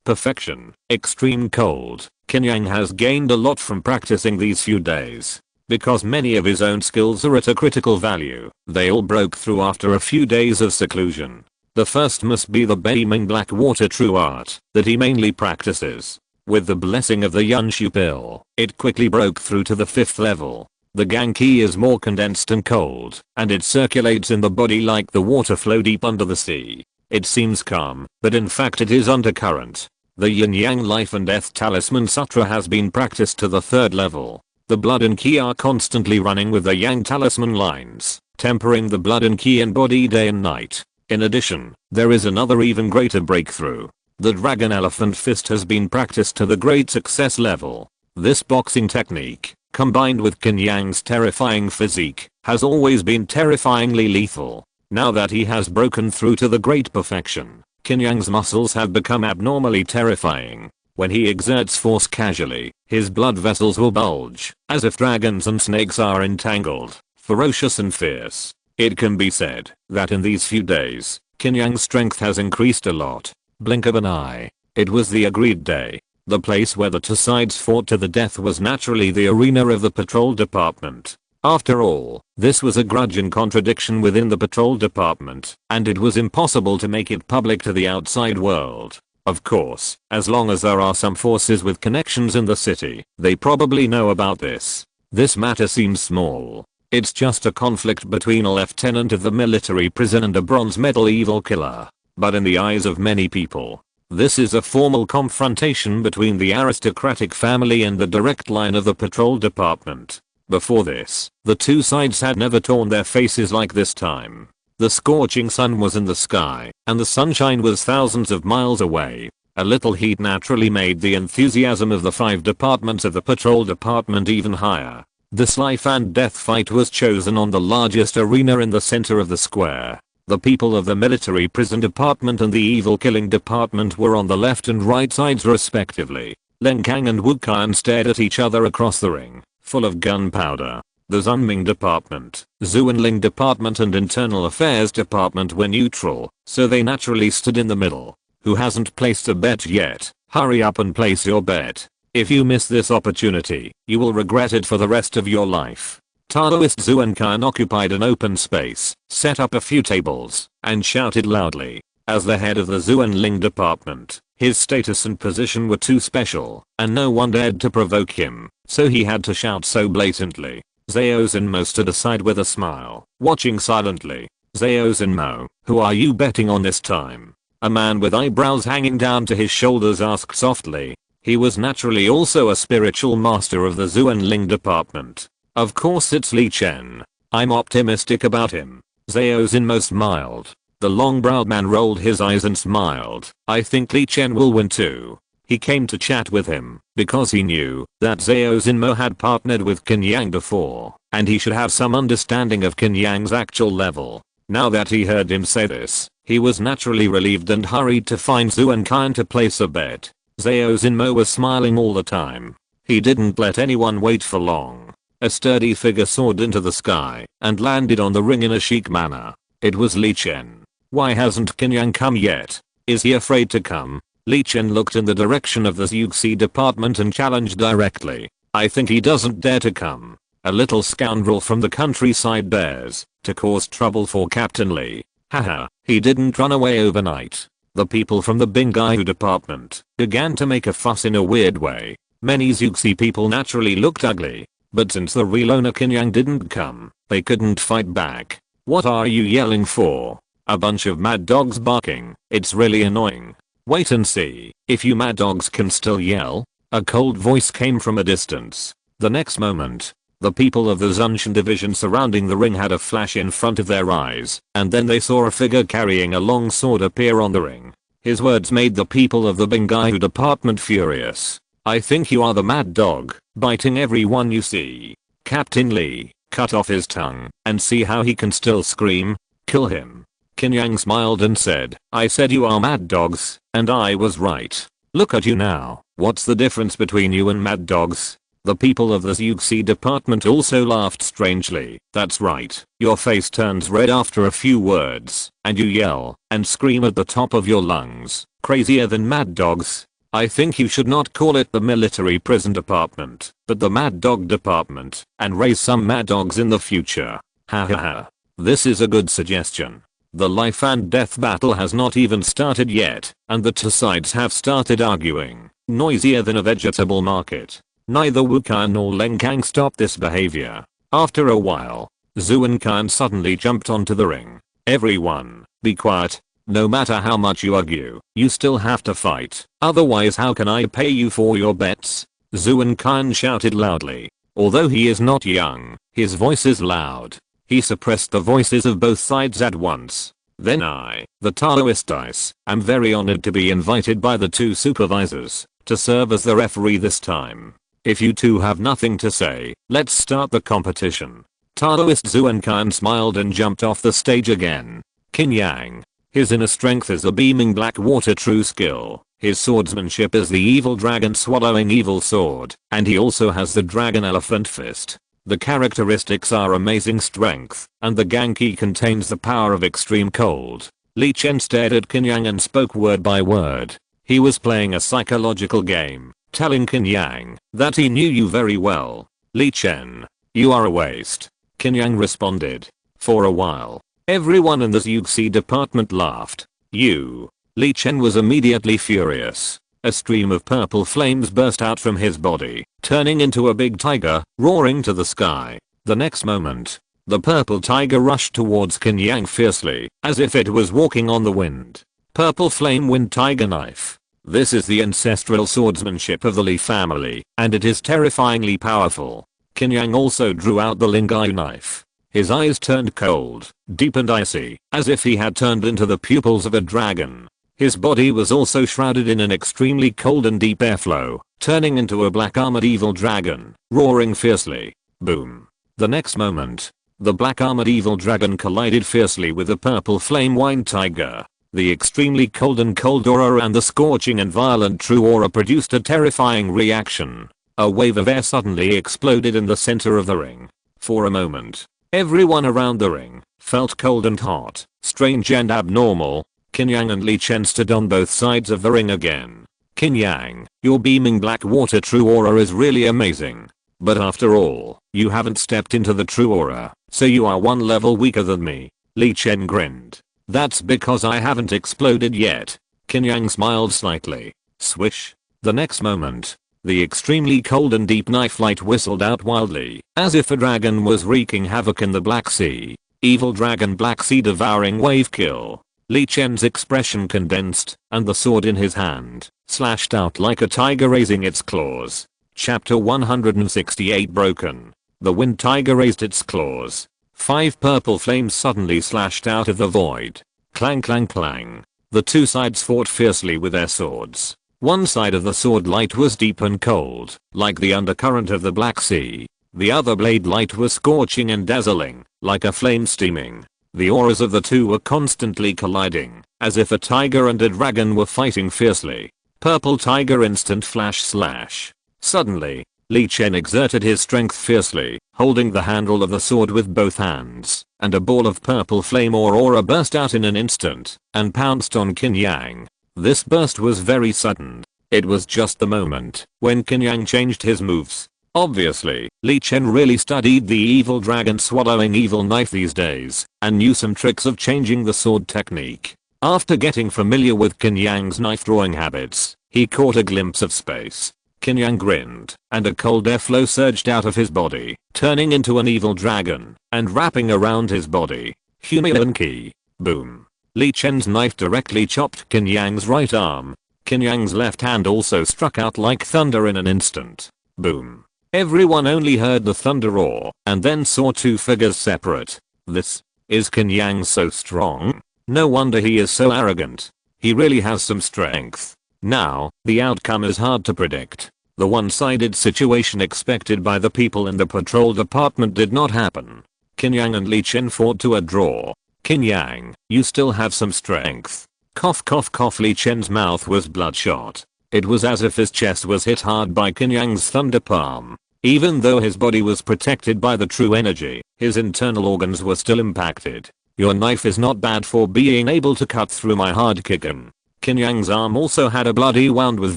Speaker 1: Perfection, Extreme Cold. Qin Yang has gained a lot from practicing these few days. Because many of his own skills are at a critical value, they all broke through after a few days of seclusion. The first must be the beaming black water true art that he mainly practices. With the blessing of the Yunshu pill, it quickly broke through to the 5th level. The Ganki is more condensed and cold, and it circulates in the body like the water flow deep under the sea. It seems calm, but in fact it is undercurrent. The Yin Yang Life and Death Talisman Sutra has been practiced to the 3rd level. The blood and ki are constantly running with the Yang Talisman lines, tempering the blood and ki in body day and night. In addition, there is another even greater breakthrough. The Dragon Elephant Fist has been practiced to the Great Success level. This boxing technique, combined with Qin Yang's terrifying physique, has always been terrifyingly lethal. Now that he has broken through to the Great Perfection, Qin Yang's muscles have become abnormally terrifying. When he exerts force casually, his blood vessels will bulge, as if dragons and snakes are entangled, ferocious and fierce. It can be said that in these few days, Qin Yang's strength has increased a lot. Blink of an eye. It was the agreed day. The place where the two sides fought to the death was naturally the arena of the patrol department. After all, this was a grudge and contradiction within the patrol department, and it was impossible to make it public to the outside world. Of course, as long as there are some forces with connections in the city, they probably know about this. This matter seems small. It's just a conflict between a lieutenant of the military prison and a bronze medal evil killer. But in the eyes of many people, this is a formal confrontation between the aristocratic family and the direct line of the patrol department. Before this, the two sides had never torn their faces like this time. The scorching sun was in the sky, and the sunshine was thousands of miles away. A little heat naturally made the enthusiasm of the 5 departments of the patrol department even higher. This life and death fight was chosen on the largest arena in the center of the square. The people of the military prison department and the evil killing department were on the left and right sides respectively. Leng Kang and Wu Kan stared at each other across the ring, full of gunpowder. The Zunming department, Zuanling department and internal affairs department were neutral, so they naturally stood in the middle. Who hasn't placed a bet yet? Hurry up and place your bet. If you miss this opportunity, you will regret it for the rest of your life. Taoist Zhu Enkai occupied an open space, set up a few tables, and shouted loudly. As the head of the Zuanling department, his status and position were too special, and no one dared to provoke him, so he had to shout so blatantly. Zhao Zinmo stood aside with a smile, watching silently. Zhao Zinmo, who are you betting on this time? A man with eyebrows hanging down to his shoulders asked softly. He was naturally also a spiritual master of the Zuanling department. Of course it's Li Chen. I'm optimistic about him. Zhao Zinmo smiled. The long-browed man rolled his eyes and smiled. I think Li Chen will win too. He came to chat with him because he knew that Zhao Zinmo had partnered with Qin Yang before, and he should have some understanding of Qin Yang's actual level. Now that he heard him say this, he was naturally relieved and hurried to find Zhu Enkai to place a bet. Zhao Zinmo was smiling all the time. He didn't let anyone wait for long. A sturdy figure soared into the sky and landed on the ring in a chic manner. It was Li Chen. Why hasn't Qin Yang come yet? Is he afraid to come? Li Chen looked in the direction of the Xuxi department and challenged directly. I think he doesn't dare to come. A little scoundrel from the countryside dares to cause trouble for Captain Li. Haha, he didn't run away overnight. The people from the Bingaihu department began to make a fuss in a weird way. Many Xuxi people naturally looked ugly, but since the real owner Qin Yang didn't come, they couldn't fight back. What are you yelling for? A bunch of mad dogs barking. It's really annoying. Wait and see if you mad dogs can still yell. A cold voice came from a distance. The next moment, the people of the Zunshan division surrounding the ring had a flash in front of their eyes, and then they saw a figure carrying a long sword appear on the ring. His words made the people of the Bingaihu department furious. I think you are the mad dog, biting everyone you see. Captain Li, cut off his tongue and see how he can still scream. Kill him. Qin Yang smiled and said, I said you are mad dogs, and I was right. Look at you now. What's the difference between you and mad dogs? The people of the Xuxi department also laughed strangely. That's right. Your face turns red after a few words, and you yell and scream at the top of your lungs. Crazier than mad dogs. I think you should not call it the military prison department, but the mad dog department, and raise some mad dogs in the future. Ha ha ha. This is a good suggestion. The life and death battle has not even started yet, and the two sides have started arguing, noisier than a vegetable market. Neither Wukan nor Leng Kang stopped this behavior. After a while, Zuan Kan suddenly jumped onto the ring. Everyone, be quiet. No matter how much you argue, you still have to fight. Otherwise how can I pay you for your bets? Zuan Kan shouted loudly. Although he is not young, his voice is loud. He suppressed the voices of both sides at once. Then I, the Taoist Dice, am very honored to be invited by the two supervisors to serve as the referee this time. If you two have nothing to say, let's start the competition. Taoist Zuan Kan smiled and jumped off the stage again. Qin Yang. His inner strength is the beaming black water true skill. His swordsmanship is the evil dragon swallowing evil sword, and he also has the dragon elephant fist. The characteristics are amazing strength, and the Ganki contains the power of extreme cold. Li Chen stared at Qin Yang and spoke word by word. He was playing a psychological game, telling Qin Yang that he knew you very well. Li Chen, you are a waste. Qin Yang responded. For a while, everyone in the Xuxi department laughed. You. Li Chen was immediately furious. A stream of purple flames burst out from his body, turning into a big tiger, roaring to the sky. The next moment, the purple tiger rushed towards Qin Yang fiercely, as if it was walking on the wind. Purple flame wind tiger knife. This is the ancestral swordsmanship of the Li family, and it is terrifyingly powerful. Qin Yang also drew out the Lingai knife. His eyes turned cold, deep and icy, as if he had turned into the pupils of a dragon. His body was also shrouded in an extremely cold and deep airflow, turning into a black armored evil dragon, roaring fiercely. Boom. The next moment, the black armored evil dragon collided fiercely with the purple flame wind tiger. The extremely cold and cold aura and the scorching and violent true aura produced a terrifying reaction. A wave of air suddenly exploded in the center of the ring. For a moment, everyone around the ring felt cold and hot, strange and abnormal. Qin Yang and Li Chen stood on both sides of the ring again. Qin Yang, your beaming black water true aura is really amazing. But after all, you haven't stepped into the true aura, so you are one level weaker than me. Li Chen grinned. That's because I haven't exploded yet. Qin Yang smiled slightly. Swish. The next moment, the extremely cold and deep knife light whistled out wildly, as if a dragon was wreaking havoc in the Black Sea. Evil dragon Black Sea devouring wave kill. Li Chen's expression condensed, and the sword in his hand slashed out like a tiger raising its claws. Chapter 168 Broken. The wind tiger raised its claws. 5 purple flames suddenly slashed out of the void. Clang clang clang. The two sides fought fiercely with their swords. One side of the sword light was deep and cold, like the undercurrent of the Black Sea. The other blade light was scorching and dazzling, like a flame steaming. The auras of the two were constantly colliding, as if a tiger and a dragon were fighting fiercely. Purple tiger instant flash slash. Suddenly, Li Chen exerted his strength fiercely, holding the handle of the sword with both hands, and a ball of purple flame or aura burst out in an instant and pounced on Qin Yang. This burst was very sudden. It was just the moment when Qin Yang changed his moves. Obviously, Li Chen really studied the evil dragon swallowing evil knife these days and knew some tricks of changing the sword technique. After getting familiar with Qin Yang's knife drawing habits, he caught a glimpse of space. Qin Yang grinned, and a cold airflow surged out of his body, turning into an evil dragon and wrapping around his body. Human key. Boom. Li Chen's knife directly chopped Qin Yang's right arm. Qin Yang's left hand also struck out like thunder in an instant. Boom. Everyone only heard the thunder roar and then saw two figures separate. This is Qin Yang so strong? No wonder he is so arrogant. He really has some strength. Now, the outcome is hard to predict. The one-sided situation expected by the people in the patrol department did not happen. Qin Yang and Li Chen fought to a draw. Qin Yang, you still have some strength. Cough cough cough. Li Chen's mouth was bloodshot. It was as if his chest was hit hard by Qin Yang's thunder palm. Even though his body was protected by the true energy, his internal organs were still impacted. Your knife is not bad for being able to cut through my hard kickin'. Qin Yang's arm also had a bloody wound with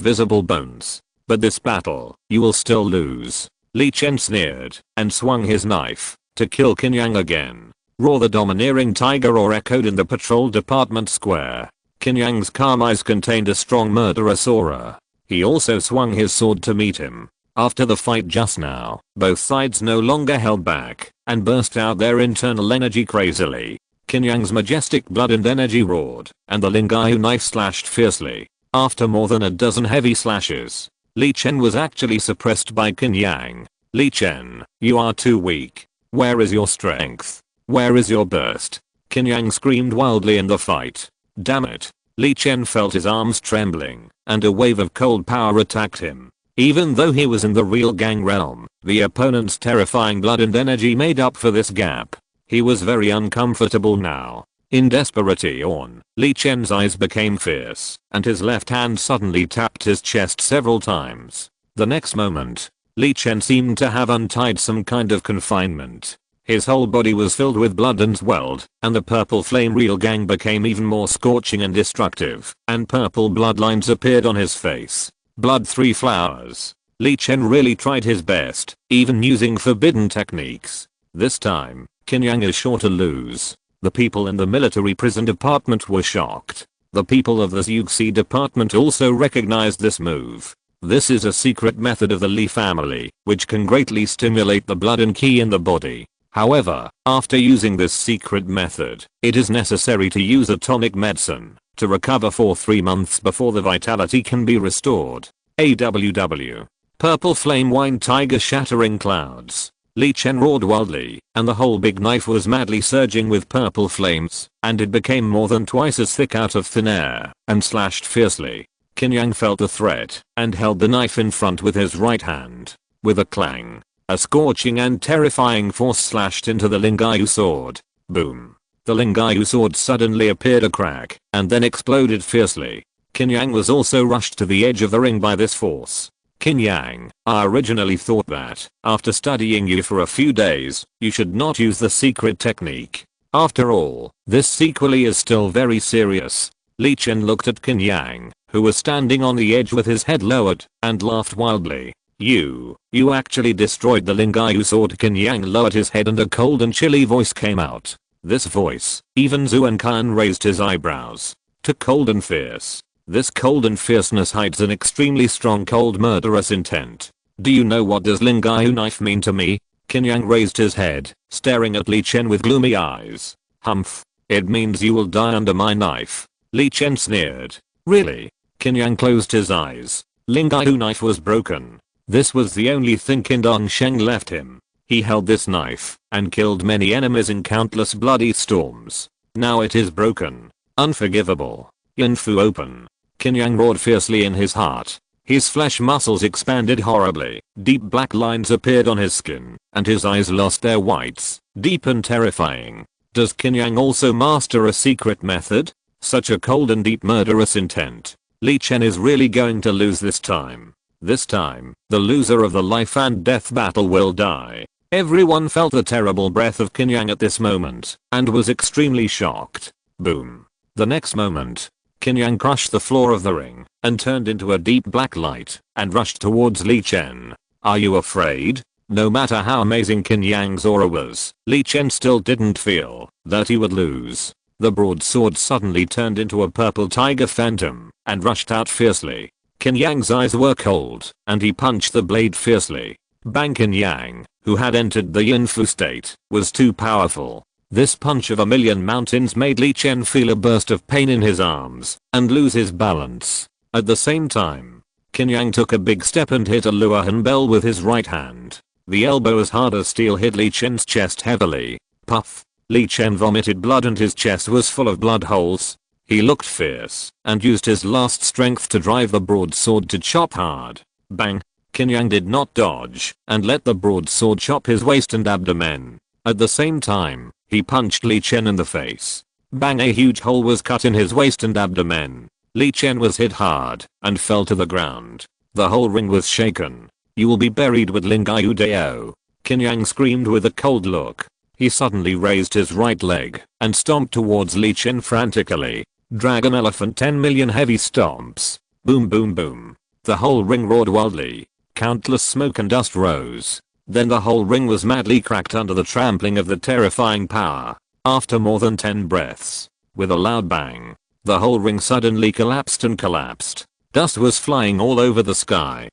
Speaker 1: visible bones. But this battle, you will still lose. Li Chen sneered and swung his knife to kill Qin Yang again. Roar the domineering tiger roar echoed in the patrol department square. Qin Yang's calm eyes contained a strong murderous aura. He also swung his sword to meet him. After the fight just now, both sides no longer held back and burst out their internal energy crazily. Qin Yang's majestic blood and energy roared, and the Lingyu knife slashed fiercely. After more than a dozen heavy slashes, Li Chen was actually suppressed by Qin Yang. Li Chen, you are too weak. Where is your strength? Where is your burst? Qin Yang screamed wildly in the fight. Damn it. Li Chen felt his arms trembling, and a wave of cold power attacked him. Even though he was in the real gang realm, the opponent's terrifying blood and energy made up for this gap. He was very uncomfortable now. In desperation, Li Chen's eyes became fierce, and his left hand suddenly tapped his chest several times. The next moment, Li Chen seemed to have untied some kind of confinement. His whole body was filled with blood and swelled, and the purple flame real gang became even more scorching and destructive, and purple bloodlines appeared on his face. Blood 3 flowers. Li Chen really tried his best, even using forbidden techniques. This time, Qin Yang is sure to lose. The people in the military prison department were shocked. The people of the Xuxi department also recognized this move. This is a secret method of the Li family, which can greatly stimulate the blood and qi in the body. However, after using this secret method, it is necessary to use a tonic medicine to recover for 3 months before the vitality can be restored. AWW. Purple flame wine tiger shattering clouds. Li Chen roared wildly, and the whole big knife was madly surging with purple flames, and it became more than twice as thick out of thin air, and slashed fiercely. Qin Yang felt the threat, and held the knife in front with his right hand. With a clang, a scorching and terrifying force slashed into the Lingyu sword. Boom. The Lingyu sword suddenly appeared a crack, and then exploded fiercely. Qin Yang was also rushed to the edge of the ring by this force. Qin Yang, I originally thought that, after studying you for a few days, you should not use the secret technique. After all, this sequely is still very serious. Li Chen looked at Qin Yang, who was standing on the edge with his head lowered, and laughed wildly. You actually destroyed the Lingyu sword. Qin Yang lowered his head and a cold and chilly voice came out. This voice, even Zhuan Kan raised his eyebrows. To cold and fierce. This cold and fierceness hides an extremely strong cold murderous intent. Do you know what does Lingyu knife mean to me? Qin Yang raised his head, staring at Li Chen with gloomy eyes. Humph. It means you will die under my knife. Li Chen sneered. Really? Qin Yang closed his eyes. Lingyu knife was broken. This was the only thing Qin Dongsheng left him. He held this knife and killed many enemies in countless bloody storms. Now it is broken. Unforgivable. Yanfu open. Qin Yang roared fiercely in his heart. His flesh muscles expanded horribly. Deep black lines appeared on his skin, and his eyes lost their whites. Deep and terrifying. Does Qin Yang also master a secret method? Such a cold and deep murderous intent. Li Chen is really going to lose this time. This time, the loser of the life and death battle will die. Everyone felt the terrible breath of Qin Yang at this moment and was extremely shocked. Boom. The next moment, Qin Yang crushed the floor of the ring and turned into a deep black light and rushed towards Li Chen. Are you afraid? No matter how amazing Qin Yang's aura was, Li Chen still didn't feel that he would lose. The broadsword suddenly turned into a purple tiger phantom and rushed out fiercely. Qin Yang's eyes were cold and he punched the blade fiercely. Bang! Qin Yang, who had entered the Yin Fu state, was too powerful. This punch of a million mountains made Li Chen feel a burst of pain in his arms and lose his balance. At the same time, Qin Yang took a big step and hit a Luohan bell with his right hand. The elbow as hard as steel hit Li Chen's chest heavily. Puff. Li Chen vomited blood and his chest was full of blood holes. He looked fierce and used his last strength to drive the broadsword to chop hard. Bang! Qin Yang did not dodge and let the broadsword chop his waist and abdomen. At the same time, he punched Li Chen in the face. Bang! A huge hole was cut in his waist and abdomen. Li Chen was hit hard and fell to the ground. The whole ring was shaken. You will be buried with Ling Yu Dao. Qin Yang screamed with a cold look. He suddenly raised his right leg and stomped towards Li Chen frantically. Dragon Elephant 10 million heavy stomps. Boom boom boom. The whole ring roared wildly. Countless smoke and dust rose. Then the whole ring was madly cracked under the trampling of the terrifying power. After more than 10 breaths, with a loud bang, the whole ring suddenly collapsed and collapsed. Dust was flying all over the sky.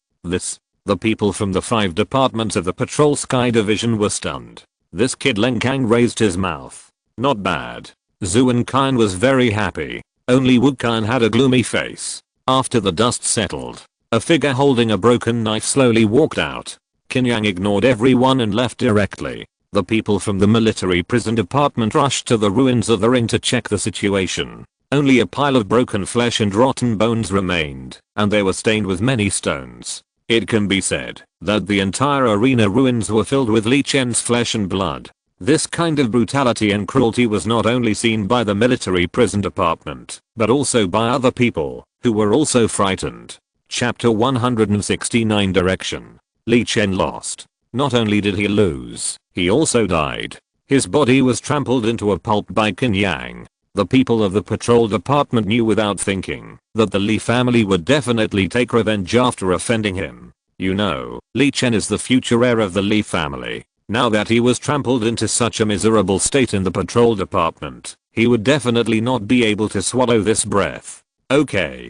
Speaker 1: The people from the 5 departments of the Patrol Sky Division were stunned. This kid Leng Kang raised his mouth. Not bad. Zhuan Qian was very happy. Only Wu Qian had a gloomy face. After the dust settled, a figure holding a broken knife slowly walked out. Qin Yang ignored everyone and left directly. The people from the military prison department rushed to the ruins of the ring to check the situation. Only a pile of broken flesh and rotten bones remained, and they were stained with many stones. It can be said that the entire arena ruins were filled with Li Chen's flesh and blood. This kind of brutality and cruelty was not only seen by the military prison department, but also by other people, who were also frightened. Chapter 169 Direction. Li Chen lost. Not only did he lose, he also died. His body was trampled into a pulp by Qin Yang. The people of the patrol department knew without thinking that the Li family would definitely take revenge after offending him. You know, Li Chen is the future heir of the Li family. Now that he was trampled into such a miserable state in the patrol department, he would definitely not be able to swallow this breath. Okay.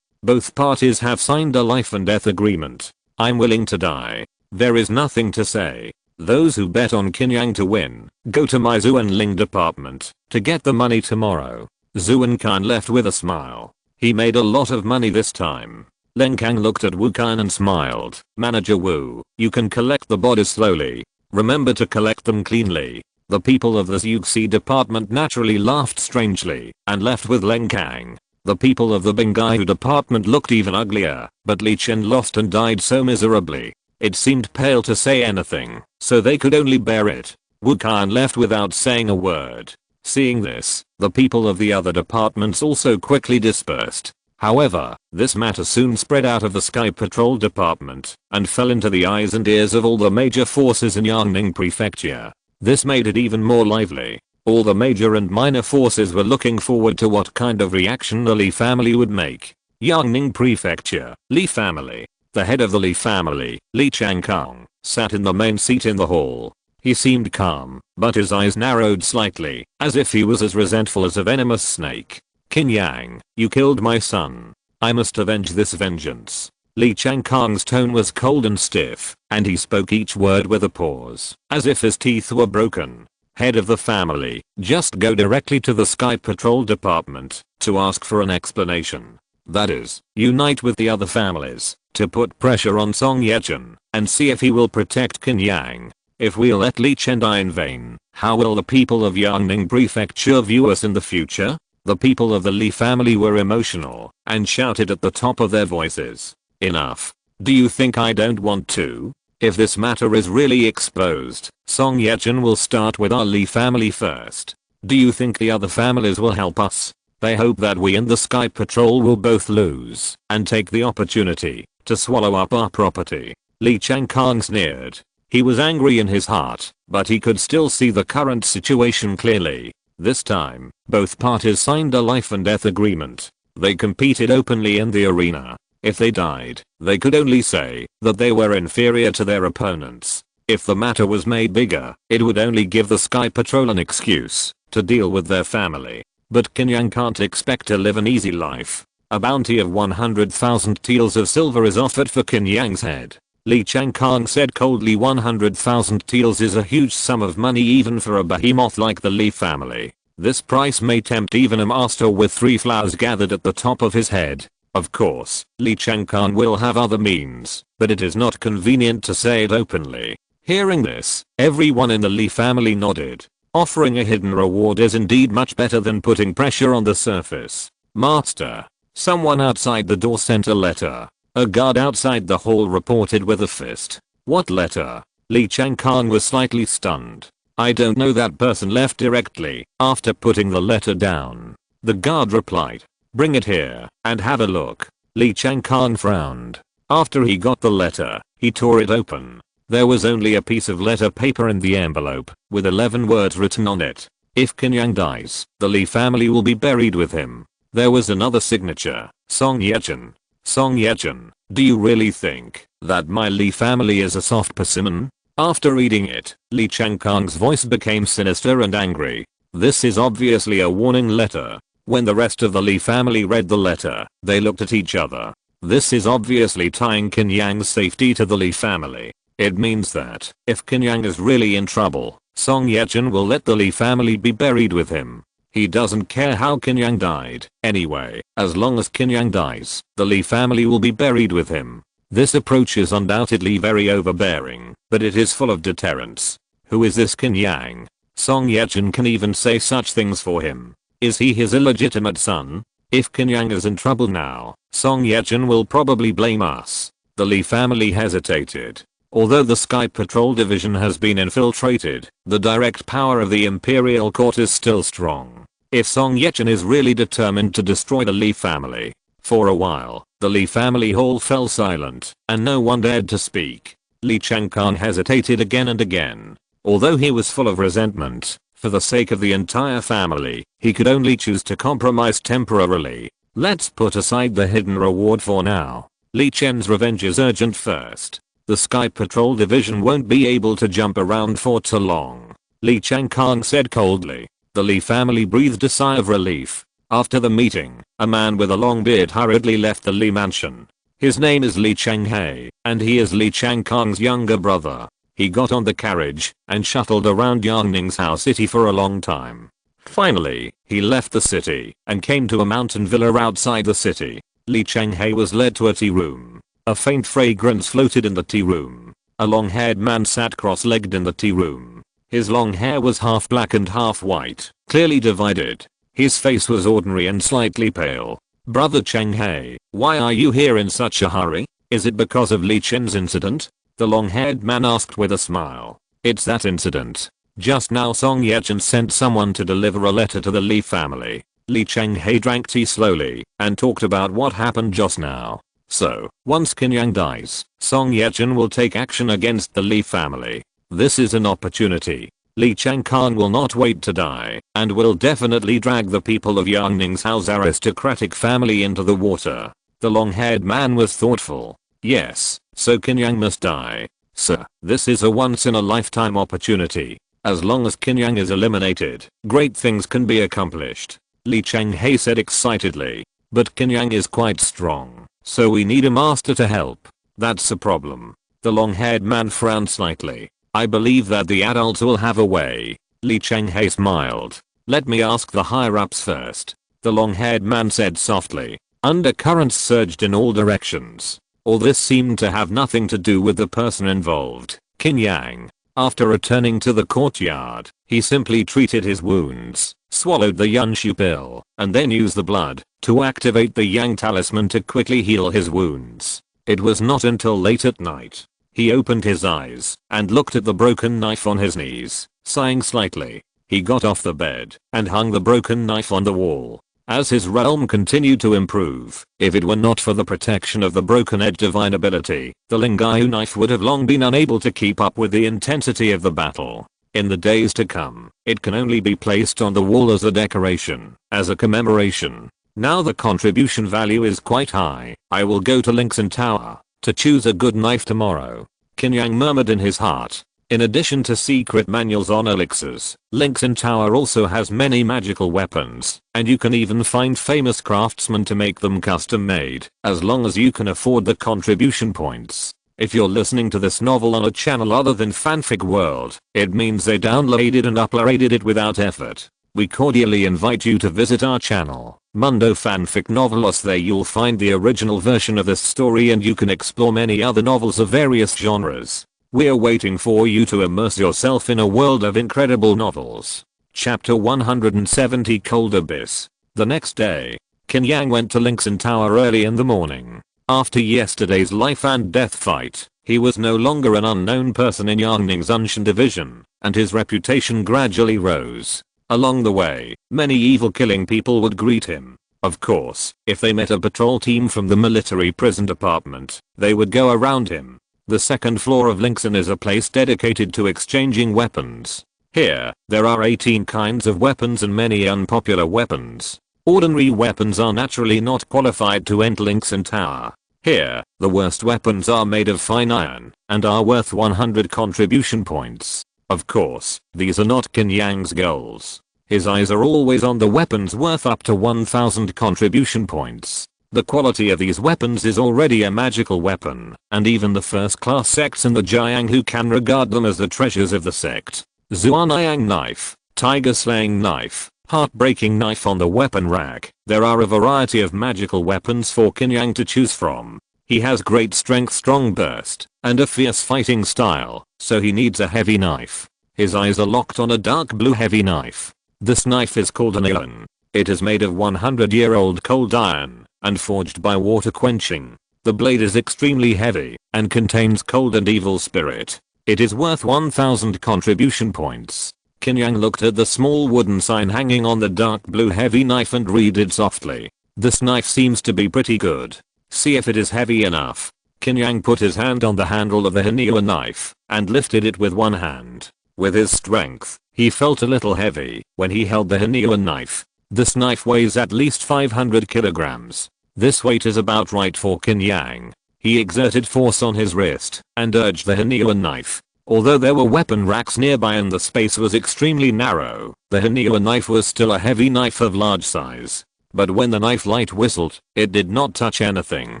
Speaker 1: Both parties have signed a life and death agreement. I'm willing to die. There is nothing to say. Those who bet on Qin Yang to win, go to my Zhuan Ling department to get the money tomorrow. Zhuan Qian left with a smile. He made a lot of money this time. Leng Kang looked at Wu Qian and smiled. Manager Wu, you can collect the bodies slowly. Remember to collect them cleanly. The people of the Xuxi department naturally laughed strangely and left with Leng Kang. The people of the Bingaihu department looked even uglier, but Li Chen lost and died so miserably. It seemed pale to say anything, so they could only bear it. Wu Qian left without saying a word. Seeing this, the people of the other departments also quickly dispersed. However, this matter soon spread out of the Sky Patrol department and fell into the eyes and ears of all the major forces in Yangning Prefecture. This made it even more lively. All the major and minor forces were looking forward to what kind of reaction the Li family would make. Yangning Prefecture, Li family. The head of the Li family, Li Changkong, sat in the main seat in the hall. He seemed calm, but his eyes narrowed slightly, as if he was as resentful as a venomous snake. Qin Yang, you killed my son. I must avenge this vengeance. Li Changkong's tone was cold and stiff, and he spoke each word with a pause, as if his teeth were broken. Head of the family, just go directly to the Sky Patrol department to ask for an explanation. That is, unite with the other families to put pressure on Song Yechen and see if he will protect Qin Yang. If we let Li Chen die in vain, how will the people of Yangning Prefecture view us in the future? The people of the Li family were emotional and shouted at the top of their voices. Enough. Do you think I don't want to? If this matter is really exposed, Song Yechen will start with our Li family first. Do you think the other families will help us? They hope that we and the Sky Patrol will both lose and take the opportunity to swallow up our property. Li Changkang sneered. He was angry in his heart, but he could still see the current situation clearly. This time, both parties signed a life and death agreement. They competed openly in the arena. If they died, they could only say that they were inferior to their opponents. If the matter was made bigger, it would only give the Sky Patrol an excuse to deal with their family. But Qin Yang can't expect to live an easy life. A bounty of 100,000 taels of silver is offered for Qin Yang's head. Li Changkang said coldly 100,000 taels is a huge sum of money even for a behemoth like the Li family. This price may tempt even a master with 3 flowers gathered at the top of his head. Of course, Li Changkang will have other means, but it is not convenient to say it openly. Hearing this, everyone in the Li family nodded. Offering a hidden reward is indeed much better than putting pressure on the surface. Master. Someone outside the door sent a letter. A guard outside the hall reported with a fist. What letter? Li Changkang was slightly stunned. I don't know, that person left directly after putting the letter down. The guard replied. Bring it here and have a look. Li Changkang frowned. After he got the letter, he tore it open. There was only a piece of letter paper in the envelope, with 11 words written on it. If Qin Yang dies, the Li family will be buried with him. There was another signature, Song Yechun. Song Yechun, do you really think that my Li family is a soft persimmon? After reading it, Li Changkang's voice became sinister and angry. This is obviously a warning letter. When the rest of the Li family read the letter, they looked at each other. This is obviously tying Qin Yang's safety to the Li family. It means that, if Qin Yang is really in trouble, Song Yechun will let the Li family be buried with him. He doesn't care how Qin Yang died. Anyway, as long as Qin Yang dies, the Li family will be buried with him. This approach is undoubtedly very overbearing, but it is full of deterrence. Who is this Qin Yang? Song Yechun can even say such things for him. Is he his illegitimate son? If Qin Yang is in trouble now, Song Yechun will probably blame us. The Li family hesitated. Although the Sky Patrol division has been infiltrated, the direct power of the Imperial Court is still strong. If Song Yechun is really determined to destroy the Li family. For a while, the Li family all fell silent, and no one dared to speak. Li Changkang hesitated again and again. Although he was full of resentment, for the sake of the entire family, he could only choose to compromise temporarily. Let's put aside the hidden reward for now. Li Chen's revenge is urgent first. The Sky Patrol division won't be able to jump around for too long. Li Changkang said coldly. The Li family breathed a sigh of relief. After the meeting, a man with a long beard hurriedly left the Li mansion. His name is Li Changhe, and he is Li Changkang's younger brother. He got on the carriage and shuttled around Yangning's house city for a long time. Finally, he left the city and came to a mountain villa outside the city. Li Changhe was led to a tea room. A faint fragrance floated in the tea room. A long-haired man sat cross-legged in the tea room. His long hair was half black and half white, clearly divided. His face was ordinary and slightly pale. Brother Changhe, why are you here in such a hurry? Is it because of Li Chen's incident? The long-haired man asked with a smile. It's that incident. Just now Song Yechun sent someone to deliver a letter to the Li family. Li Changhe drank tea slowly and talked about what happened just now. So, once Qin Yang dies, Song Yechun will take action against the Li family. This is an opportunity. Li Changkang will not wait to die, and will definitely drag the people of Yangning's house aristocratic family into the water. The long-haired man was thoughtful. Yes, so Qin Yang must die. Sir, this is a once-in-a-lifetime opportunity. As long as Qin Yang is eliminated, great things can be accomplished. Li Changhe said excitedly. But Qin Yang is quite strong. So we need a master to help. That's a problem. The long-haired man frowned slightly. I believe that the adults will have a way. Li Changhe smiled. Let me ask the higher-ups first. The long-haired man said softly. Undercurrents surged in all directions. All this seemed to have nothing to do with the person involved, Qin Yang. After returning to the courtyard, he simply treated his wounds, swallowed the Yunshu pill, and then used the blood to activate the Yang talisman to quickly heal his wounds. It was not until late at night. He opened his eyes and looked at the broken knife on his knees, sighing slightly. He got off the bed and hung the broken knife on the wall. as his realm continued to improve. If it were not for the protection of the broken edge divine ability, the Lingyu knife would have long been unable to keep up with the intensity of the battle. In the days to come, it can only be placed on the wall as a decoration, as a commemoration. Now the contribution value is quite high. I will go to Linxin Tower to choose a good knife tomorrow. Qin Yang murmured in his heart. In addition to secret manuals on elixirs, Linxin Tower also has many magical weapons, and you can even find famous craftsmen to make them custom made, as long as you can afford the contribution points. If you're listening to this novel on a channel other than Fanfic World, it means they downloaded and uploaded it without effort. We cordially invite you to visit our channel, Mundo Fanfic Novelos. There you'll find the original version of this story and you can explore many other novels of various genres. We're waiting for you to immerse yourself in a world of incredible novels. Chapter 170 Cold Abyss. The next day, Qin Yang went to Linxin Tower early in the morning. After yesterday's life and death fight, he was no longer an unknown person in Yangning's Unshan division, and his reputation gradually rose. Along the way, many evil-killing people would greet him. Of course, if they met a patrol team from the military prison department, they would go around him. The second floor of Linxin is a place dedicated to exchanging weapons. Here, there are 18 kinds of weapons and many unpopular weapons. Ordinary weapons are naturally not qualified to enter Linxin Tower. Here, the worst weapons are made of fine iron and are worth 100 contribution points. Of course, these are not Qin Yang's goals. His eyes are always on the weapons worth up to 1000 contribution points. The quality of these weapons is already a magical weapon, and even the first-class sects in the Jianghu can regard them as the treasures of the sect. Zuanayang knife, tiger-slaying knife, heartbreaking knife. On the weapon rack, there are a variety of magical weapons for Qin Yang to choose from. He has great strength, strong burst, and a fierce fighting style, so he needs a heavy knife. His eyes are locked on a dark blue heavy knife. This knife is called an iron. It is made of 100-year-old cold iron and forged by water quenching. The blade is extremely heavy and contains cold and evil spirit. It is worth 1000 contribution points. Qin Yang looked at the small wooden sign hanging on the dark blue heavy knife and read it softly. This knife seems to be pretty good. See if it is heavy enough. Qin Yang put his hand on the handle of the Hanua knife and lifted it with one hand. With his strength, he felt a little heavy when he held the Hanua knife. This knife weighs at least 500 kilograms. This weight is about right for Qin Yang. He exerted force on his wrist and urged the Hanua knife. Although there were weapon racks nearby and the space was extremely narrow, the Hanua knife was still a heavy knife of large size. But when the knife light whistled, it did not touch anything.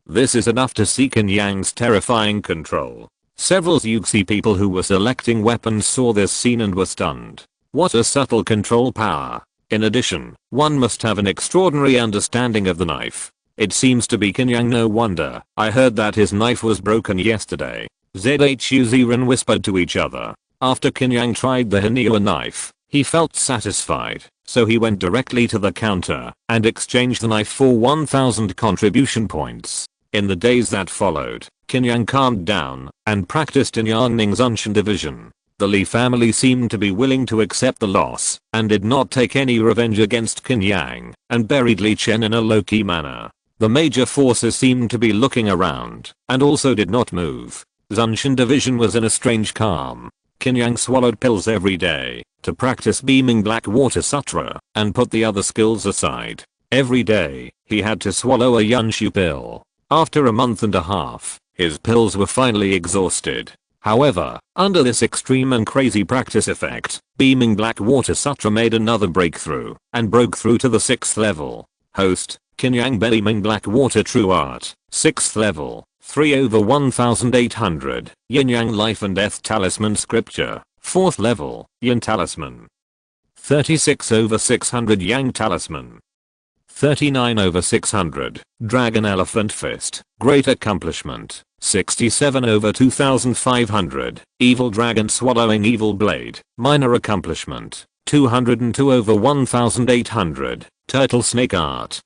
Speaker 1: This is enough to see Qin Yang's terrifying control. Several Yuxi people who were selecting weapons saw this scene and were stunned. What a subtle control power. In addition, one must have an extraordinary understanding of the knife. It seems to be Qin Yang. No wonder. I heard that his knife was broken yesterday. Zhu Ziren whispered to each other. After Qin Yang tried the Hanua knife, he felt satisfied, so he went directly to the counter and exchanged the knife for 1000 contribution points. In the days that followed, Qin Yang calmed down and practiced in Yangning's Unshan division. The Li family seemed to be willing to accept the loss and did not take any revenge against Qin Yang and buried Li Chen in a low-key manner. The major forces seemed to be looking around and also did not move. Unshan division was in a strange calm. Qin Yang swallowed pills every day to practice beaming black water sutra and put the other skills aside. Every day, he had to swallow a yunshu pill. After a month and a half, his pills were finally exhausted. However, under this extreme and crazy practice effect, beaming black water sutra made another breakthrough and broke through to the 6th level. Host, Qin Yang beaming black water true art, 6th level, 3/1800, Yin Yang life and death talisman scripture, 4th level, Yin talisman. 36/600 Yang talisman. 39/600, Dragon Elephant Fist, Great Accomplishment, 67/2500, Evil Dragon Swallowing Evil Blade, Minor Accomplishment, 202/1800, Turtle Snake Art.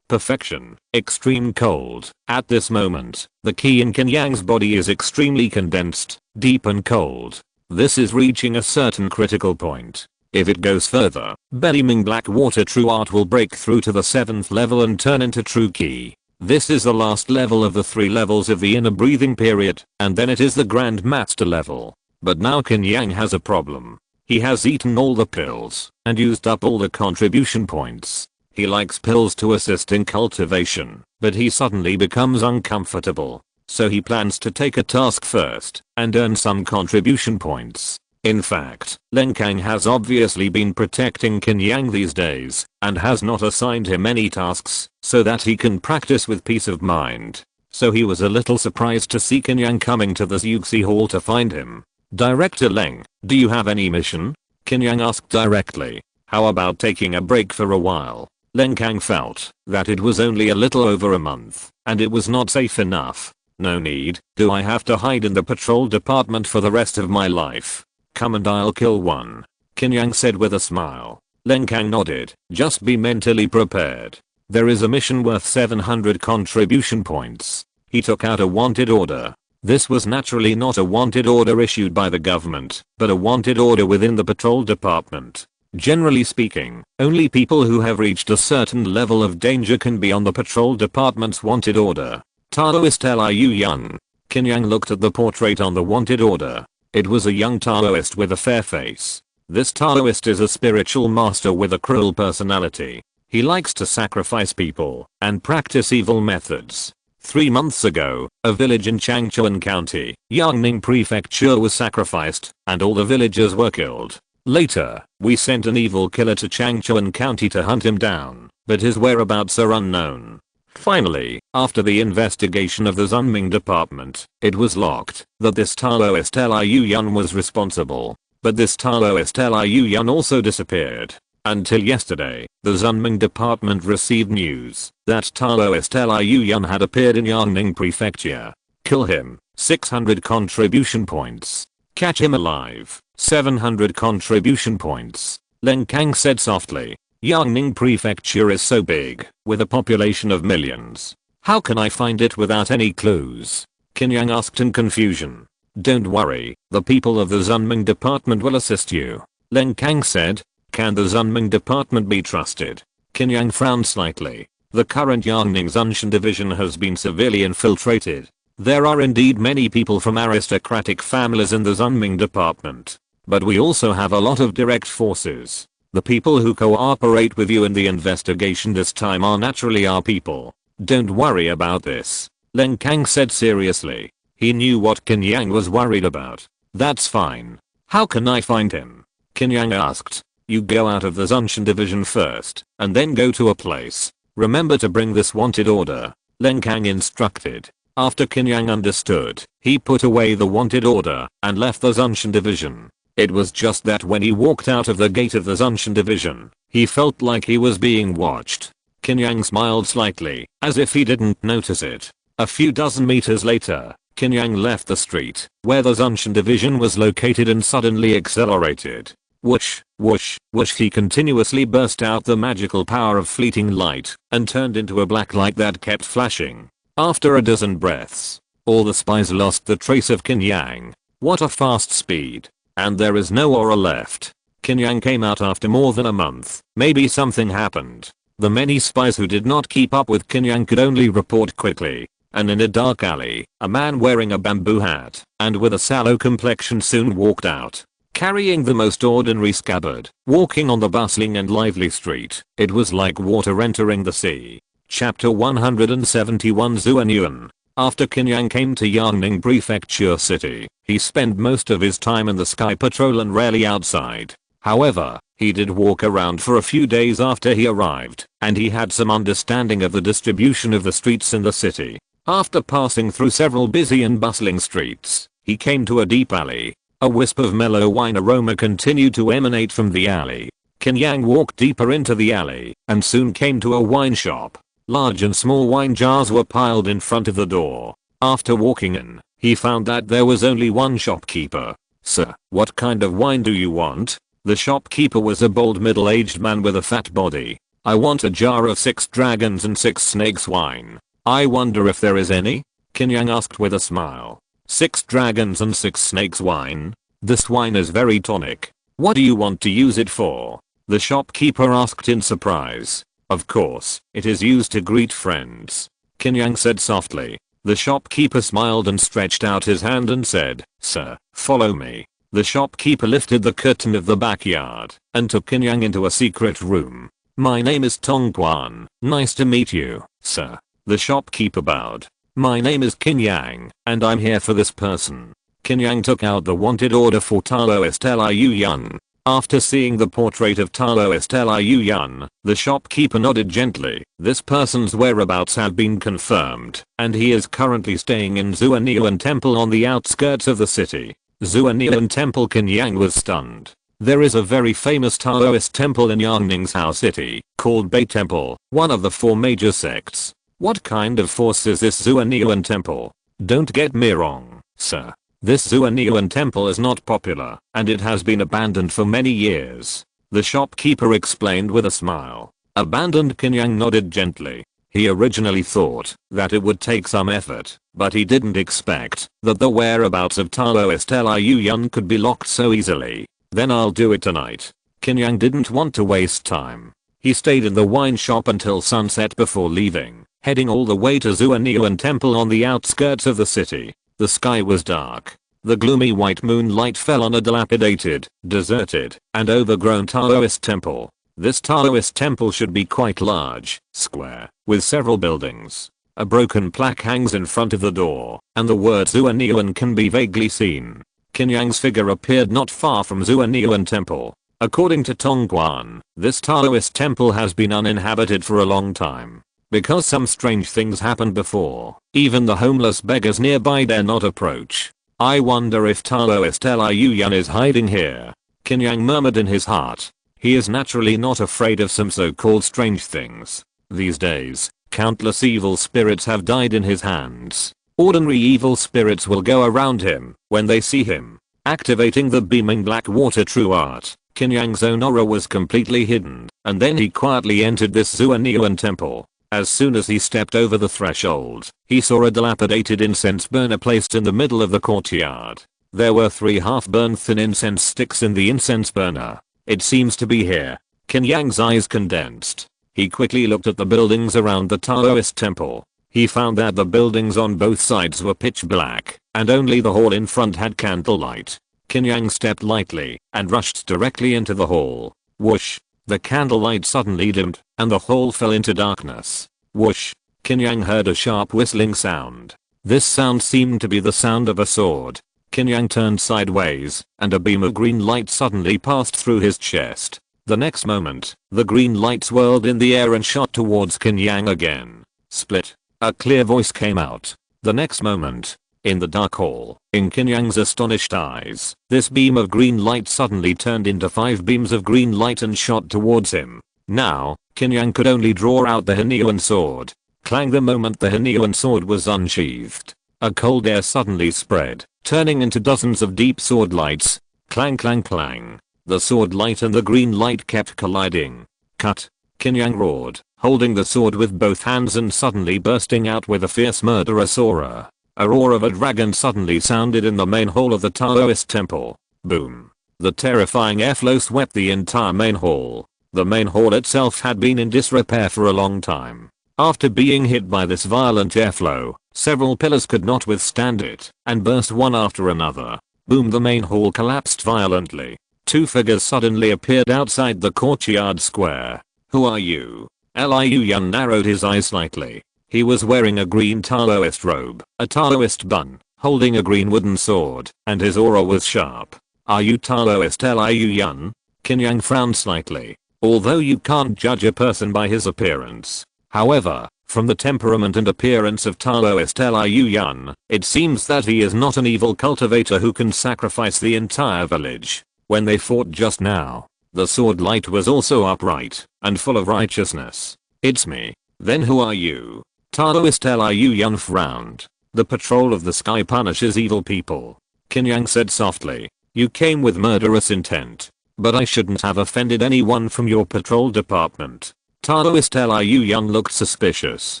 Speaker 1: Perfection, extreme cold. At this moment, the ki in Qin Yang's body is extremely condensed, deep and cold. This is reaching a certain critical point. If it goes further, bellowing black water true art will break through to the 7th level and turn into true Qi. This is the last level of the 3 levels of the inner breathing period, and then it is the Grand Master level. But now Qin Yang has a problem. He has eaten all the pills and used up all the contribution points. He likes pills to assist in cultivation, but he suddenly becomes uncomfortable. So he plans to take a task first and earn some contribution points. In fact, Leng Kang has obviously been protecting Qin Yang these days and has not assigned him any tasks so that he can practice with peace of mind. So he was a little surprised to see Qin Yang coming to the Yuxi Hall to find him. "Director Leng, do you have any mission?" Qin Yang asked directly. "How about taking a break for a while?" Leng Kang felt that it was only a little over a month and it was not safe enough. "No need. Do I have to hide in the patrol department for the rest of my life? Come and I'll kill one," Qin Yang said with a smile. Leng Kang nodded. "Just be mentally prepared. There is a mission worth 700 contribution points." He took out a wanted order. This was naturally not a wanted order issued by the government, but a wanted order within the patrol department. Generally speaking, only people who have reached a certain level of danger can be on the patrol department's wanted order. Taoist Liu Yun. Qin Yang looked at the portrait on the wanted order. It was a young Taoist with a fair face. This Taoist is a spiritual master with a cruel personality. He likes to sacrifice people and practice evil methods. 3 months ago, a village in Changchuan County, Yangning Prefecture was sacrificed and all the villagers were killed. Later, we sent an evil killer to Changchuan County to hunt him down, but his whereabouts are unknown. Finally, after the investigation of the Zunming department, it was locked that this Taoist Liu Yun was responsible. But this Taoist Liu Yun also disappeared. Until yesterday, the Zunming department received news that Taoist Liu Yun had appeared in Yangning Prefecture. Kill him, 600 contribution points. Catch him alive, 700 contribution points. Leng Kang said softly. Yangning Prefecture is so big, with a population of millions. How can I find it without any clues? Qin Yang asked in confusion. Don't worry, the people of the Zunming department will assist you. Leng Kang said. Can the Zunming department be trusted? Qin Yang frowned slightly. The current Yangning Zunshan division has been severely infiltrated. There are indeed many people from aristocratic families in the Zunming department. But we also have a lot of direct forces. The people who cooperate with you in the investigation this time are naturally our people. Don't worry about this. Leng Kang said seriously. He knew what Qin Yang was worried about. That's fine. How can I find him? Qin Yang asked. You go out of the Zunshan division first, and then go to a place. Remember to bring this wanted order. Leng Kang instructed. After Qin Yang understood, he put away the wanted order and left the Zunshan division. It was just that when he walked out of the gate of the Zunshan division, he felt like he was being watched. Qin Yang smiled slightly, as if he didn't notice it. A few dozen meters later, Qin Yang left the street, where the Zunshan division was located and suddenly accelerated. Whoosh, whoosh, whoosh, he continuously burst out the magical power of fleeting light, and turned into a black light that kept flashing. After a dozen breaths, all the spies lost the trace of Qin Yang. What a fast speed. And there is no aura left. Qin Yang came out after more than a month. Maybe something happened. The many spies who did not keep up with Qin Yang could only report quickly. And in a dark alley, a man wearing a bamboo hat and with a sallow complexion soon walked out. Carrying the most ordinary scabbard, walking on the bustling and lively street, it was like water entering the sea. Chapter 171 Zuan Yuan. After Qin Yang came to Yangning Prefecture City, he spent most of his time in the sky patrol and rarely outside. However, he did walk around for a few days after he arrived, and he had some understanding of the distribution of the streets in the city. After passing through several busy and bustling streets, he came to a deep alley. A wisp of mellow wine aroma continued to emanate from the alley. Qin Yang walked deeper into the alley, and soon came to a wine shop. Large and small wine jars were piled in front of the door. After walking in, he found that there was only one shopkeeper. Sir, what kind of wine do you want? The shopkeeper was a bold middle-aged man with a fat body. I want a jar of 6 dragons and 6 snakes wine. I wonder if there is any? Qin Yang asked with a smile. 6 dragons and 6 snakes wine? This wine is very tonic. What do you want to use it for? The shopkeeper asked in surprise. Of course, it is used to greet friends, Qin Yang said softly. The shopkeeper smiled and stretched out his hand and said, "Sir, follow me." The shopkeeper lifted the curtain of the backyard and took Qin Yang into a secret room. "My name is Tongquan. Nice to meet you, sir." The shopkeeper bowed. "My name is Qin Yang, and I'm here for this person." Qin Yang took out the wanted order for Taoist Liu Yun. After seeing the portrait of Taoist Liu Yun, the shopkeeper nodded gently. This person's whereabouts have been confirmed, and he is currently staying in Zuaniuan Temple on the outskirts of the city. Zuaniuan Temple. Qin Yang was stunned. There is a very famous Taoist temple in Yangningzhou City, called Bei Temple, one of the 4 major sects. What kind of force is this Zuaniuan Temple? Don't get me wrong, sir. This Zuaniuan Temple is not popular, and it has been abandoned for many years. The shopkeeper explained with a smile. Abandoned? Qin Yang nodded gently. He originally thought that it would take some effort, but he didn't expect that the whereabouts of Taoist Liu Yun could be locked so easily. Then I'll do it tonight. Qin Yang didn't want to waste time. He stayed in the wine shop until sunset before leaving, heading all the way to Zuaniuan Temple on the outskirts of the city. The sky was dark. The gloomy white moonlight fell on a dilapidated, deserted, and overgrown Taoist temple. This Taoist temple should be quite large, square, with several buildings. A broken plaque hangs in front of the door, and the word Zuaniuan can be vaguely seen. Qin Yang's figure appeared not far from Zuaniuan Temple. According to Tongquan, this Taoist temple has been uninhabited for a long time. Because some strange things happened before, even the homeless beggars nearby dare not approach. I wonder if Taoist Liu Yun is hiding here. Qin Yang murmured in his heart. He is naturally not afraid of some so-called strange things. These days, countless evil spirits have died in his hands. Ordinary evil spirits will go around him when they see him. Activating the beaming black water true art, Qin Yang's own aura was completely hidden, and then he quietly entered this Zuaniuan temple. As soon as he stepped over the threshold, he saw a dilapidated incense burner placed in the middle of the courtyard. There were 3 half-burned thin incense sticks in the incense burner. It seems to be here. Qin Yang's eyes condensed. He quickly looked at the buildings around the Taoist temple. He found that the buildings on both sides were pitch black, and only the hall in front had candlelight. Qin Yang stepped lightly and rushed directly into the hall. Whoosh! The candlelight suddenly dimmed, and the hall fell into darkness. Whoosh! Qin Yang heard a sharp whistling sound. This sound seemed to be the sound of a sword. Qin Yang turned sideways, and a beam of green light suddenly passed through his chest. The next moment, the green light swirled in the air and shot towards Qin Yang again. Split! A clear voice came out. The next moment, in the dark hall, in Qin Yang's astonished eyes, this beam of green light suddenly turned into 5 beams of green light and shot towards him. Now, Qin Yang could only draw out the Henyuan sword. Clang! The moment the Henyuan sword was unsheathed, a cold air suddenly spread, turning into dozens of deep sword lights. Clang clang clang. The sword light and the green light kept colliding. Cut! Qin Yang roared, holding the sword with both hands and suddenly bursting out with a fierce murderous aura. A roar of a dragon suddenly sounded in the main hall of the Taoist temple. Boom! The terrifying airflow swept the entire main hall. The main hall itself had been in disrepair for a long time. After being hit by this violent airflow, several pillars could not withstand it and burst one after another. Boom! The main hall collapsed violently. 2 figures suddenly appeared outside the courtyard square. Who are you? Liu Yun narrowed his eyes slightly. He was wearing a green Taoist robe, a Taoist bun, holding a green wooden sword, and his aura was sharp. Are you Taoist Liu Yun? Qin Yang frowned slightly. Although you can't judge a person by his appearance. However, from the temperament and appearance of Taoist Liu Yun, it seems that he is not an evil cultivator who can sacrifice the entire village. When they fought just now, the sword light was also upright and full of righteousness. It's me. Then who are you? Taoist Liu Yun frowned. The patrol of the sky punishes evil people. Qin Yang said softly. You came with murderous intent. But I shouldn't have offended anyone from your patrol department. Taoist Liu Yun looked suspicious.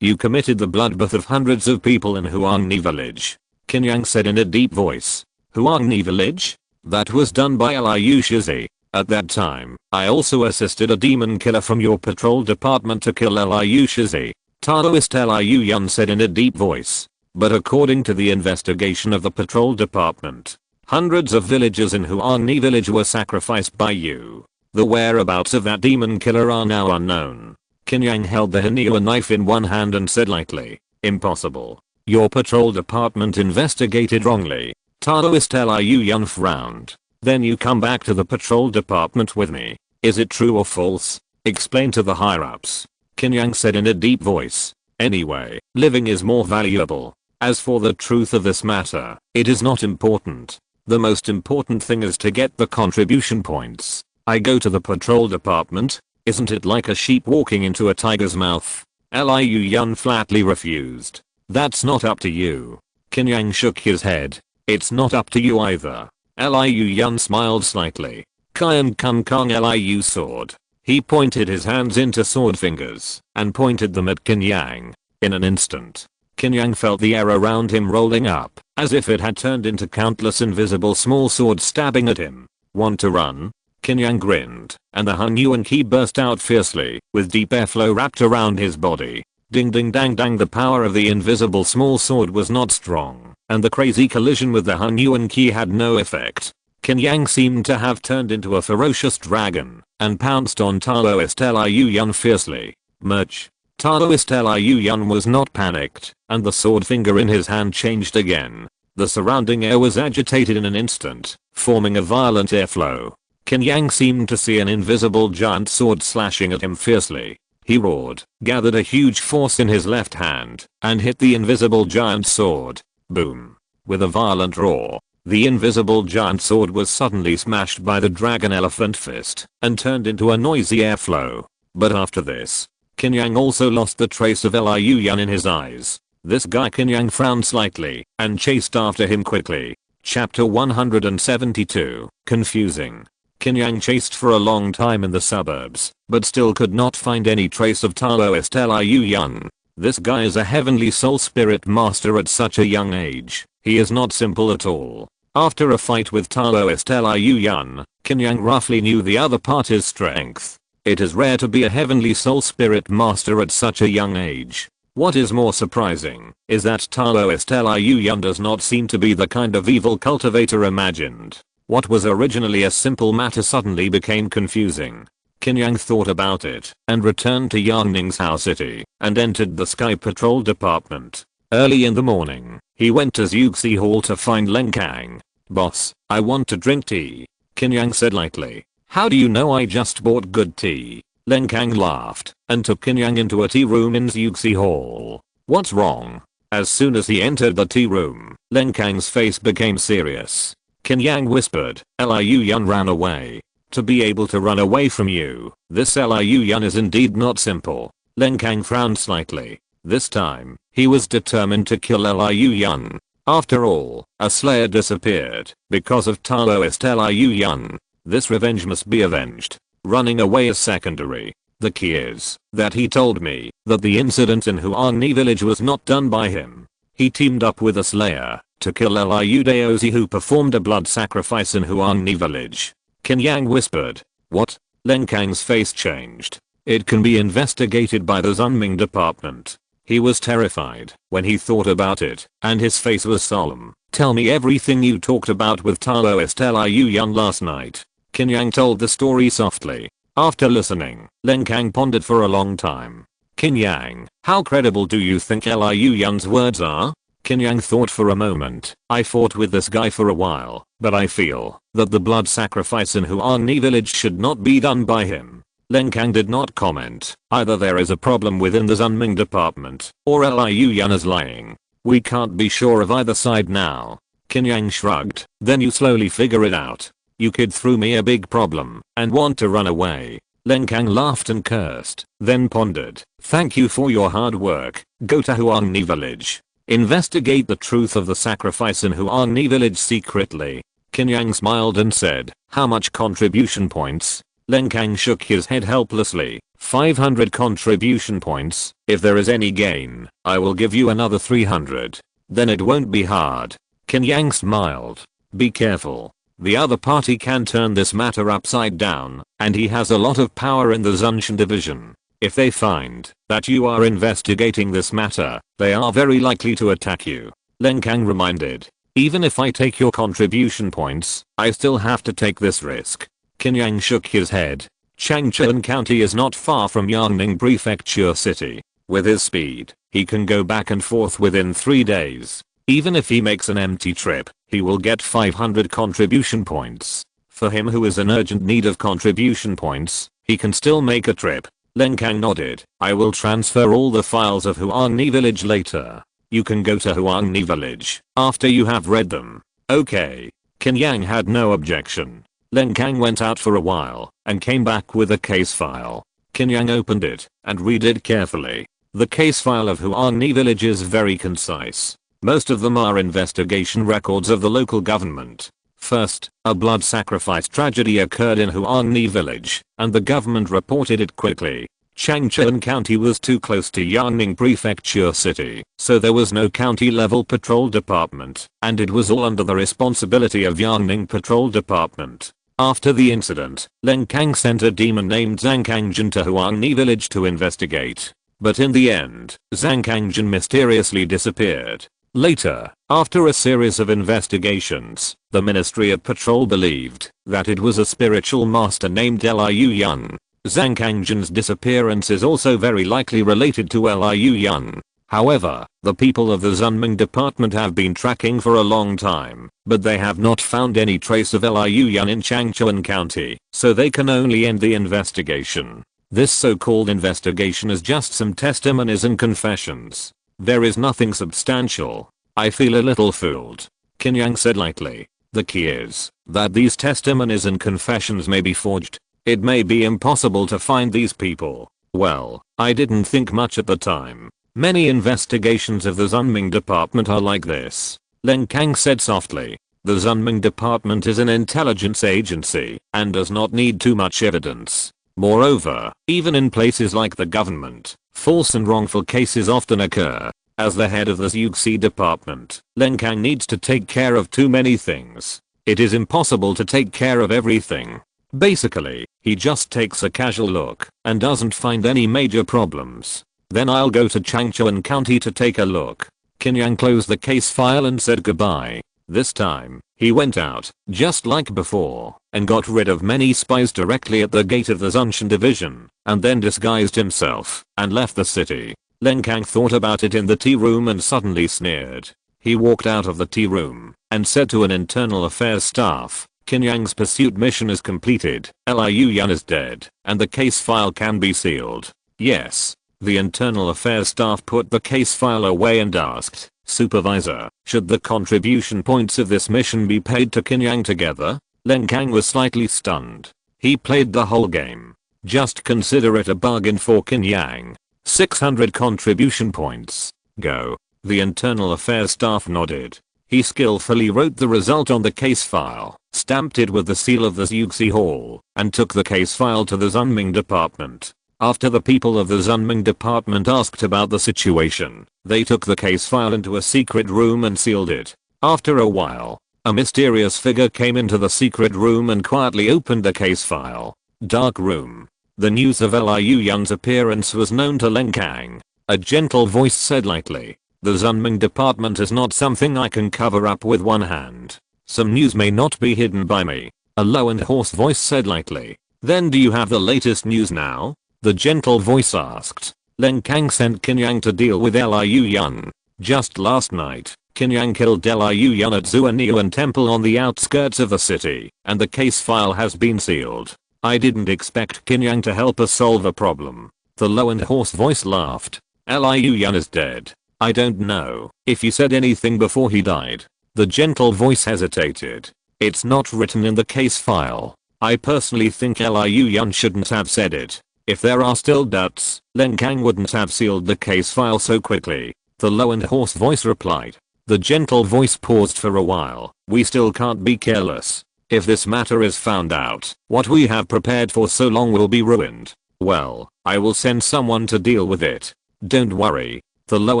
Speaker 1: You committed the bloodbath of hundreds of people in Huangni village. Qin Yang said in a deep voice. Huangni village? That was done by Liu Shizi. At that time, I also assisted a demon killer from your patrol department to kill Liu Shizi. Taoist Liu Yun said in a deep voice. But according to the investigation of the patrol department, hundreds of villagers in Huangni village were sacrificed by you. The whereabouts of that demon killer are now unknown. Qin Yang held the Hanyu knife in one hand and said lightly, impossible. Your patrol department investigated wrongly. Taoist Liu Yun frowned. Then you come back to the patrol department with me. Is it true or false? Explain to the higher-ups. Qin Yang said in a deep voice. Anyway, living is more valuable. As for the truth of this matter, it is not important. The most important thing is to get the contribution points. I go to the patrol department. Isn't it like a sheep walking into a tiger's mouth? Liu Yun flatly refused. That's not up to you. Qin Yang shook his head. It's not up to you either. Liu Yun smiled slightly. Qian Kun Kong Liu sword. He pointed his hands into sword fingers and pointed them at Qin Yang. In an instant, Qin Yang felt the air around him rolling up as if it had turned into countless invisible small swords stabbing at him. Want to run? Qin Yang grinned, and the Hunyuan Qi burst out fiercely, with deep airflow wrapped around his body. Ding ding dang dang, the power of the invisible small sword was not strong, and the crazy collision with the Hunyuan Qi had no effect. Qin Yang seemed to have turned into a ferocious dragon, and pounced on Taoist Liu Yun fiercely. Merch. Taoist Liu Yun was not panicked, and the sword finger in his hand changed again. The surrounding air was agitated in an instant, forming a violent airflow. Qin Yang seemed to see an invisible giant sword slashing at him fiercely. He roared, gathered a huge force in his left hand, and hit the invisible giant sword. Boom. With a violent roar, the invisible giant sword was suddenly smashed by the dragon elephant fist, and turned into a noisy airflow. But after this, Qin Yang also lost the trace of Liu Yun in his eyes. This guy. Qin Yang frowned slightly, and chased after him quickly. Chapter 172, Confusing. Qin Yang chased for a long time in the suburbs, but still could not find any trace of Taoist Liu Yun. This guy is a heavenly soul spirit master at such a young age. He is not simple at all. After a fight with Taoist Liu Yun, Qin Yang roughly knew the other party's strength. It is rare to be a heavenly soul spirit master at such a young age. What is more surprising is that Taoist Liu Yun does not seem to be the kind of evil cultivator imagined. What was originally a simple matter suddenly became confusing. Qin Yang thought about it and returned to Yangning's House City and entered the Sky Patrol Department. Early in the morning, he went to Zhuxi Hall to find Leng Kang. Boss, I want to drink tea, Qin Yang said lightly. How do you know I just bought good tea? Leng Kang laughed and took Qin Yang into a tea room in Zhuxi Hall. What's wrong? As soon as he entered the tea room, Leng Kang's face became serious. Qin Yang whispered, Liu Yun ran away. To be able to run away from you, this Liu Yun is indeed not simple. Leng Kang frowned slightly. This time, he was determined to kill Liu Yun. After all, a slayer disappeared because of Taoist Liu Yun. This revenge must be avenged. Running away is secondary. The key is that he told me that the incident in Huangni village was not done by him. He teamed up with a slayer to kill Liu Daozi, who performed a blood sacrifice in Huangni village. Qin Yang whispered. What? Leng Kang's face changed. It can be investigated by the Zunming department. He was terrified when he thought about it, and his face was solemn. Tell me everything you talked about with Taoist Liu Yun last night. Qin Yang told the story softly. After listening, Leng Kang pondered for a long time. Qin Yang, how credible do you think Liu Yun's words are? Qin Yang thought for a moment. I fought with this guy for a while, but I feel that the blood sacrifice in Huangni village should not be done by him. Leng Kang did not comment. Either there is a problem within the Zunming department, or Liu Yun is lying. We can't be sure of either side now. Qin Yang shrugged. Then you slowly figure it out. You kid threw me a big problem and want to run away. Leng Kang laughed and cursed, then pondered. Thank you for your hard work. Go to Huangni village. Investigate the truth of the sacrifice in Huangni village secretly. Qin Yang smiled and said, how much contribution points? Leng Kang shook his head helplessly. 500 contribution points. If there is any gain, I will give you another 300. Then it won't be hard. Qin Yang smiled. Be careful. The other party can turn this matter upside down, and he has a lot of power in the Zunshan division. If they find that you are investigating this matter, they are very likely to attack you. Len Kang reminded. Even if I take your contribution points, I still have to take this risk. Qin Yang shook his head. Changchun County is not far from Yangning Prefecture City. With his speed, he can go back and forth within 3 days. Even if he makes an empty trip, he will get 500 contribution points. For him who is in urgent need of contribution points, he can still make a trip. Len Kang nodded. I will transfer all the files of Huangni Village later. You can go to Huangni Village after you have read them. Okay. Qin Yang had no objection. Len Kang went out for a while and came back with a case file. Qin Yang opened it and read it carefully. The case file of Huangni Village is very concise. Most of them are investigation records of the local government. First, a blood sacrifice tragedy occurred in Huangni Village, and the government reported it quickly. Changchun County was too close to Yangning Prefecture City, so there was no county-level patrol department, and it was all under the responsibility of Yangning Patrol Department. After the incident, Len Kang sent a demon named Zhang Kangjin to Huangni Village to investigate. But in the end, Zhang Kangjin mysteriously disappeared. Later, after a series of investigations, the Ministry of Patrol believed that it was a spiritual master named Liu Yun. Zhang Kangjin's disappearance is also very likely related to Liu Yun. However, the people of the Zunming department have been tracking for a long time, but they have not found any trace of Liu Yun in Changchun County, so they can only end the investigation. This so-called investigation is just some testimonies and confessions. There is nothing substantial. I feel a little fooled. Qin Yang said lightly. The key is that these testimonies and confessions may be forged. It may be impossible to find these people. Well, I didn't think much at the time. Many investigations of the Zunming department are like this. Len Kang said softly. The Zunming department is an intelligence agency and does not need too much evidence. Moreover, even in places like the government, false and wrongful cases often occur. As the head of the Xuxi department, Len Kang needs to take care of too many things. It is impossible to take care of everything. Basically, he just takes a casual look and doesn't find any major problems. Then I'll go to Changchun County to take a look. Qin Yang closed the case file and said goodbye. This time, he went out, just like before, and got rid of many spies directly at the gate of the Zunshan division, and then disguised himself and left the city. Len Kang thought about it in the tea room and suddenly sneered. He walked out of the tea room and said to an internal affairs staff, Qin Yang's pursuit mission is completed, Liu Yun is dead, and the case file can be sealed. Yes. The internal affairs staff put the case file away and asked, Supervisor, should the contribution points of this mission be paid to Qin Yang together? Len Kang was slightly stunned. He played the whole game. Just consider it a bargain for Qin Yang. 600 contribution points. Go. The internal affairs staff nodded. He skillfully wrote the result on the case file, stamped it with the seal of the Xuxi Hall, and took the case file to the Zunming department. After the people of the Zunming department asked about the situation, they took the case file into a secret room and sealed it. After a while, a mysterious figure came into the secret room and quietly opened the case file. Dark room. The news of Liu Yun's appearance was known to Len Kang. A gentle voice said lightly, the Zunming department is not something I can cover up with one hand. Some news may not be hidden by me. A low and hoarse voice said lightly. Then do you have the latest news now? The gentle voice asked. Len Kang sent Qin Yang to deal with Liu Yun. Just last night, Qin Yang killed Liu Yun at Zuaniuan Temple on the outskirts of the city, and the case file has been sealed. I didn't expect Qin Yang to help us solve a problem. The low and hoarse voice laughed. Liu Yun is dead. I don't know if he said anything before he died. The gentle voice hesitated. It's not written in the case file. I personally think Liu Yun shouldn't have said it. If there are still doubts, Len Kang wouldn't have sealed the case file so quickly. The low and hoarse voice replied. The gentle voice paused for a while. We still can't be careless. If this matter is found out, what we have prepared for so long will be ruined. Well, I will send someone to deal with it. Don't worry. The low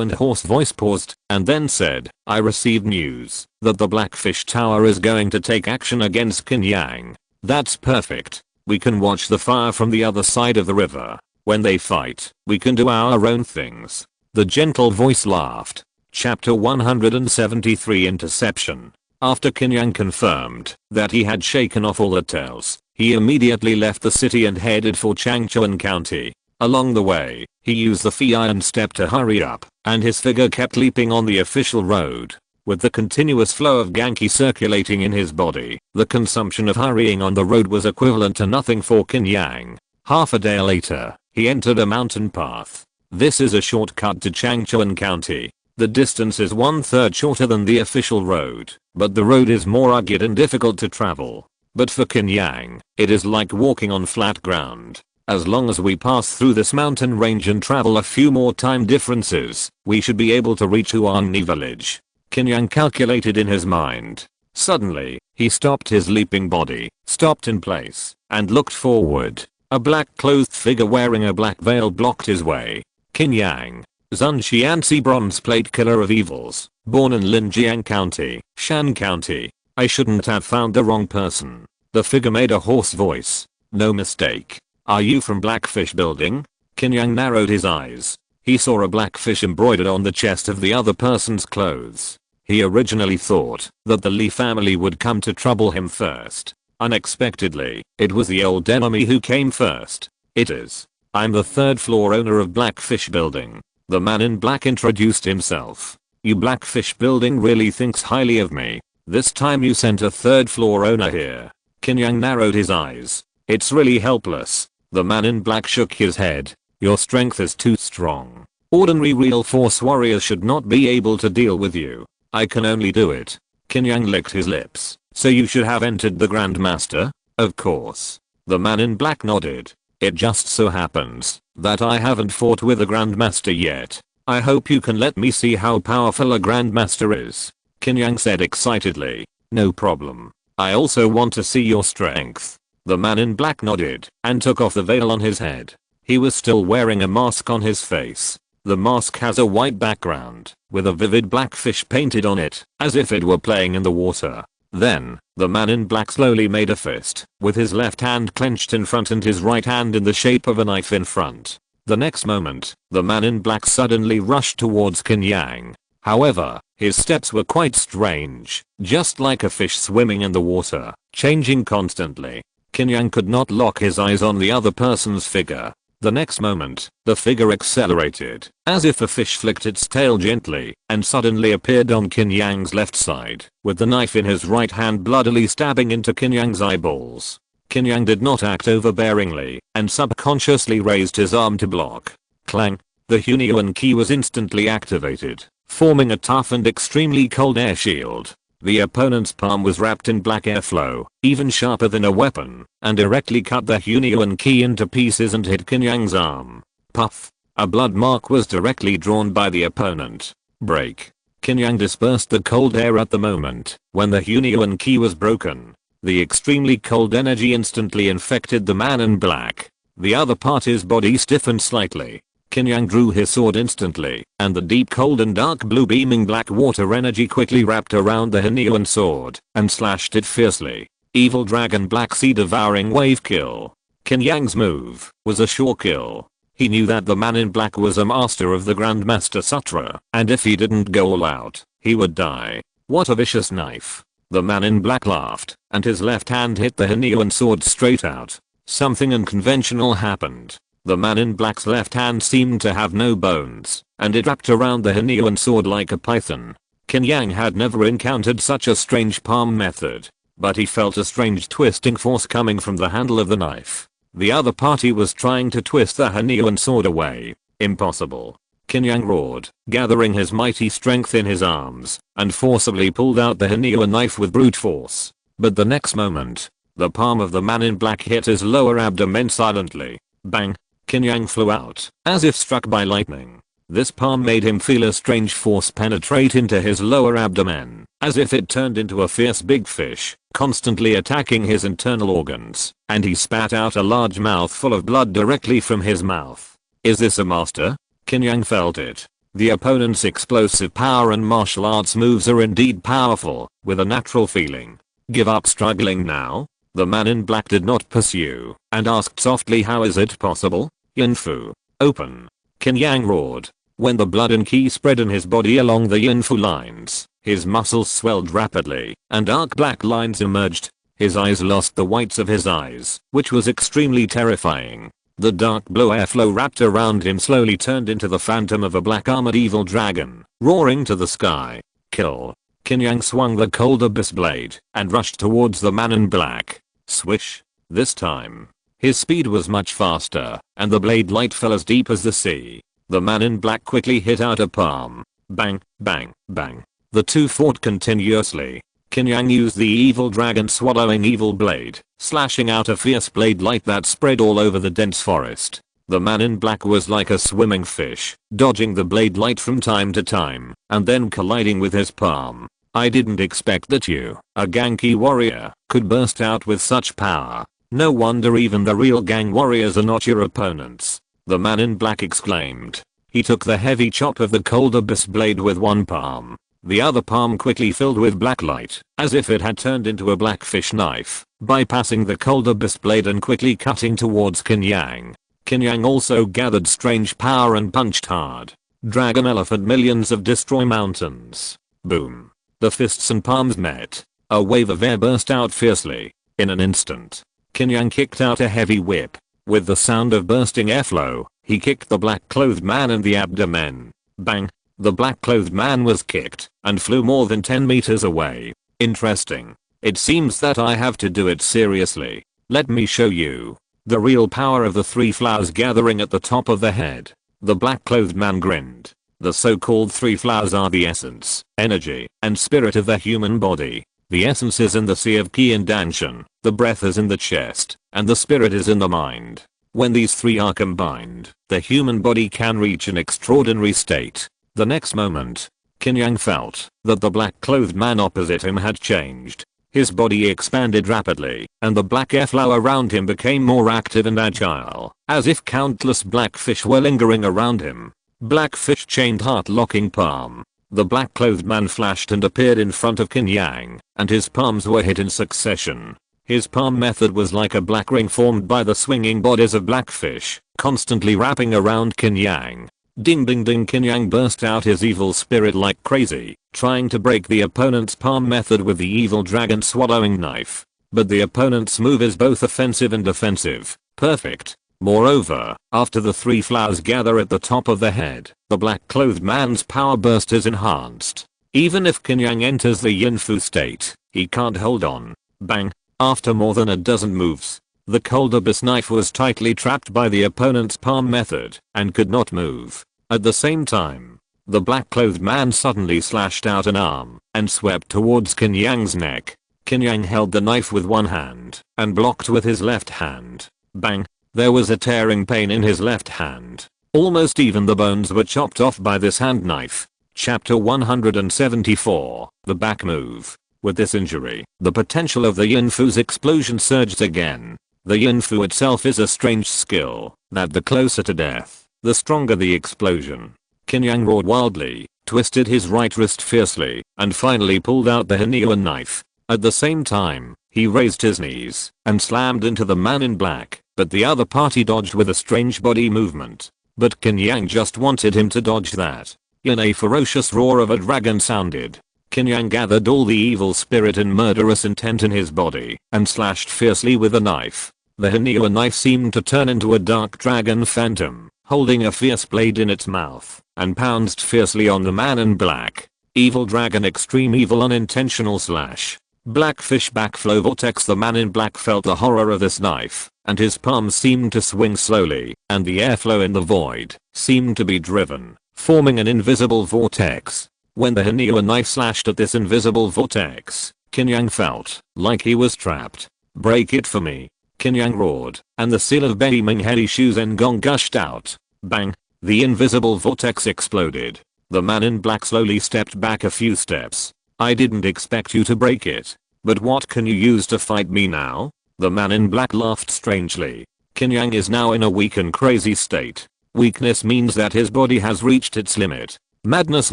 Speaker 1: and hoarse voice paused and then said, I received news that the Blackfish Tower is going to take action against Qin Yang. That's perfect. We can watch the fire from the other side of the river. When they fight, we can do our own things. The gentle voice laughed. Chapter 173 Interception. After Qin Yang confirmed that he had shaken off all the tails, he immediately left the city and headed for Changchuan County. Along the way, he used the Phi Iron Step to hurry up, and his figure kept leaping on the official road. With the continuous flow of Ganki circulating in his body, the consumption of hurrying on the road was equivalent to nothing for Qin Yang. Half a day later, he entered a mountain path. This is a shortcut to Changchuan County. The distance is 1/3 shorter than the official road, but the road is more rugged and difficult to travel. But for Qin Yang, it is like walking on flat ground. As long as we pass through this mountain range and travel a few more time differences, we should be able to reach Huangni village. Qin Yang calculated in his mind. Suddenly, he stopped his leaping body, stopped in place, and looked forward. A black-clothed figure wearing a black veil blocked his way. Qin Yang, Zun Xianzi, bronze plate killer of evils, born in Linjiang County, Shan County. I shouldn't have found the wrong person. The figure made a hoarse voice. No mistake. Are you from Blackfish Building? Qin Yang narrowed his eyes. He saw a blackfish embroidered on the chest of the other person's clothes. He originally thought that the Li family would come to trouble him first. Unexpectedly, it was the old enemy who came first. It is. I'm the third floor owner of Blackfish Building. The man in black introduced himself. You Blackfish Building really thinks highly of me. This time you sent a third floor owner here. Qin Yang narrowed his eyes. It's really helpless. The man in black shook his head. Your strength is too strong. Ordinary real force warriors should not be able to deal with you. I can only do it. Qin Yang licked his lips. So you should have entered the Grandmaster? Of course. The man in black nodded. It just so happens that I haven't fought with a Grandmaster yet. I hope you can let me see how powerful a Grandmaster is. Qin Yang said excitedly. No problem. I also want to see your strength. The man in black nodded and took off the veil on his head. He was still wearing a mask on his face. The mask has a white background with a vivid black fish painted on it, as if it were playing in the water. Then, the man in black slowly made a fist, with his left hand clenched in front and his right hand in the shape of a knife in front. The next moment, the man in black suddenly rushed towards Qin Yang. However, his steps were quite strange, just like a fish swimming in the water, changing constantly. Qin Yang could not lock his eyes on the other person's figure. The next moment, the figure accelerated, as if a fish flicked its tail gently, and suddenly appeared on Qin Yang's left side, with the knife in his right hand bloodily stabbing into Qin Yang's eyeballs. Qin Yang did not act overbearingly, and subconsciously raised his arm to block. Clang! The Hunyuan key was instantly activated, forming a tough and extremely cold air shield. The opponent's palm was wrapped in black airflow, even sharper than a weapon, and directly cut the Hunyuan key into pieces and hit Qin Yang's arm. Puff! A blood mark was directly drawn by the opponent. Break! Qin Yang dispersed the cold air at the moment when the Hunyuan key was broken. The extremely cold energy instantly infected the man in black. The other party's body stiffened slightly. Qin Yang drew his sword instantly, and the deep cold and dark blue beaming black water energy quickly wrapped around the Hunyuan sword and slashed it fiercely. Evil Dragon Black Sea Devouring Wave Kill. Qin Yang's move was a sure kill. He knew that the man in black was a master of the Grandmaster Sutra, and if he didn't go all out, he would die. What a vicious knife. The man in black laughed, and his left hand hit the Hunyuan sword straight out. Something unconventional happened. The man in black's left hand seemed to have no bones, and it wrapped around the Hunyuan sword like a python. Qin Yang had never encountered such a strange palm method, but he felt a strange twisting force coming from the handle of the knife. The other party was trying to twist the Hunyuan sword away. Impossible. Qin Yang roared, gathering his mighty strength in his arms, and forcibly pulled out the Hunyuan knife with brute force. But the next moment, the palm of the man in black hit his lower abdomen silently. Bang! Qin Yang flew out, as if struck by lightning. This palm made him feel a strange force penetrate into his lower abdomen, as if it turned into a fierce big fish, constantly attacking his internal organs, and he spat out a large mouthful of blood directly from his mouth. Is this a master? Qin Yang felt it. The opponent's explosive power and martial arts moves are indeed powerful, with a natural feeling. Give up struggling now? The man in black did not pursue, and asked softly, how is it possible? Yinfu. Open. Qin Yang roared. When the blood and qi spread in his body along the Yinfu lines, his muscles swelled rapidly, and dark black lines emerged. His eyes lost the whites of his eyes, which was extremely terrifying. The dark blue airflow wrapped around him slowly turned into the phantom of a black armored evil dragon, roaring to the sky. Kill. Qin Yang swung the cold abyss blade, and rushed towards the man in black. Swish. This time, his speed was much faster, and the blade light fell as deep as the sea. The man in black quickly hit out a palm. Bang, bang, bang. The two fought continuously. Qin Yang used the evil dragon swallowing evil blade, slashing out a fierce blade light that spread all over the dense forest. The man in black was like a swimming fish, dodging the blade light from time to time, and then colliding with his palm. I didn't expect that you, a Ganki warrior, could burst out with such power. No wonder even the real gang warriors are not your opponents. The man in black exclaimed. He took the heavy chop of the cold abyss blade with one palm. The other palm quickly filled with black light, as if it had turned into a blackfish knife, bypassing the cold abyss blade and quickly cutting towards Qin Yang. Qin Yang also gathered strange power and punched hard. Dragon elephant millions of destroy mountains. Boom. The fists and palms met. A wave of air burst out fiercely. In an instant, Qin Yang kicked out a heavy whip. With the sound of bursting airflow, he kicked the black-clothed man in the abdomen. Bang. The black-clothed man was kicked and flew more than 10 meters away. Interesting. It seems that I have to do it seriously. Let me show you. The real power of the three flowers gathering at the top of the head. The black-clothed man grinned. The so-called three flowers are the essence, energy, and spirit of the human body. The essence is in the sea of Qi and Danshan, the breath is in the chest, and the spirit is in the mind. When these three are combined, the human body can reach an extraordinary state. The next moment, Qin Yang felt that the black-clothed man opposite him had changed. His body expanded rapidly, and the black airflow around him became more active and agile, as if countless blackfish were lingering around him. Blackfish chained heart-locking palm. The black-clothed man flashed and appeared in front of Qin Yang, and his palms were hit in succession. His palm method was like a black ring formed by the swinging bodies of blackfish, constantly wrapping around Qin Yang. Ding ding ding. Qin Yang burst out his evil spirit like crazy, trying to break the opponent's palm method with the evil dragon swallowing knife. But the opponent's move is both offensive and defensive. Perfect. Moreover, after the three flowers gather at the top of the head, the black-clothed man's power burst is enhanced. Even if Qin Yang enters the Yinfu state, he can't hold on. Bang. After more than a dozen moves, the cold abyss knife was tightly trapped by the opponent's palm method and could not move. At the same time, the black-clothed man suddenly slashed out an arm and swept towards Qin Yang's neck. Qin Yang held the knife with one hand and blocked with his left hand. Bang. There was a tearing pain in his left hand. Almost even the bones were chopped off by this hand knife. Chapter 174, The Back Move. With this injury, the potential of the Yinfu's explosion surged again. The Yinfu itself is a strange skill, that the closer to death, the stronger the explosion. Qin Yang roared wildly, twisted his right wrist fiercely, and finally pulled out the Hinyan knife. At the same time, he raised his knees and slammed into the man in black, but the other party dodged with a strange body movement. But Qin Yang just wanted him to dodge that. In a ferocious roar of a dragon sounded. Qin Yang gathered all the evil spirit and murderous intent in his body and slashed fiercely with a knife. The Hinyan knife seemed to turn into a dark dragon phantom, holding a fierce blade in its mouth, and pounced fiercely on the man in black. Evil dragon extreme evil unintentional slash. Blackfish backflow vortex. The man in black felt the horror of this knife, and his palms seemed to swing slowly, and the airflow in the void seemed to be driven, forming an invisible vortex. When the Hinyan knife slashed at this invisible vortex, Qin Yang felt like he was trapped. Break it for me. Qin Yang roared, and the seal of beaming Heli Shuzengong gushed out. Bang. The invisible vortex exploded. The man in black slowly stepped back a few steps. I didn't expect you to break it. But what can you use to fight me now? The man in black laughed strangely. Qin Yang is now in a weak and crazy state. Weakness means that his body has reached its limit. Madness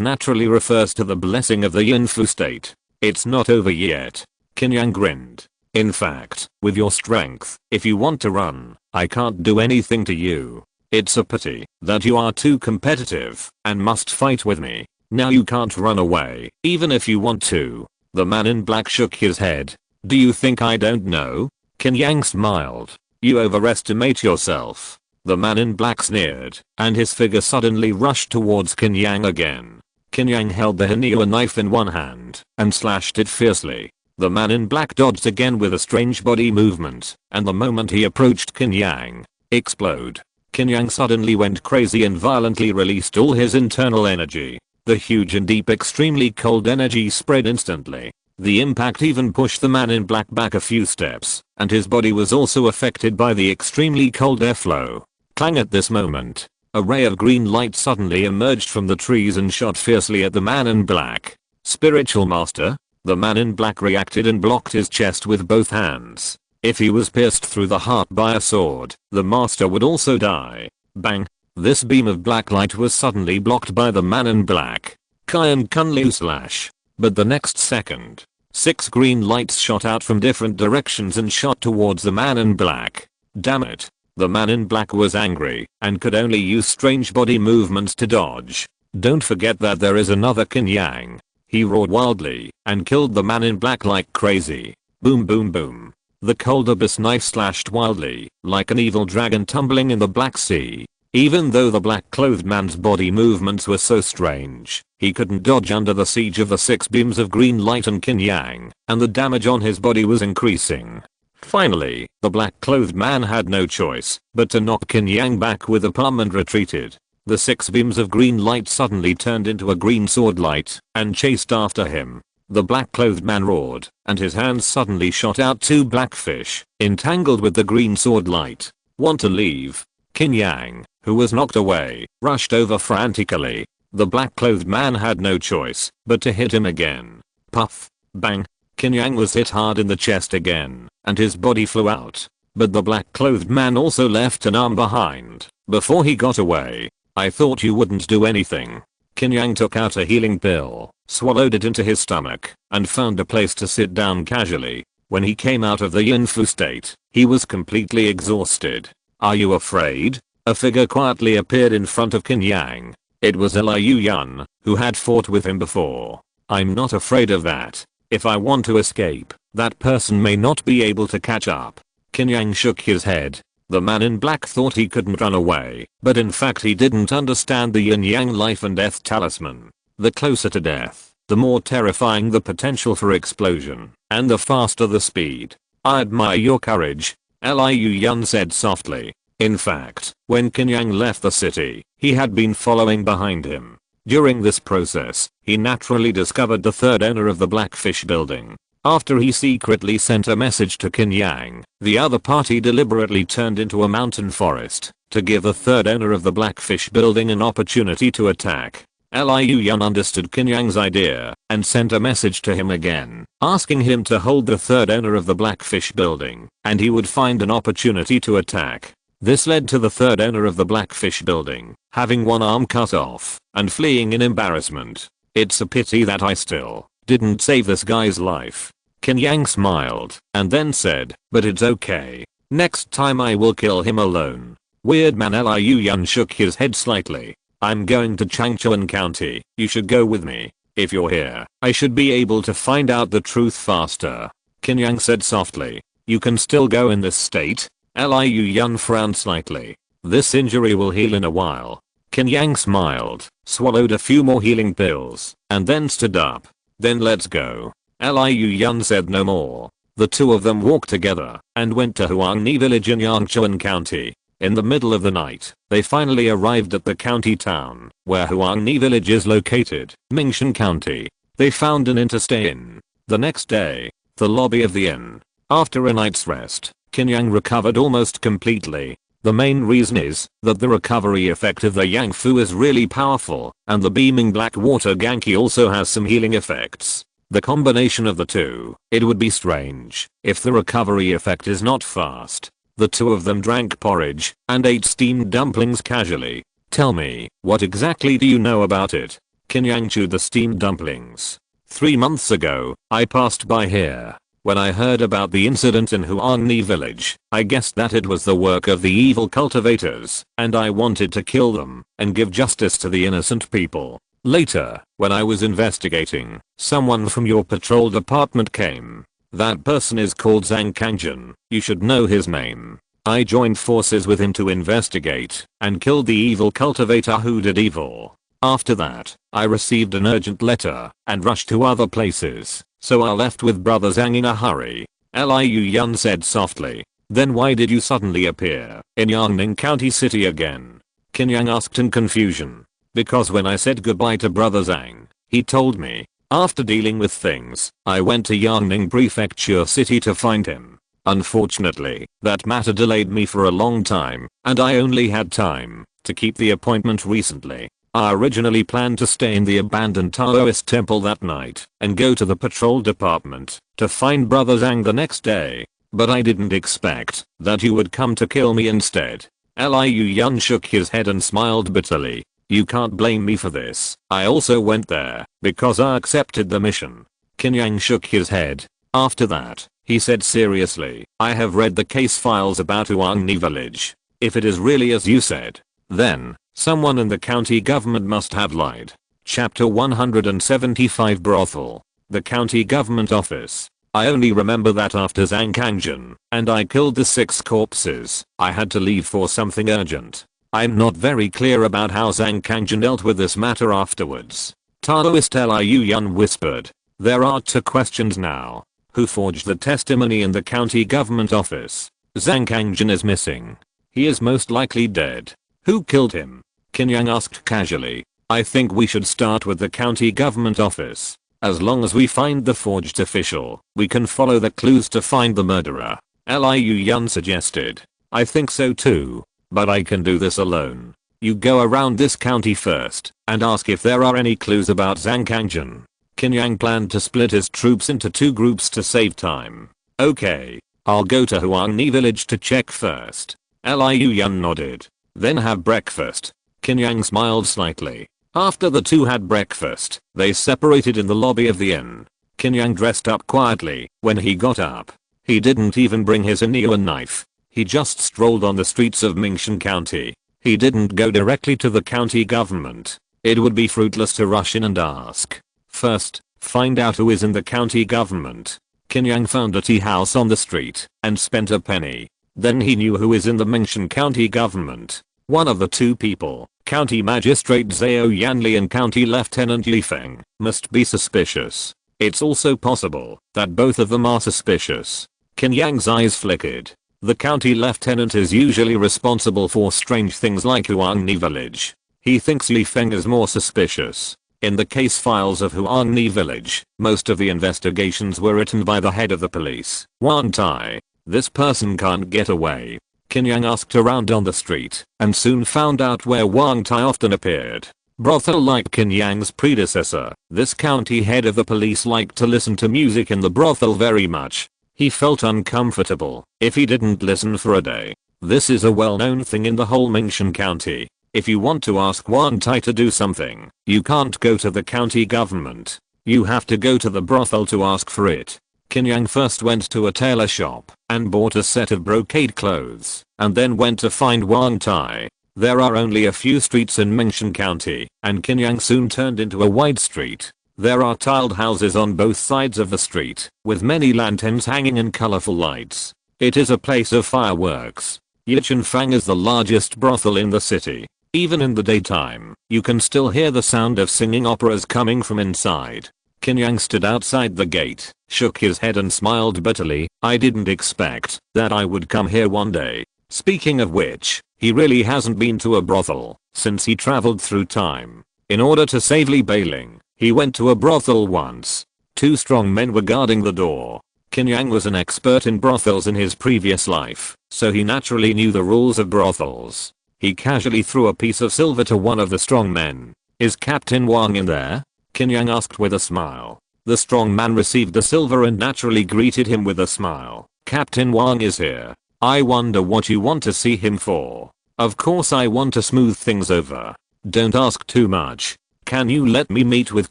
Speaker 1: naturally refers to the blessing of the Yin Fu state. It's not over yet. Qin Yang grinned. In fact, with your strength, if you want to run, I can't do anything to you. It's a pity that you are too competitive and must fight with me. Now you can't run away, even if you want to. The man in black shook his head. Do you think I don't know? Qin Yang smiled. You overestimate yourself. The man in black sneered, and his figure suddenly rushed towards Qin Yang again. Qin Yang held the Hanyu knife in one hand and slashed it fiercely. The man in black dodged again with a strange body movement, and the moment he approached Qin Yang, explode. Qin Yang suddenly went crazy and violently released all his internal energy. The huge and deep extremely cold energy spread instantly. The impact even pushed the man in black back a few steps, and his body was also affected by the extremely cold airflow. Clang! At this moment, a ray of green light suddenly emerged from the trees and shot fiercely at the man in black. Spiritual master? The man in black reacted and blocked his chest with both hands. If he was pierced through the heart by a sword, the master would also die. Bang! This beam of black light was suddenly blocked by the man in black. Kai and Kunlu slash. But the next second, 6 green lights shot out from different directions and shot towards the man in black. Damn it. The man in black was angry and could only use strange body movements to dodge. Don't forget that there is another Qin Yang. He roared wildly and killed the man in black like crazy. Boom boom boom. The cold abyss knife slashed wildly like an evil dragon tumbling in the Black Sea. Even though the black clothed man's body movements were so strange, he couldn't dodge under the siege of the 6 beams of green light and Qin Yang, and the damage on his body was increasing. Finally, the black clothed man had no choice but to knock Qin Yang back with a palm and retreated. The 6 beams of green light suddenly turned into a green sword light and chased after him. The black clothed man roared, and his hands suddenly shot out 2 black fish, entangled with the green sword light. Want to leave? Qin Yang, who was knocked away, rushed over frantically. The black clothed man had no choice but to hit him again. Puff. Bang. Qin Yang was hit hard in the chest again, and his body flew out. But the black clothed man also left an arm behind before he got away. I thought you wouldn't do anything. Qin Yang took out a healing pill, swallowed it into his stomach, and found a place to sit down casually. When he came out of the Yin Fu state, he was completely exhausted. Are you afraid? A figure quietly appeared in front of Qin Yang. It was Liu Yan, who had fought with him before. I'm not afraid of that. If I want to escape, that person may not be able to catch up. Qin Yang shook his head. The man in black thought he couldn't run away, but in fact he didn't understand the Yin Yang life and death talisman. The closer to death, the more terrifying the potential for explosion, and the faster the speed. I admire your courage, Liu Yan said softly. In fact, when Qin Yang left the city, he had been following behind him. During this process, he naturally discovered the third owner of the Blackfish building. After he secretly sent a message to Qin Yang, the other party deliberately turned into a mountain forest to give the third owner of the Blackfish building an opportunity to attack. Liu Yan understood Qin Yang's idea and sent a message to him again, asking him to hold the third owner of the Blackfish building, and he would find an opportunity to attack. This led to the third owner of the Blackfish building having one arm cut off and fleeing in embarrassment. It's a pity that I still didn't save this guy's life. Qin Yang smiled and then said, but it's okay. Next time I will kill him alone. Weird man. Liu Yan shook his head slightly. I'm going to Changchuan County. You should go with me. If you're here, I should be able to find out the truth faster. Qin Yang said softly. You can still go in this state? Liu Yan frowned slightly. This injury will heal in a while. Qin Yang smiled, swallowed a few more healing pills, and then stood up. Then let's go. Liu Yan said no more. The two of them walked together and went to Huangni village in Yangchuan County. In the middle of the night, they finally arrived at the county town where Huangni village is located, Mingshan County. They found an inn to stay in. The next day, the lobby of the inn. After a night's rest, Qin Yang recovered almost completely. The main reason is that the recovery effect of the Yang Fu is really powerful, and the beaming black water Genki also has some healing effects. The combination of the two, it would be strange if the recovery effect is not fast. The two of them drank porridge and ate steamed dumplings casually. Tell me, what exactly do you know about it? Qin Yang chewed the steamed dumplings. 3 months ago, I passed by here. When I heard about the incident in Huangni village, I guessed that it was the work of the evil cultivators, and I wanted to kill them and give justice to the innocent people. Later, when I was investigating, someone from your patrol department came. That person is called Zhang Kangjin. You should know his name. I joined forces with him to investigate and killed the evil cultivator who did evil. After that, I received an urgent letter and rushed to other places, so I left with Brother Zhang in a hurry. Liu Yun said softly. Then why did you suddenly appear in Yangning County City again? Qin Yang asked in confusion. Because when I said goodbye to Brother Zhang, he told me. After dealing with things, I went to Yangning Prefecture City to find him. Unfortunately, that matter delayed me for a long time, and I only had time to keep the appointment recently. I originally planned to stay in the abandoned Taoist temple that night and go to the patrol department to find Brother Zhang the next day, but I didn't expect that you would come to kill me instead. Liu Yun shook his head and smiled bitterly. You can't blame me for this. I also went there because I accepted the mission. Qin Yang shook his head. After that, he said seriously, I have read the case files about Huangni village. If it is really as you said, then someone in the county government must have lied. Chapter 175 Brothel. The county government office. I only remember that after Zhang Kangjin and I killed the 6 corpses, I had to leave for something urgent. I'm not very clear about how Zhang Kangjin dealt with this matter afterwards. Taoist Liu Yun whispered. There are 2 questions now. Who forged the testimony in the county government office? Zhang Kangjin is missing. He is most likely dead. Who killed him? Qin Yang asked casually. I think we should start with the county government office. As long as we find the forged official, we can follow the clues to find the murderer. Liu Yun suggested. I think so too. But I can do this alone. You go around this county first and ask if there are any clues about Zhang Kangjin. Qin Yang planned to split his troops into 2 groups to save time. Okay, I'll go to Huangni village to check first. Liu Yun nodded. Then have breakfast. Qin Yang smiled slightly. After the 2 had breakfast, they separated in the lobby of the inn. Qin Yang dressed up quietly when he got up. He didn't even bring his Inuan knife. He just strolled on the streets of Mingshan County. He didn't go directly to the county government. It would be fruitless to rush in and ask. First, find out who is in the county government. Qin Yang found a tea house on the street and spent a penny. Then he knew who is in the Mingshan County government. One of the 2 people, County Magistrate Zhao Yanli and County Lieutenant Li Feng, must be suspicious. It's also possible that both of them are suspicious. Qin Yang's eyes flickered. The county lieutenant is usually responsible for strange things like Huangni village. He thinks Li Feng is more suspicious. In the case files of Huangni village, most of the investigations were written by the head of the police, Wang Tai. This person can't get away. Qin Yang asked around on the street and soon found out where Wang Tai often appeared. Brothel like Qin Yang's predecessor, this county head of the police liked to listen to music in the brothel very much. He felt uncomfortable if he didn't listen for a day. This is a well-known thing in the whole Mingshan County. If you want to ask Wang Tai to do something, you can't go to the county government. You have to go to the brothel to ask for it. Qin Yang first went to a tailor shop and bought a set of brocade clothes and then went to find Wang Tai. There are only a few streets in Mingshan County and Qin Yang soon turned into a wide street. There are tiled houses on both sides of the street, with many lanterns hanging and colorful lights. It is a place of fireworks. Yichen Fang is the largest brothel in the city. Even in the daytime, you can still hear the sound of singing operas coming from inside. Qin Yang stood outside the gate, shook his head and smiled bitterly. I didn't expect that I would come here one day. Speaking of which, he really hasn't been to a brothel since he traveled through time. In order to save Li Bailing, he went to a brothel once. 2 strong men were guarding the door. Qin Yang was an expert in brothels in his previous life, so he naturally knew the rules of brothels. He casually threw a piece of silver to one of the strong men. Is Captain Wang in there? Qin Yang asked with a smile. The strong man received the silver and naturally greeted him with a smile. Captain Wang is here. I wonder what you want to see him for. Of course I want to smooth things over. Don't ask too much. Can you let me meet with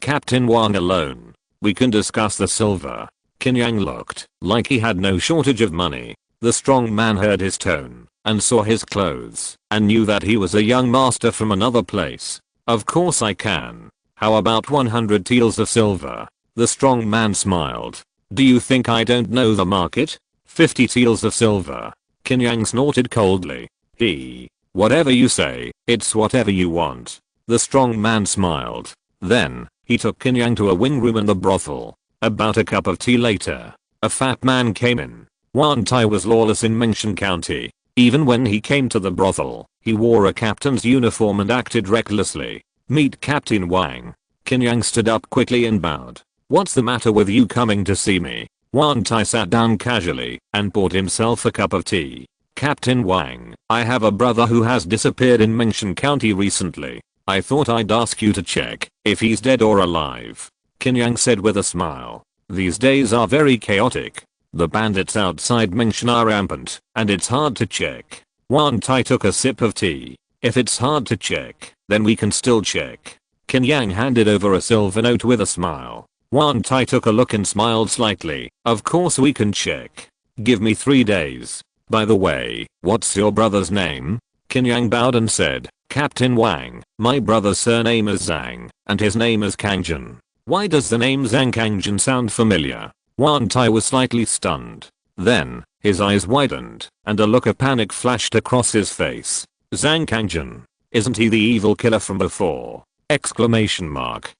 Speaker 1: Captain Wang alone? We can discuss the silver. Qin Yang looked like he had no shortage of money. The strong man heard his tone and saw his clothes and knew that he was a young master from another place. Of course I can. How about 100 taels of silver? The strong man smiled. Do you think I don't know the market? 50 taels of silver. Qin Yang snorted coldly. Whatever you say, it's whatever you want. The strong man smiled. Then, he took Qin Yang to a wing room in the brothel. About a cup of tea later, a fat man came in. Wan Tai was lawless in Mengshan County. Even when he came to the brothel, he wore a captain's uniform and acted recklessly. Meet Captain Wang. Qin Yang stood up quickly and bowed. What's the matter with you coming to see me? Wan Tai sat down casually and poured himself a cup of tea. Captain Wang, I have a brother who has disappeared in Mengshan County recently. I thought I'd ask you to check if he's dead or alive. Qin Yang said with a smile. These days are very chaotic. The bandits outside Mengshan are rampant, and it's hard to check. Wan Tai took a sip of tea. If it's hard to check, then we can still check. Qin Yang handed over a silver note with a smile. Wan Tai took a look and smiled slightly. Of course we can check. Give me 3 days. By the way, what's your brother's name? Qin Yang bowed and said, Captain Wang, my brother's surname is Zhang, and his name is Kangjin. Why does the name Zhang Kangjin sound familiar? Wan Tai was slightly stunned. Then, his eyes widened, and a look of panic flashed across his face. Zhang Kangjin. Isn't he the evil killer from before? Exclamation mark.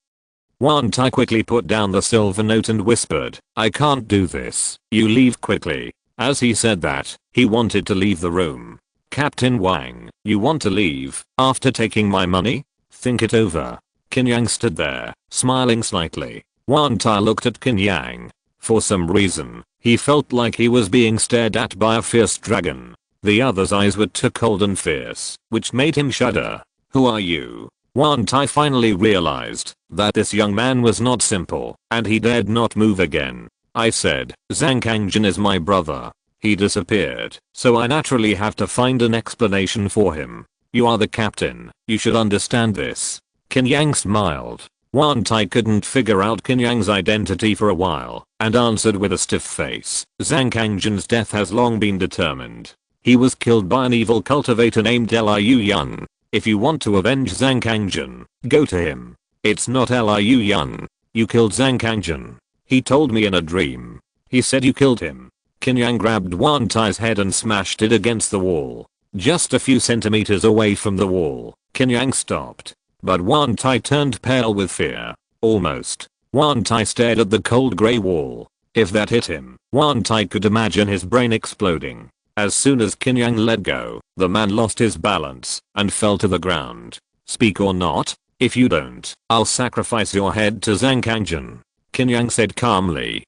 Speaker 1: Wan Tai quickly put down the silver note and whispered, I can't do this. You leave quickly. As he said that, he wanted to leave the room. Captain Wang, you want to leave after taking my money? Think it over. Qin Yang stood there, smiling slightly. Wan Tai looked at Qin Yang. For some reason, he felt like he was being stared at by a fierce dragon. The other's eyes were too cold and fierce, which made him shudder. Who are you? Wan Tai finally realized that this young man was not simple, and he dared not move again. I said, Zhang Kangjin is my brother. He disappeared, so I naturally have to find an explanation for him. You are the captain, you should understand this. Qin Yang smiled. Wan Tai couldn't figure out Qin Yang's identity for a while, and answered with a stiff face, Zhang Kangjin's death has long been determined. He was killed by an evil cultivator named Liu Yun. If you want to avenge Zhang Kangjin, go to him. It's not Liu Yun. You killed Zhang Kangjin. He told me in a dream. He said you killed him. Qin Yang grabbed Wan Tai's head and smashed it against the wall. Just a few centimeters away from the wall, Qin Yang stopped. But Wan Tai turned pale with fear. Almost. Wan Tai stared at the cold grey wall. If that hit him, Wan Tai could imagine his brain exploding. As soon as Qin Yang let go, the man lost his balance and fell to the ground. Speak or not? If you don't, I'll sacrifice your head to Zhang Kangjin. Qin Yang said calmly.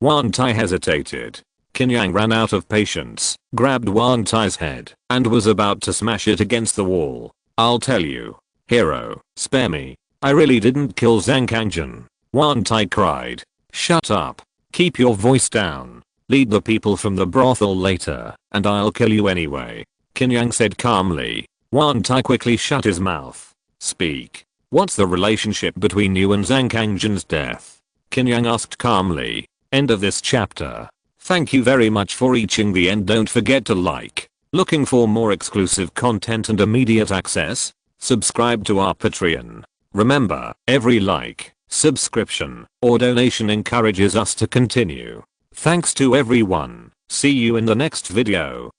Speaker 1: Wan Tai hesitated. Qin Yang ran out of patience, grabbed Wan Tai's head, and was about to smash it against the wall. I'll tell you. Hero, spare me. I really didn't kill Zhang Kangjin. Wan Tai cried. Shut up. Keep your voice down. Lead the people from the brothel later, and I'll kill you anyway. Qin Yang said calmly. Wan Tai quickly shut his mouth. Speak. What's the relationship between you and Zhang Kangjin's death? Qin Yang asked calmly. End of this chapter. Thank you very much for reaching the end. Don't forget to like. Looking for more exclusive content and immediate access? Subscribe to our Patreon. Remember, every like, subscription, or donation encourages us to continue. Thanks to everyone. See you in the next video.